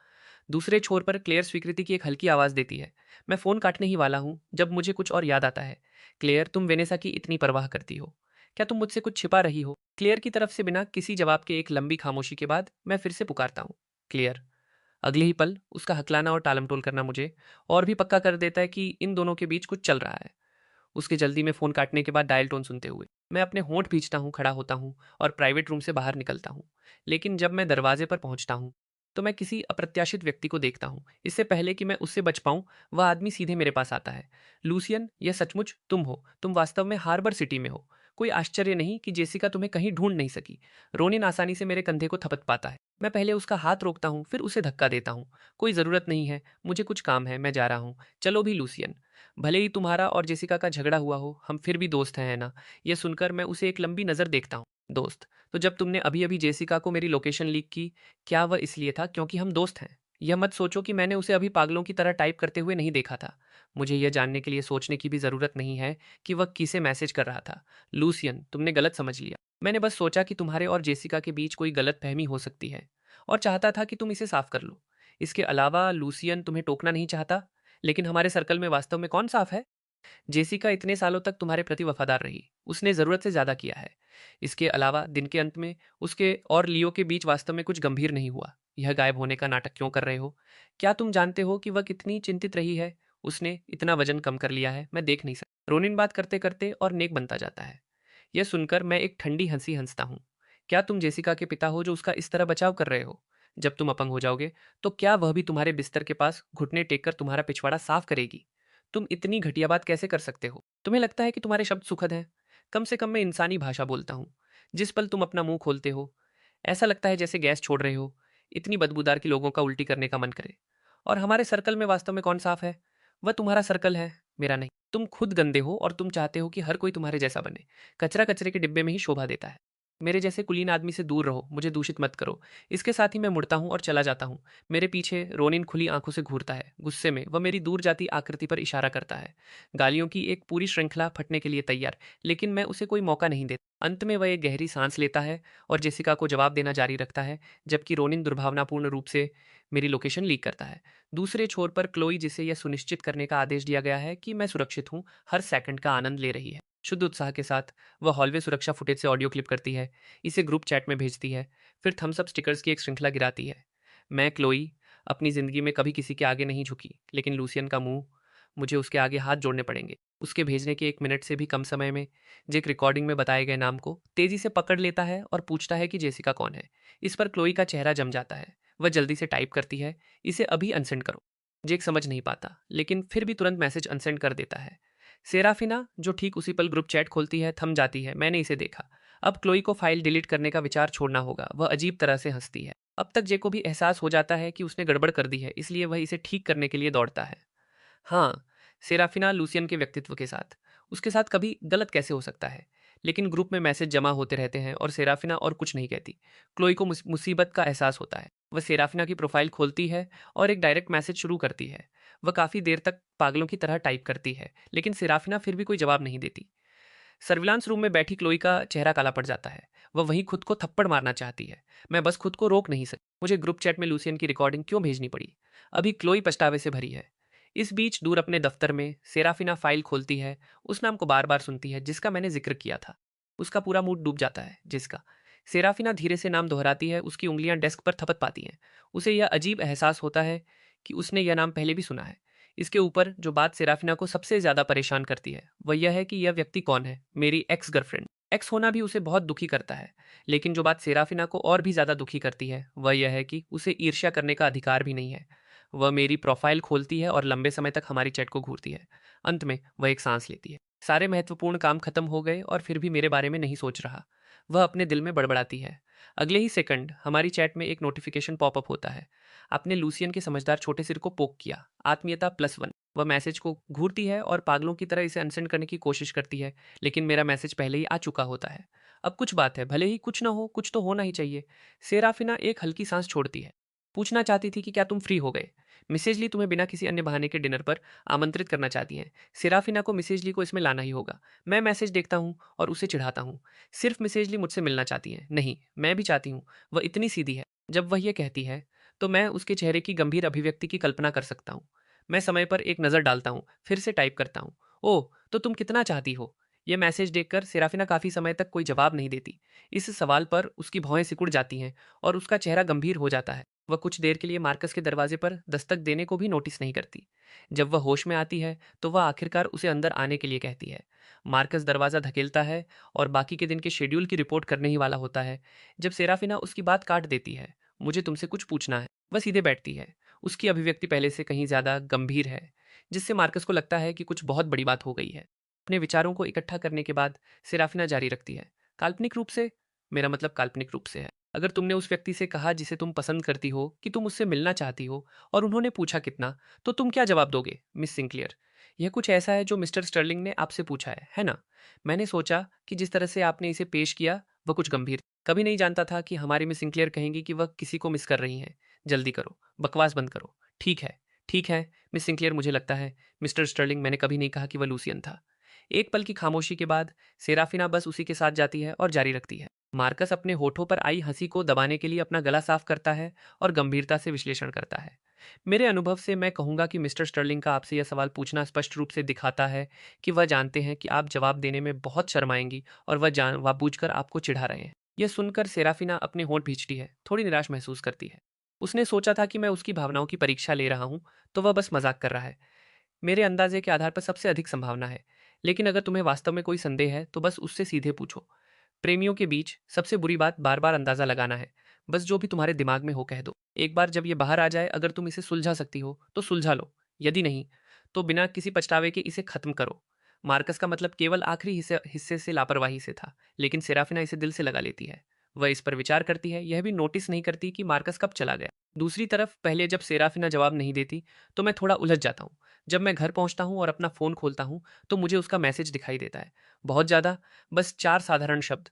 दूसरे छोर पर क्लेयर स्वीकृति की एक हल्की आवाज देती है। मैं फोन काटने ही वाला हूँ जब मुझे कुछ और याद आता है। क्लेयर, तुम वेनेसा की इतनी परवाह करती हो, क्या तुम मुझसे कुछ छिपा रही हो? क्लेयर की तरफ से बिना किसी जवाब के एक लंबी खामोशी के बाद मैं फिर से पुकारता हूँ, क्लेयर। अगले ही पल उसका हकलाना और टालमटोल करना मुझे और भी पक्का कर देता है कि इन दोनों के बीच कुछ चल रहा है। उसके जल्दी में फ़ोन काटने के बाद डायल टोन सुनते हुए मैं अपने होंठ भींचता हूँ, खड़ा होता हूँ और प्राइवेट रूम से बाहर निकलता हूँ। लेकिन जब मैं दरवाजे पर पहुँचता हूँ, तो मैं किसी अप्रत्याशित व्यक्ति को देखता हूँ। इससे पहले कि मैं उससे बच पाऊँ, वह आदमी सीधे मेरे पास आता है। लूसियन, यह सचमुच तुम हो। तुम वास्तव में हार्बर सिटी में हो। कोई आश्चर्य नहीं कि जेसिका तुम्हें कहीं ढूंढ नहीं सकी। रोनिन आसानी से मेरे कंधे को थपथ पाता है। मैं पहले उसका हाथ रोकता हूँ, फिर उसे धक्का देता हूँ। कोई ज़रूरत नहीं है, मुझे कुछ काम है, मैं जा रहा हूँ। चलो भी लूसियन। भले ही तुम्हारा और जेसिका का झगड़ा हुआ हो, हम फिर भी दोस्त हैं, है ना? यह सुनकर मैं उसे एक लंबी नज़र देखता हूँ। दोस्त? तो जब तुमने अभी-अभी जेसिका को मेरी लोकेशन लीक की, क्या वह इसलिए था क्योंकि हम दोस्त हैं? यह मत सोचो कि मैंने उसे अभी पागलों की तरह टाइप करते हुए नहीं देखा था। मुझे यह जानने के लिए सोचने की भी ज़रूरत नहीं है कि वह किसे मैसेज कर रहा था। लूसियन, तुमने गलत समझ लिया। मैंने बस सोचा कि तुम्हारे और जेसिका के बीच कोई गलतफहमी हो सकती है और चाहता था कि तुम इसे साफ कर लो। इसके अलावा लूसियन तुम्हें टोकना नहीं चाहता, लेकिन हमारे सर्कल में वास्तव में कौन साफ है? जेसिका इतने सालों तक तुम्हारे प्रति वफादार रही। उसने ज़रूरत से ज़्यादा किया है। इसके अलावा दिन के अंत में उसके और लियो के बीच वास्तव में कुछ गंभीर नहीं हुआ। यह गायब होने का नाटक क्यों कर रहे हो? क्या तुम जानते हो कि वह कितनी चिंतित रही है? उसने इतना वजन कम कर लिया है, मैं देख नहीं सकता। रोनिन बात करते करते और नेक बनता जाता है। यह सुनकर मैं एक ठंडी हंसी हंसता हूँ। क्या तुम जेसिका के पिता हो जो उसका इस तरह बचाव कर रहे हो? जब तुम अपंग हो जाओगे, तो क्या वह भी तुम्हारे बिस्तर के पास घुटने टेक कर तुम्हारा पिछवाड़ा साफ करेगी? तुम इतनी घटिया बात कैसे कर सकते हो? तुम्हें लगता है कि तुम्हारे शब्द सुखद हैं? कम से कम मैं इंसानी भाषा बोलता हूँ। जिस पल तुम अपना मुंह खोलते हो, ऐसा लगता है जैसे गैस छोड़ रहे हो। इतनी बदबूदार कि लोगों का उल्टी करने का मन करे। और हमारे सर्कल में वास्तव में कौन साफ है? वह तुम्हारा सर्कल है, मेरा नहीं। तुम खुद गंदे हो और तुम चाहते हो कि हर कोई तुम्हारे जैसा बने। कचरा कचरे के डिब्बे में ही शोभा देता है। मेरे जैसे कुलीन आदमी से दूर रहो, मुझे दूषित मत करो। इसके साथ ही मैं मुड़ता हूँ और चला जाता हूँ। मेरे पीछे रोनिन खुली आंखों से घूरता है। गुस्से में वह मेरी दूर जाती आकृति पर इशारा करता है। गालियों की एक पूरी श्रृंखला फटने के लिए तैयार, लेकिन मैं उसे कोई मौका नहीं देता। अंत में वह एक गहरी सांस लेता है और जेसिका को जवाब देना जारी रखता है, जबकि रोनिन दुर्भावनापूर्ण रूप से मेरी लोकेशन लीक करता है। दूसरे छोर पर क्लोई, जिसे यह सुनिश्चित करने का आदेश दिया गया है कि मैं सुरक्षित हूँ, हर सेकंड का आनंद ले रही है। शुद्ध उत्साह के साथ वह हॉलवे सुरक्षा फुटेज से ऑडियो क्लिप करती है, इसे ग्रुप चैट में भेजती है, फिर थम्स अप स्टिकर्स की एक श्रृंखला गिराती है। मैं क्लोई अपनी ज़िंदगी में कभी किसी के आगे नहीं झुकी, लेकिन लूसियन का मुंह मुझे उसके आगे हाथ जोड़ने पड़ेंगे। उसके भेजने के 1 मिनट से भी कम समय में जेक रिकॉर्डिंग में बताए गए नाम को तेजी से पकड़ लेता है और पूछता है कि जेसिका कौन है। इस पर क्लोई का चेहरा जम जाता है। वह जल्दी से टाइप करती है, इसे अभी अनसेंड करो। जेक समझ नहीं पाता, लेकिन फिर भी तुरंत मैसेज अनसेंड कर देता है। सेराफिना, जो ठीक उसी पल ग्रुप चैट खोलती है, थम जाती है। मैंने इसे देखा। अब क्लोई को फाइल डिलीट करने का विचार छोड़ना होगा। वह अजीब तरह से हंसती है। अब तक जे को भी एहसास हो जाता है कि उसने गड़बड़ कर दी है, इसलिए वह इसे ठीक करने के लिए दौड़ता है। हाँ, सेराफिना लूसियन के व्यक्तित्व के साथ। उसके साथ कभी गलत कैसे हो सकता है? लेकिन ग्रुप में मैसेज जमा होते रहते हैं और सेराफिना और कुछ नहीं कहती। क्लोई को मुसीबत का एहसास होता है। वह सेराफिना की प्रोफाइल खोलती है और एक डायरेक्ट मैसेज शुरू करती है। वह काफ़ी देर तक पागलों की तरह टाइप करती है, लेकिन सेराफिना फिर भी कोई जवाब नहीं देती। सर्विलांस रूम में बैठी क्लोई का चेहरा काला पड़ जाता है। वह वहीं खुद को थप्पड़ मारना चाहती है। मैं बस खुद को रोक नहीं सकती। मुझे ग्रुप चैट में लूसियन की रिकॉर्डिंग क्यों भेजनी पड़ी? अभी क्लोई पछतावे से भरी है। इस बीच दूर अपने दफ्तर में सेराफिना फाइल खोलती है। उस नाम को बार बार सुनती है जिसका मैंने जिक्र किया था। उसका पूरा मूड डूब जाता है। जिसका सेराफिना धीरे से नाम दोहराती है। उसकी उंगलियां डेस्क पर थपथ पाती हैं। उसे यह अजीब एहसास होता है कि उसने यह नाम पहले भी सुना है। इसके ऊपर जो बात सेराफिना को सबसे ज्यादा परेशान करती है वह यह है कि यह व्यक्ति कौन है। मेरी एक्स गर्लफ्रेंड। एक्स होना भी उसे बहुत दुखी करता है, लेकिन जो बात सेराफिना को और भी ज्यादा दुखी करती है वह यह है कि उसे ईर्ष्या करने का अधिकार भी नहीं है। वह मेरी प्रोफाइल खोलती है और लंबे समय तक हमारी चैट को घूरती है। अंत में वह एक सांस लेती है। सारे महत्वपूर्ण काम खत्म हो गए और फिर भी मेरे बारे में नहीं सोच रहा। वह अपने दिल में बड़बड़ाती है। अगले ही सेकंड हमारी चैट में एक नोटिफिकेशन पॉपअप होता है। आपने लूसियन के समझदार छोटे सिर को पोक किया। आत्मीयता +1। वह मैसेज को घूरती है और पागलों की तरह इसे अनसेंड करने की कोशिश करती है, लेकिन मेरा मैसेज पहले ही आ चुका होता है। अब कुछ बात है, भले ही कुछ ना हो, कुछ तो होना ही चाहिए। सेराफिना एक हल्की सांस छोड़ती है। पूछना चाहती थी कि क्या तुम फ्री हो गए? मिसेज ली तुम्हें बिना किसी अन्य बहाने के डिनर पर आमंत्रित करना चाहती हैं। सेराफिना को मिसेज ली को इसमें लाना ही होगा। मैं मैसेज देखता हूँ और उसे चिढ़ाता हूँ। सिर्फ मिसेज ली मुझसे मिलना चाहती हैं। नहीं, मैं भी चाहती हूँ। वह इतनी सीधी है। जब वह ये कहती है तो मैं उसके चेहरे की गंभीर अभिव्यक्ति की कल्पना कर सकता हूँ। मैं समय पर एक नज़र डालता हूँ, फिर से टाइप करता हूँ। ओह, तो तुम कितना चाहती हो? यह मैसेज देखकर सेराफिना काफ़ी समय तक कोई जवाब नहीं देती। इस सवाल पर उसकी भौहें सिकुड़ जाती हैं और उसका चेहरा गंभीर हो जाता है। वह कुछ देर के लिए मार्कस के दरवाजे पर दस्तक देने को भी नोटिस नहीं करती। जब वह होश में आती है तो वह आखिरकार उसे अंदर आने के लिए कहती है। मार्कस दरवाज़ा धकेलता है और बाकी के दिन के शेड्यूल की रिपोर्ट करने ही वाला होता है जब सेराफिना उसकी बात काट देती है। मुझे तुमसे कुछ पूछना है। वह सीधे बैठती है। उसकी अभिव्यक्ति पहले से कहीं ज़्यादा गंभीर है, जिससे मार्कस को लगता है कि कुछ बहुत बड़ी बात हो गई है। अपने विचारों को इकट्ठा करने के बाद सेराफिना जारी रखती है। काल्पनिक रूप से, मेरा मतलब काल्पनिक रूप से है। अगर तुमने उस व्यक्ति से कहा जिसे तुम पसंद करती हो कि तुम उससे मिलना चाहती हो और उन्होंने पूछा कितना, तो तुम क्या जवाब दोगे, मिस सिंक्लियर? यह कुछ ऐसा है जो मिस्टर स्टर्लिंग ने आपसे पूछा है ना? मैंने सोचा कि जिस तरह से आपने इसे पेश किया वह कुछ गंभीर। कभी नहीं जानता था कि हमारी मिस सिंक्लियर कहेंगी कि वह किसी को मिस कर रही हैं। जल्दी करो, बकवास बंद करो। ठीक है, ठीक है, मिस सिंक्लियर, मुझे लगता है मिस्टर स्टर्लिंग, मैंने कभी नहीं कहा कि वह लूसियन था। एक पल की खामोशी के बाद सेराफिना बस उसी के साथ जाती है और जारी रखती है। मार्कस अपने होठों पर आई हंसी को दबाने के लिए अपना गला साफ करता है और गंभीरता से विश्लेषण करता है। मेरे अनुभव से मैं कहूंगा कि मिस्टर स्टर्लिंग का आपसे यह सवाल पूछना स्पष्ट रूप से दिखाता है कि वह जानते हैं कि आप जवाब देने में बहुत शर्माएंगी और वह जानबूझकर आपको चिढ़ा रहे हैं। यह सुनकर सेराफिना अपने होंठ भींचती है, थोड़ी निराश महसूस करती है। उसने सोचा था कि मैं उसकी भावनाओं की परीक्षा ले रहा हूं, तो वह बस मजाक कर रहा है। मेरे अंदाजे के आधार पर सबसे अधिक संभावना है। लेकिन अगर तुम्हें वास्तव में कोई संदेह है तो बस उससे सीधे पूछो। प्रेमियों के बीच सबसे बुरी बात बार बार अंदाजा लगाना है। बस जो भी तुम्हारे दिमाग में हो कह दो। एक बार जब ये बाहर आ जाए, अगर तुम इसे सुलझा सकती हो तो सुलझा लो। यदि नहीं, तो बिना किसी पछतावे के इसे खत्म करो। मार्कस का मतलब केवल आखिरी हिस्से हिस्से से लापरवाही से था, लेकिन सेराफिना इसे दिल से लगा लेती है। वह इस पर विचार करती है, यह भी नोटिस नहीं करती कि मार्कस कब चला गया। दूसरी तरफ पहले जब सेराफिना जवाब नहीं देती तो मैं थोड़ा उलझ जाता हूँ। जब मैं घर पहुँचता हूँ और अपना फ़ोन खोलता हूँ तो मुझे उसका मैसेज दिखाई देता है। बहुत ज़्यादा, बस 4 साधारण शब्द।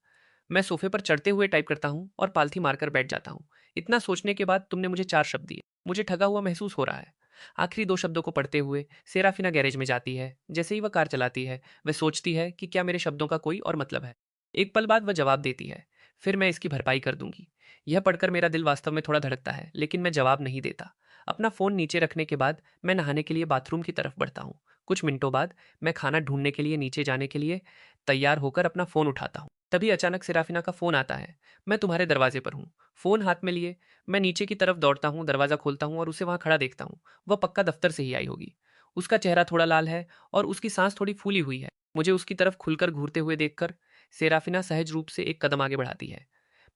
मैं सोफे पर चढ़ते हुए टाइप करता हूँ और पालथी मारकर बैठ जाता हूँ। इतना सोचने के बाद तुमने मुझे 4 शब्द दिए। मुझे ठगा हुआ महसूस हो रहा है। आखिरी 2 शब्दों को पढ़ते हुए सेराफिना गैरेज में जाती है। जैसे ही वह कार चलाती है, वह सोचती है कि क्या मेरे शब्दों का कोई और मतलब है। एक पल बाद वह जवाब देती है, फिर मैं इसकी भरपाई कर दूंगी। यह पढ़कर मेरा दिल वास्तव में थोड़ा धड़कता है, लेकिन मैं जवाब नहीं देता। अपना फ़ोन नीचे रखने के बाद मैं नहाने के लिए बाथरूम की तरफ बढ़ता हूँ। कुछ मिनटों बाद मैं खाना ढूँढने के लिए नीचे जाने के लिए तैयार होकर अपना फ़ोन उठाता हूँ। तभी अचानक सेराफिना का फ़ोन आता है। मैं तुम्हारे दरवाज़े पर हूँ। फ़ोन हाथ में लिए मैं नीचे की तरफ दौड़ता हूँ, दरवाज़ा खोलता हूँ और उसे वहाँ खड़ा देखता हूँ। वह पक्का दफ़्तर से ही आई होगी। उसका चेहरा थोड़ा लाल है और उसकी साँस थोड़ी फूली हुई है। मुझे उसकी तरफ खुलकर घूरते हुए देखकर सेराफिना सहज रूप से एक कदम आगे बढ़ाती है।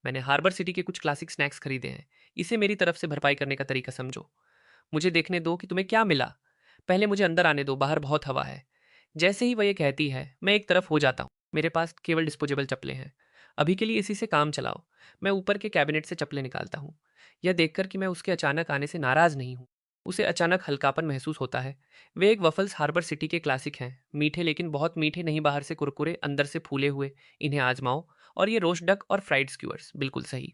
मैंने हार्बर सिटी के कुछ क्लासिक स्नैक्स खरीदे हैं। इसे मेरी तरफ से भरपाई करने का तरीका समझो। मुझे देखने दो कि तुम्हें क्या मिला। पहले मुझे अंदर आने दो, बाहर बहुत हवा है। जैसे ही वह ये कहती है, मैं एक तरफ हो जाता हूँ। मेरे पास केवल डिस्पोजेबल चप्पलें हैं। अभी के लिए इसी से काम चलाओ। मैं ऊपर के कैबिनेट से चप्पलें निकालता हूँ। यह देखकर कि मैं उसके अचानक आने से नाराज़ नहीं हूँ। उसे अचानक हल्कापन महसूस होता है। वे एक वफल्स हार्बर सिटी के क्लासिक हैं। मीठे लेकिन बहुत मीठे नहीं, बाहर से कुरकुरे, अंदर से फूले हुए। इन्हें आजमाओ। और ये रोस्ट डक और फ्राइड स्क्यूअर्स, बिल्कुल सही।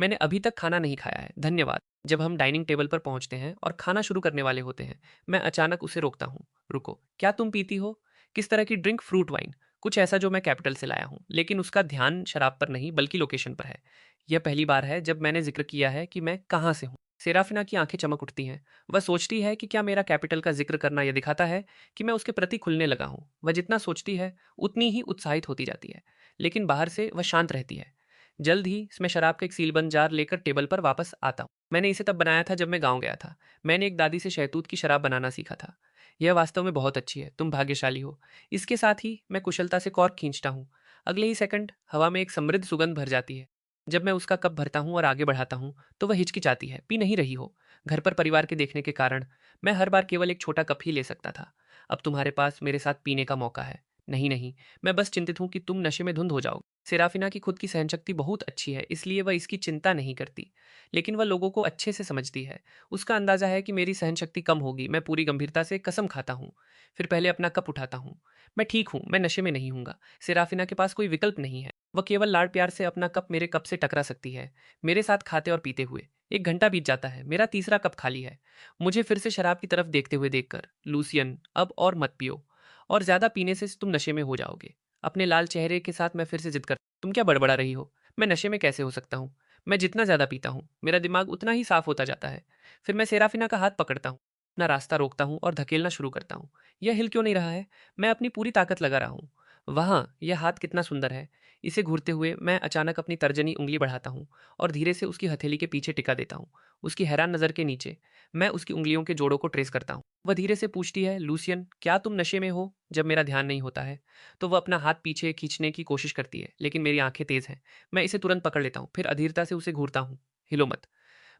मैंने अभी तक खाना नहीं खाया है, धन्यवाद। जब हम डाइनिंग टेबल पर पहुंचते हैं और खाना शुरू करने वाले होते हैं, मैं अचानक उसे रोकता हूँ। रुको, क्या तुम पीती हो? किस तरह की ड्रिंक? फ्रूट वाइन, कुछ ऐसा जो मैं कैपिटल से लाया हूँ। लेकिन उसका ध्यान शराब पर नहीं बल्कि लोकेशन पर है। यह पहली बार है जब मैंने जिक्र किया है कि मैं कहाँ से हूँ। सेराफिना की आंखें चमक उठती हैं। वह सोचती है कि क्या मेरा कैपिटल का जिक्र करना यह दिखाता है कि मैं उसके प्रति खुलने लगा हूँ। वह जितना सोचती है उतनी ही उत्साहित होती जाती है, लेकिन बाहर से वह शांत रहती है। जल्द ही मैं शराब का एक सीलबंद जार लेकर टेबल पर वापस आता हूँ। मैंने इसे तब बनाया था जब मैं गाँव गया था। मैंने एक दादी से शहतूत की शराब बनाना सीखा था। यह वास्तव में बहुत अच्छी है, तुम भाग्यशाली हो। इसके साथ ही मैं कुशलता से कॉर्क खींचता हूँ। अगले ही सेकंड हवा में एक समृद्ध सुगंध भर जाती है। जब मैं उसका कप भरता हूँ और आगे बढ़ाता हूँ, तो वह हिचकिचाती है, पी नहीं रही हो। घर पर परिवार के देखने के कारण मैं हर बार केवल एक छोटा कप ही ले सकता था। अब तुम्हारे पास मेरे साथ पीने का मौका है। नहीं नहीं, मैं बस चिंतित हूँ कि तुम नशे में धुंध हो जाओगे। सेराफिना की खुद की सहनशक्ति बहुत अच्छी है, इसलिए वह इसकी चिंता नहीं करती। लेकिन वह लोगों को अच्छे से समझती है। उसका अंदाजा है कि मेरी सहनशक्ति कम होगी। मैं पूरी गंभीरता से कसम खाता हूँ। फिर पहले अपना कप उठाता हूँ। मैं ठीक हूँ, मैं नशे में नहीं हूँगा। सेराफिना के पास कोई विकल्प नहीं है। वह केवल लाड प्यार से अपना कप मेरे कप से टकरा सकती है। मेरे साथ खाते और पीते हुए 1 घंटा बीत जाता है। मेरा तीसरा कप खाली है। मुझे फिर से शराब की तरफ देखते हुए देखकर, लूसियन, अब और मत पियो। और ज्यादा पीने से तुम नशे में हो जाओगे। अपने लाल चेहरे के साथ मैं फिर से जिद कर, तुम क्या बड़बड़ा रही हो? मैं नशे में कैसे हो सकता हूँ? मैं जितना ज़्यादा पीता हूँ, मेरा दिमाग उतना ही साफ होता जाता है। फिर मैं सेराफिना का हाथ पकड़ता हूँ, अपना रास्ता रोकता हूँ और धकेलना शुरू करता हूँ। यह हिल क्यों नहीं रहा है? मैं अपनी पूरी ताकत लगा रहा हूँ। वहाँ, यह हाथ कितना सुंदर है। इसे घूरते हुए मैं अचानक अपनी तर्जनी उंगली बढ़ाता हूँ और धीरे से उसकी हथेली के पीछे टिका देता हूँ। उसकी हैरान नज़र के नीचे मैं उसकी उंगलियों के जोड़ों को ट्रेस करता हूँ। वह धीरे से पूछती है, लूसियन, क्या तुम नशे में हो? जब मेरा ध्यान नहीं होता है तो वह अपना हाथ पीछे खींचने की कोशिश करती है, लेकिन मेरी आंखें तेज हैं। मैं इसे तुरंत पकड़ लेता हूँ, फिर अधीरता से उसे घूरता हूँ। हिलो मत,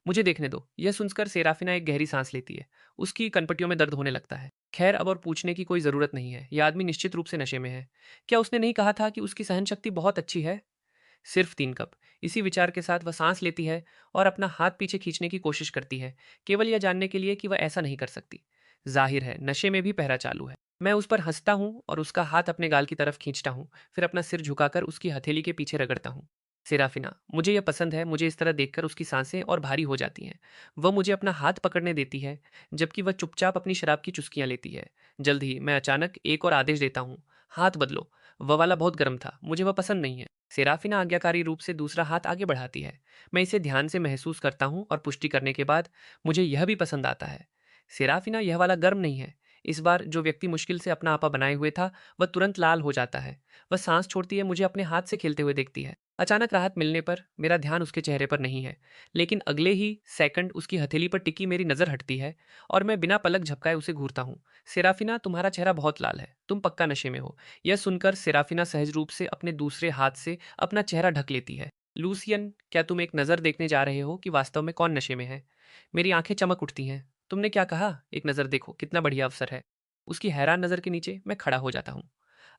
मुझे देखने दो। यह सुनकर सेराफिना एक गहरी सांस लेती है। उसकी कनपटियों में दर्द होने लगता है। खैर, अब और पूछने की कोई जरूरत नहीं है। यह आदमी निश्चित रूप से नशे में है। क्या उसने नहीं कहा था कि उसकी सहन शक्ति बहुत अच्छी है? सिर्फ 3 कप। इसी विचार के साथ वह सांस लेती है और अपना हाथ पीछे खींचने की कोशिश करती है, केवल यह जानने के लिए कि वह ऐसा नहीं कर सकती। जाहिर है, नशे में भी पहरा चालू है। मैं उस पर हंसता हूँ और उसका हाथ अपने गाल की तरफ खींचता हूँ, फिर अपना सिर झुकाकर उसकी हथेली के पीछे रगड़ता हूँ। सेराफिना, मुझे यह पसंद है। मुझे इस तरह देखकर उसकी सांसें और भारी हो जाती हैं। वह मुझे अपना हाथ पकड़ने देती है, जबकि वह चुपचाप अपनी शराब की चुस्कियां लेती है। जल्द ही मैं अचानक एक और आदेश देता हूँ, हाथ बदलो। वह वाला बहुत गर्म था, मुझे वह पसंद नहीं है। सेराफिना आज्ञाकारी रूप से दूसरा हाथ आगे बढ़ाती है। मैं इसे ध्यान से महसूस करता हूँ और पुष्टि करने के बाद मुझे यह भी पसंद आता है। सेराफिना, यह वाला गर्म नहीं है। इस बार जो व्यक्ति मुश्किल से अपना आपा बनाए हुए था, वह तुरंत लाल हो जाता है। वह सांस छोड़ती है, मुझे अपने हाथ से खेलते हुए देखती है। अचानक राहत मिलने पर मेरा ध्यान उसके चेहरे पर नहीं है, लेकिन अगले ही सेकंड उसकी हथेली पर टिकी मेरी नजर हटती है और मैं बिना पलक झपकाए उसे घूरता हूँ। सेराफिना, तुम्हारा चेहरा बहुत लाल है, तुम पक्का नशे में हो। यह सुनकर सेराफिना सहज रूप से अपने दूसरे हाथ से अपना चेहरा ढक लेती है। लूसियन, क्या तुम एक नज़र देखने जा रहे हो कि वास्तव में कौन नशे में है? मेरी आंखें चमक उठती हैं। तुमने क्या कहा? एक नज़र देखो, कितना बढ़िया अवसर है। उसकी हैरान नज़र के नीचे मैं खड़ा हो जाता हूँ।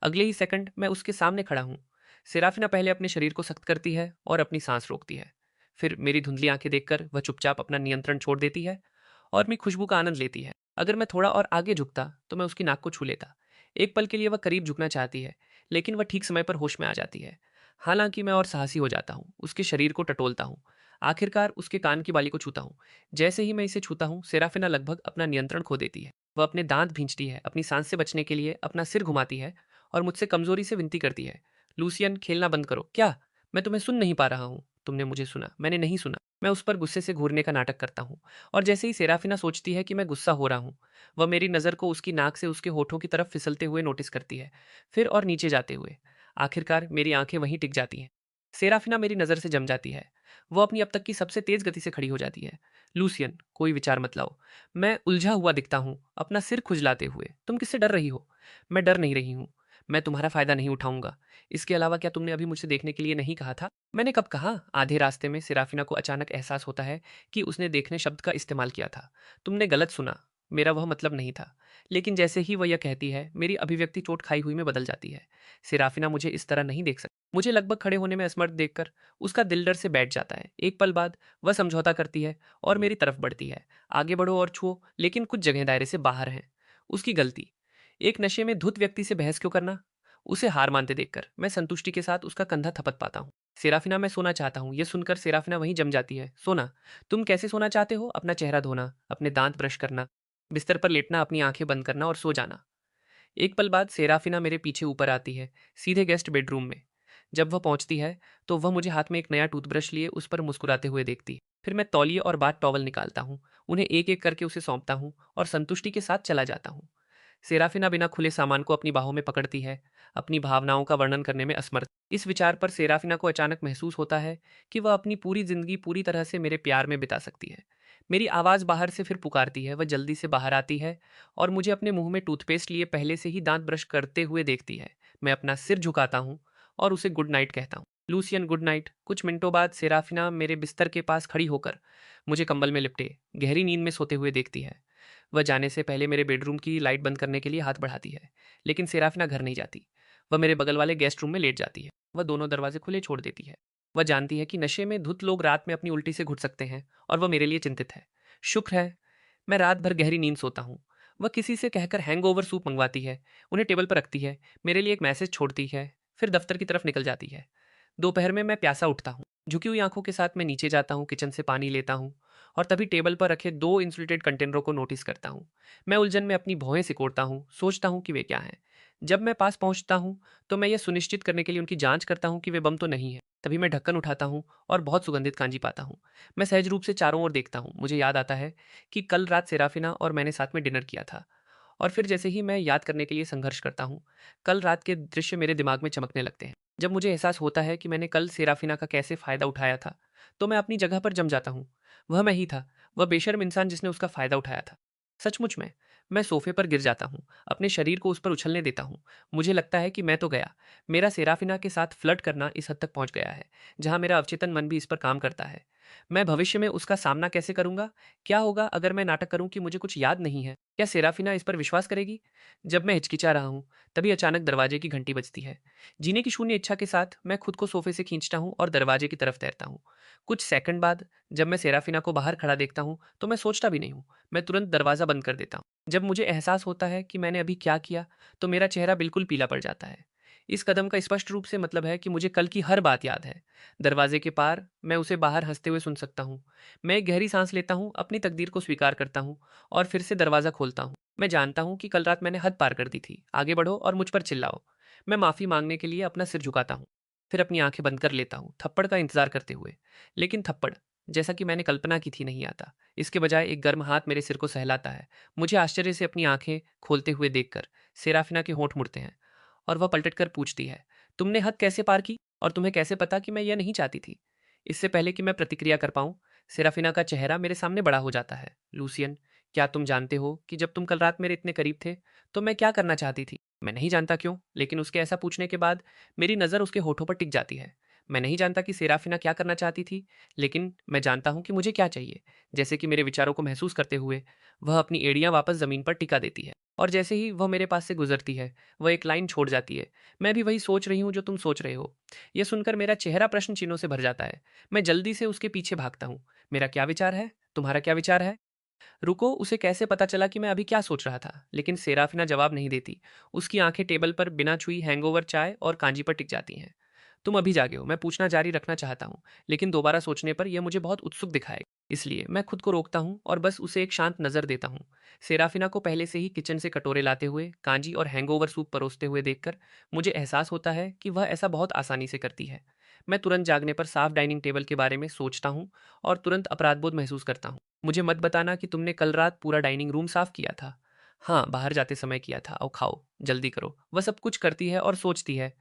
अगले ही सेकंड मैं उसके सामने खड़ा हूँ। सेराफिना पहले अपने शरीर को सख्त करती है और अपनी सांस रोकती है। फिर मेरी धुंधली आंखें देखकर वह चुपचाप अपना नियंत्रण छोड़ देती है और अपनी खुशबू का आनंद लेती है। अगर मैं थोड़ा और आगे झुकता तो मैं उसकी नाक को छू लेता। एक पल के लिए वह करीब झुकना चाहती है, लेकिन वह ठीक समय पर होश में आ जाती है। हालांकि मैं और साहसी हो जाता हूँ, उसके शरीर को टटोलता हूँ, आखिरकार उसके कान की बाली को छूता हूँ। जैसे ही मैं इसे छूता हूँ, सेराफिना लगभग अपना नियंत्रण खो देती है। वह अपने दांत भींचती है, अपनी सांस से बचने के लिए अपना सिर घुमाती है और मुझसे कमजोरी से विनती करती है, लूसियन, खेलना बंद करो। क्या? मैं तुम्हें सुन नहीं पा रहा हूँ। तुमने मुझे सुना, मैंने नहीं सुना। मैं उस पर गुस्से से घूरने का नाटक करता हूँ। और जैसे ही सेराफिना सोचती है कि मैं गुस्सा हो रहा हूँ, वह मेरी नज़र को उसकी नाक से उसके होठों की तरफ फिसलते हुए नोटिस करती है, फिर और नीचे जाते हुए। आखिरकार मेरी आंखें वहीं टिक जाती हैं। सेराफिना मेरी नज़र से जम जाती है। वो अपनी अब तक की सबसे तेज गति से खड़ी हो जाती है। लूसियन, कोई विचार मत लाओ। मैं उलझा हुआ दिखता हूँ, अपना सिर खुजलाते हुए। तुम किससे डर रही हो? मैं डर नहीं रही हूँ। मैं तुम्हारा फायदा नहीं उठाऊंगा। इसके अलावा क्या तुमने अभी मुझसे देखने के लिए नहीं कहा था? मैंने कब कहा? आधे रास्ते में सेराफिना को अचानक एहसास होता है कि उसने देखने शब्द का इस्तेमाल किया था। तुमने गलत सुना। मेरा वह मतलब नहीं था। लेकिन जैसे ही वह यह कहती है, मेरी अभिव्यक्ति चोट खाई हुई में बदल जाती है। सेराफिना मुझे इस तरह नहीं देख सकती। मुझे लगभग खड़े होने में असमर्थ देखकर उसका दिल डर से बैठ जाता है। एक पल बाद वह समझौता करती है और मेरी तरफ बढ़ती है। आगे बढ़ो और छुओ, लेकिन कुछ जगह दायरे से बाहर हैं। उसकी गलती। एक नशे में धुत व्यक्ति से बहस क्यों करना? उसे हार मानते देखकर मैं संतुष्टि के साथ उसका कंधा थपथ पाता हूँ। सेराफिना, मैं सोना चाहता हूँ। यह सुनकर सेराफिना वहीं जम जाती है। सोना? तुम कैसे सोना चाहते हो? अपना चेहरा धोना, अपने दांत ब्रश करना, बिस्तर पर लेटना, अपनी आंखें बंद करना और सो जाना। एक पल बाद सेराफिना मेरे पीछे ऊपर आती है, सीधे गेस्ट बेडरूम में। जब वह पहुंचती है तो वह मुझे हाथ में एक नया टूथब्रश लिए उस पर मुस्कुराते हुए देखती है। फिर मैं तौलिए और बाथ टॉवल निकालता हूँ, उन्हें एक एक करके उसे सौंपता हूँ और संतुष्टि के साथ चला जाता हूँ। सेराफिना बिना खुले सामान को अपनी बाहों में पकड़ती है, अपनी भावनाओं का वर्णन करने में असमर्थ। इस विचार पर सेराफिना को अचानक महसूस होता है कि वह अपनी पूरी जिंदगी पूरी तरह से मेरे प्यार में बिता सकती है। मेरी आवाज़ बाहर से फिर पुकारती है। वह जल्दी से बाहर आती है और मुझे अपने मुंह में टूथपेस्ट लिए पहले से ही दांत ब्रश करते हुए देखती है। मैं अपना सिर झुकाता हूँ और उसे गुड नाइट कहता हूँ। Lucien, good night. कुछ मिनटों बाद सेराफिना मेरे बिस्तर के पास खड़ी होकर मुझे कंबल में लिपटे गहरी नींद में सोते हुए देखती है। वह जाने से पहले मेरे बेडरूम की लाइट बंद करने के लिए हाथ बढ़ाती है, लेकिन सेराफिना घर नहीं जाती। वह मेरे बगल वाले गेस्ट रूम में लेट जाती है। वह दोनों दरवाजे खुले छोड़ देती है। वह जानती है कि नशे में धुत लोग रात में अपनी उल्टी से घुट सकते हैं और वह मेरे लिए चिंतित है। शुक्र है मैं रात भर गहरी नींद सोता हूँ। वह किसी से कहकर हैंगओवर सूप मंगवाती है, उन्हें टेबल पर रखती है, मेरे लिए एक मैसेज छोड़ती है, फिर दफ्तर की तरफ निकल जाती है। दोपहर में मैं प्यासा उठता हूँ। झुकी हुई आंखों के साथ मैं नीचे जाता हूँ, किचन से पानी लेता हूँ और तभी टेबल पर रखे दो इंसुलेटेड कंटेनरों को नोटिस करता हूँ। मैं उलझन में अपनी भौहें सिकोड़ता हूँ, सोचता हूँ कि वे क्या हैं। जब मैं पास पहुँचता हूँ तो मैं यह सुनिश्चित करने के लिए उनकी जांच करता हूँ कि वे बम तो नहीं है। तभी मैं ढक्कन उठाता हूँ और बहुत सुगंधित कांजी पाता हूँ। मैं सहज रूप से चारों ओर देखता हूँ। मुझे याद आता है कि कल रात सेराफिना और मैंने साथ में डिनर किया था। और फिर जैसे ही मैं याद करने के लिए संघर्ष करता हूँ, कल रात के दृश्य मेरे दिमाग में चमकने लगते हैं। जब मुझे एहसास होता है कि मैंने कल सेराफिना का कैसे फ़ायदा उठाया था, तो मैं अपनी जगह पर जम जाता हूँ। वह मैं ही था, वह बेशर्म इंसान जिसने उसका फ़ायदा उठाया था। सचमुच में, मैं सोफ़े पर गिर जाता हूँ, अपने शरीर को उस पर उछलने देता हूँ। मुझे लगता है कि मैं तो गया। मेरा सेराफिना के साथ फ्लर्ट करना इस हद तक पहुँच गया है, जहाँ मेरा अवचेतन मन भी इस पर काम करता है। मैं भविष्य में उसका सामना कैसे करूँगा? क्या होगा अगर मैं नाटक करूँ कि मुझे कुछ याद नहीं है? क्या सेराफिना इस पर विश्वास करेगी? जब मैं हिचकिचा रहा हूँ, तभी अचानक दरवाजे की घंटी बजती है। जीने की शून्य इच्छा के साथ मैं खुद को सोफे से खींचता हूँ और दरवाजे की तरफ तैरता हूँ। कुछ सेकंड बाद जब मैं सेराफिना को बाहर खड़ा देखता हूँ, तो मैं सोचता भी नहीं हूँ। मैं तुरंत दरवाज़ा बंद कर देता हूँ। जब मुझे एहसास होता है कि मैंने अभी क्या किया, तो मेरा चेहरा बिल्कुल पीला पड़ जाता है। इस कदम का स्पष्ट रूप से मतलब है कि मुझे कल की हर बात याद है। दरवाजे के पार मैं उसे बाहर हंसते हुए सुन सकता हूँ। मैं एक गहरी सांस लेता हूँ, अपनी तकदीर को स्वीकार करता हूँ और फिर से दरवाज़ा खोलता हूँ। मैं जानता हूँ कि कल रात मैंने हद पार कर दी थी। आगे बढ़ो और मुझ पर चिल्लाओ। मैं माफ़ी मांगने के लिए अपना सिर झुकाता हूँ, फिर अपनी आंखें बंद कर लेता हूँ, थप्पड़ का इंतजार करते हुए। लेकिन थप्पड़, जैसा कि मैंने कल्पना की थी, नहीं आता। इसके बजाय एक गर्म हाथ मेरे सिर को सहलाता है। मुझे आश्चर्य से अपनी आंखें खोलते हुए देखकर सेराफिना के होंठ मुड़ते हैं और वह पलट कर पूछती है, तुमने हद कैसे पार की और तुम्हें कैसे पता कि मैं यह नहीं चाहती थी? इससे पहले कि मैं प्रतिक्रिया कर पाऊं, सेराफिना का चेहरा मेरे सामने बड़ा हो जाता है। लूसियन, क्या तुम जानते हो कि जब तुम कल रात मेरे इतने करीब थे, तो मैं क्या करना चाहती थी? मैं नहीं जानता क्यों, लेकिन उसके ऐसा पूछने के बाद मेरी नज़र उसके होठों पर टिक जाती है। मैं नहीं जानता कि सेराफिना क्या करना चाहती थी, लेकिन मैं जानता हूँ कि मुझे क्या चाहिए। जैसे कि मेरे विचारों को महसूस करते हुए वह अपनी एड़ियाँ वापस ज़मीन पर टिका देती है और जैसे ही वह मेरे पास से गुजरती है, वह एक लाइन छोड़ जाती है, मैं भी वही सोच रही हूँ जो तुम सोच रहे हो। यह सुनकर मेरा चेहरा प्रश्न चिन्हों से भर जाता है। मैं जल्दी से उसके पीछे भागता हूँ। मेरा क्या विचार है? तुम्हारा क्या विचार है? रुको, उसे कैसे पता चला कि मैं अभी क्या सोच रहा था? लेकिन सेराफिना जवाब नहीं देती। उसकी आंखें टेबल पर बिना छुई हैंगओवर चाय और कांजी पर टिक जाती हैं। तुम अभी जागे हो, मैं पूछना जारी रखना चाहता हूँ, लेकिन दोबारा सोचने पर यह मुझे बहुत उत्सुक दिखाएगा। इसलिए मैं खुद को रोकता हूँ और बस उसे एक शांत नज़र देता हूँ। सेराफिना को पहले से ही किचन से कटोरे लाते हुए, कांजी और हैंगओवर सूप परोसते हुए देखकर मुझे एहसास होता है कि वह ऐसा बहुत आसानी से करती है। मैं तुरंत जागने पर साफ डाइनिंग टेबल के बारे में सोचता हूँ और तुरंत अपराधबोध महसूस करता हूँ। मुझे मत बताना कि तुमने कल रात पूरा डाइनिंग रूम साफ किया था। हाँ, बाहर जाते समय किया था। और खाओ, जल्दी करो। वह सब कुछ करती है और सोचती है,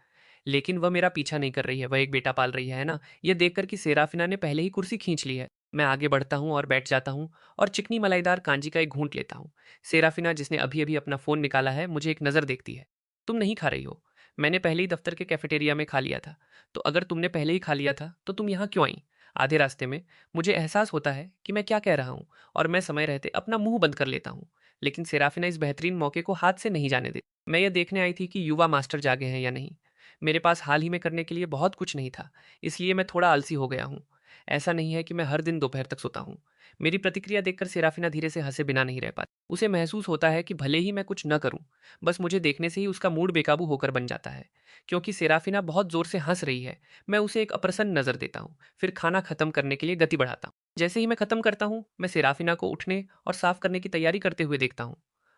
लेकिन वह मेरा पीछा नहीं कर रही है, वह एक बेटा पाल रही है ना? ये देखकर कि सेराफिना ने पहले ही कुर्सी खींच ली है, मैं आगे बढ़ता हूँ और बैठ जाता हूँ और चिकनी मलाईदार कांजी का एक घूंट लेता हूँ। सेराफिना, जिसने अभी अभी अपना फोन निकाला है, मुझे एक नज़र देखती है। तुम नहीं खा रही हो? मैंने पहले ही दफ्तर के कैफेटेरिया में खा लिया था। तो अगर तुमने पहले ही खा लिया था तो तुम यहाँ क्यों आई? आधे रास्ते में मुझे एहसास होता है कि मैं क्या कह रहा हूँ और मैं समय रहते अपना मुंह बंद कर लेता हूँ। लेकिन सेराफिना इस बेहतरीन मौके को हाथ से नहीं जाने देती। मैं ये देखने आई थी कि युवा मास्टर जागे हैं या नहीं। मेरे पास हाल ही में करने के लिए बहुत कुछ नहीं था, इसलिए मैं थोड़ा आलसी हो गया हूँ। ऐसा नहीं है कि मैं हर दिन दोपहर तक सोता हूँ। मेरी प्रतिक्रिया देखकर सेराफिना धीरे से हंसे बिना नहीं रह पाती। उसे महसूस होता है कि भले ही मैं कुछ न करूं, बस मुझे देखने से ही उसका मूड बेकाबू होकर बन जाता है। क्योंकि सेराफिना बहुत जोर से हंस रही है, मैं उसे एक अप्रसन्न नजर देता हूँ, फिर खाना खत्म करने के लिए गति बढ़ाता हूँ। जैसे ही मैं खत्म करता हूँ, मैं सेराफिना को उठने और साफ करने की तैयारी करते हुए देखता हूँ।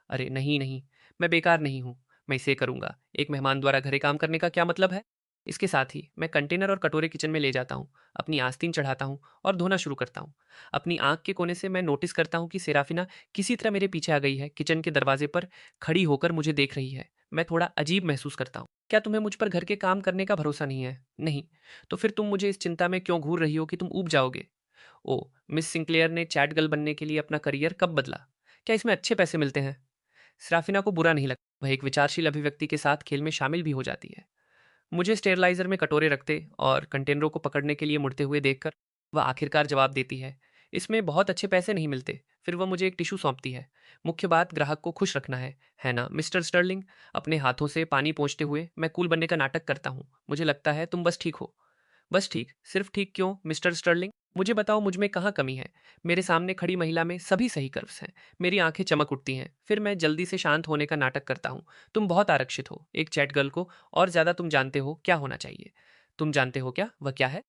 अरे नहीं नहीं, मैं बेकार नहीं हूँ, मैं इसे करूंगा। एक मेहमान द्वारा घरे काम करने का क्या मतलब है? इसके साथ ही मैं कंटेनर और कटोरे किचन में ले जाता हूँ, अपनी आस्तीन चढ़ाता हूँ और धोना शुरू करता हूँ। अपनी आंख के कोने से मैं नोटिस करता हूँ कि सेराफिना किसी तरह मेरे पीछे आ गई है, किचन के दरवाजे पर खड़ी होकर मुझे देख रही है। मैं थोड़ा अजीब महसूस करता हूँ। क्या तुम्हें मुझ पर घर के काम करने का भरोसा नहीं है? नहीं। तो फिर तुम मुझे इस चिंता में क्यों घूर रही हो कि तुम ऊब जाओगे? ओ, मिस सिंक्लेयर ने चैट गर्ल बनने के लिए अपना करियर कब बदला? क्या इसमें अच्छे पैसे मिलते हैं? सराफिना को बुरा नहीं लगता, वह एक विचारशील अभिव्यक्ति के साथ खेल में शामिल भी हो जाती है। मुझे स्टेरलाइजर में कटोरे रखते और कंटेनरों को पकड़ने के लिए मुड़ते हुए देखकर वह आखिरकार जवाब देती है, इसमें बहुत अच्छे पैसे नहीं मिलते। फिर वह मुझे एक टिश्यू सौंपती है। मुख्य बात ग्राहक को खुश रखना है ना मिस्टर स्टर्लिंग? अपने हाथों से पानी पोंछते हुए मैं कूल बनने का नाटक करता हूँ। मुझे लगता है तुम बस ठीक हो। बस ठीक? सिर्फ ठीक क्यों मिस्टर स्टर्लिंग? मुझे बताओ, मुझ में कहाँ कमी है? मेरे सामने खड़ी महिला में सभी सही कर्व्स हैं। मेरी आंखें चमक उठती हैं। फिर मैं जल्दी से शांत होने का नाटक करता हूँ। तुम बहुत आरक्षित हो एक चैट गर्ल को, और ज्यादा तुम जानते हो क्या होना चाहिए। तुम जानते हो क्या, वह क्या है?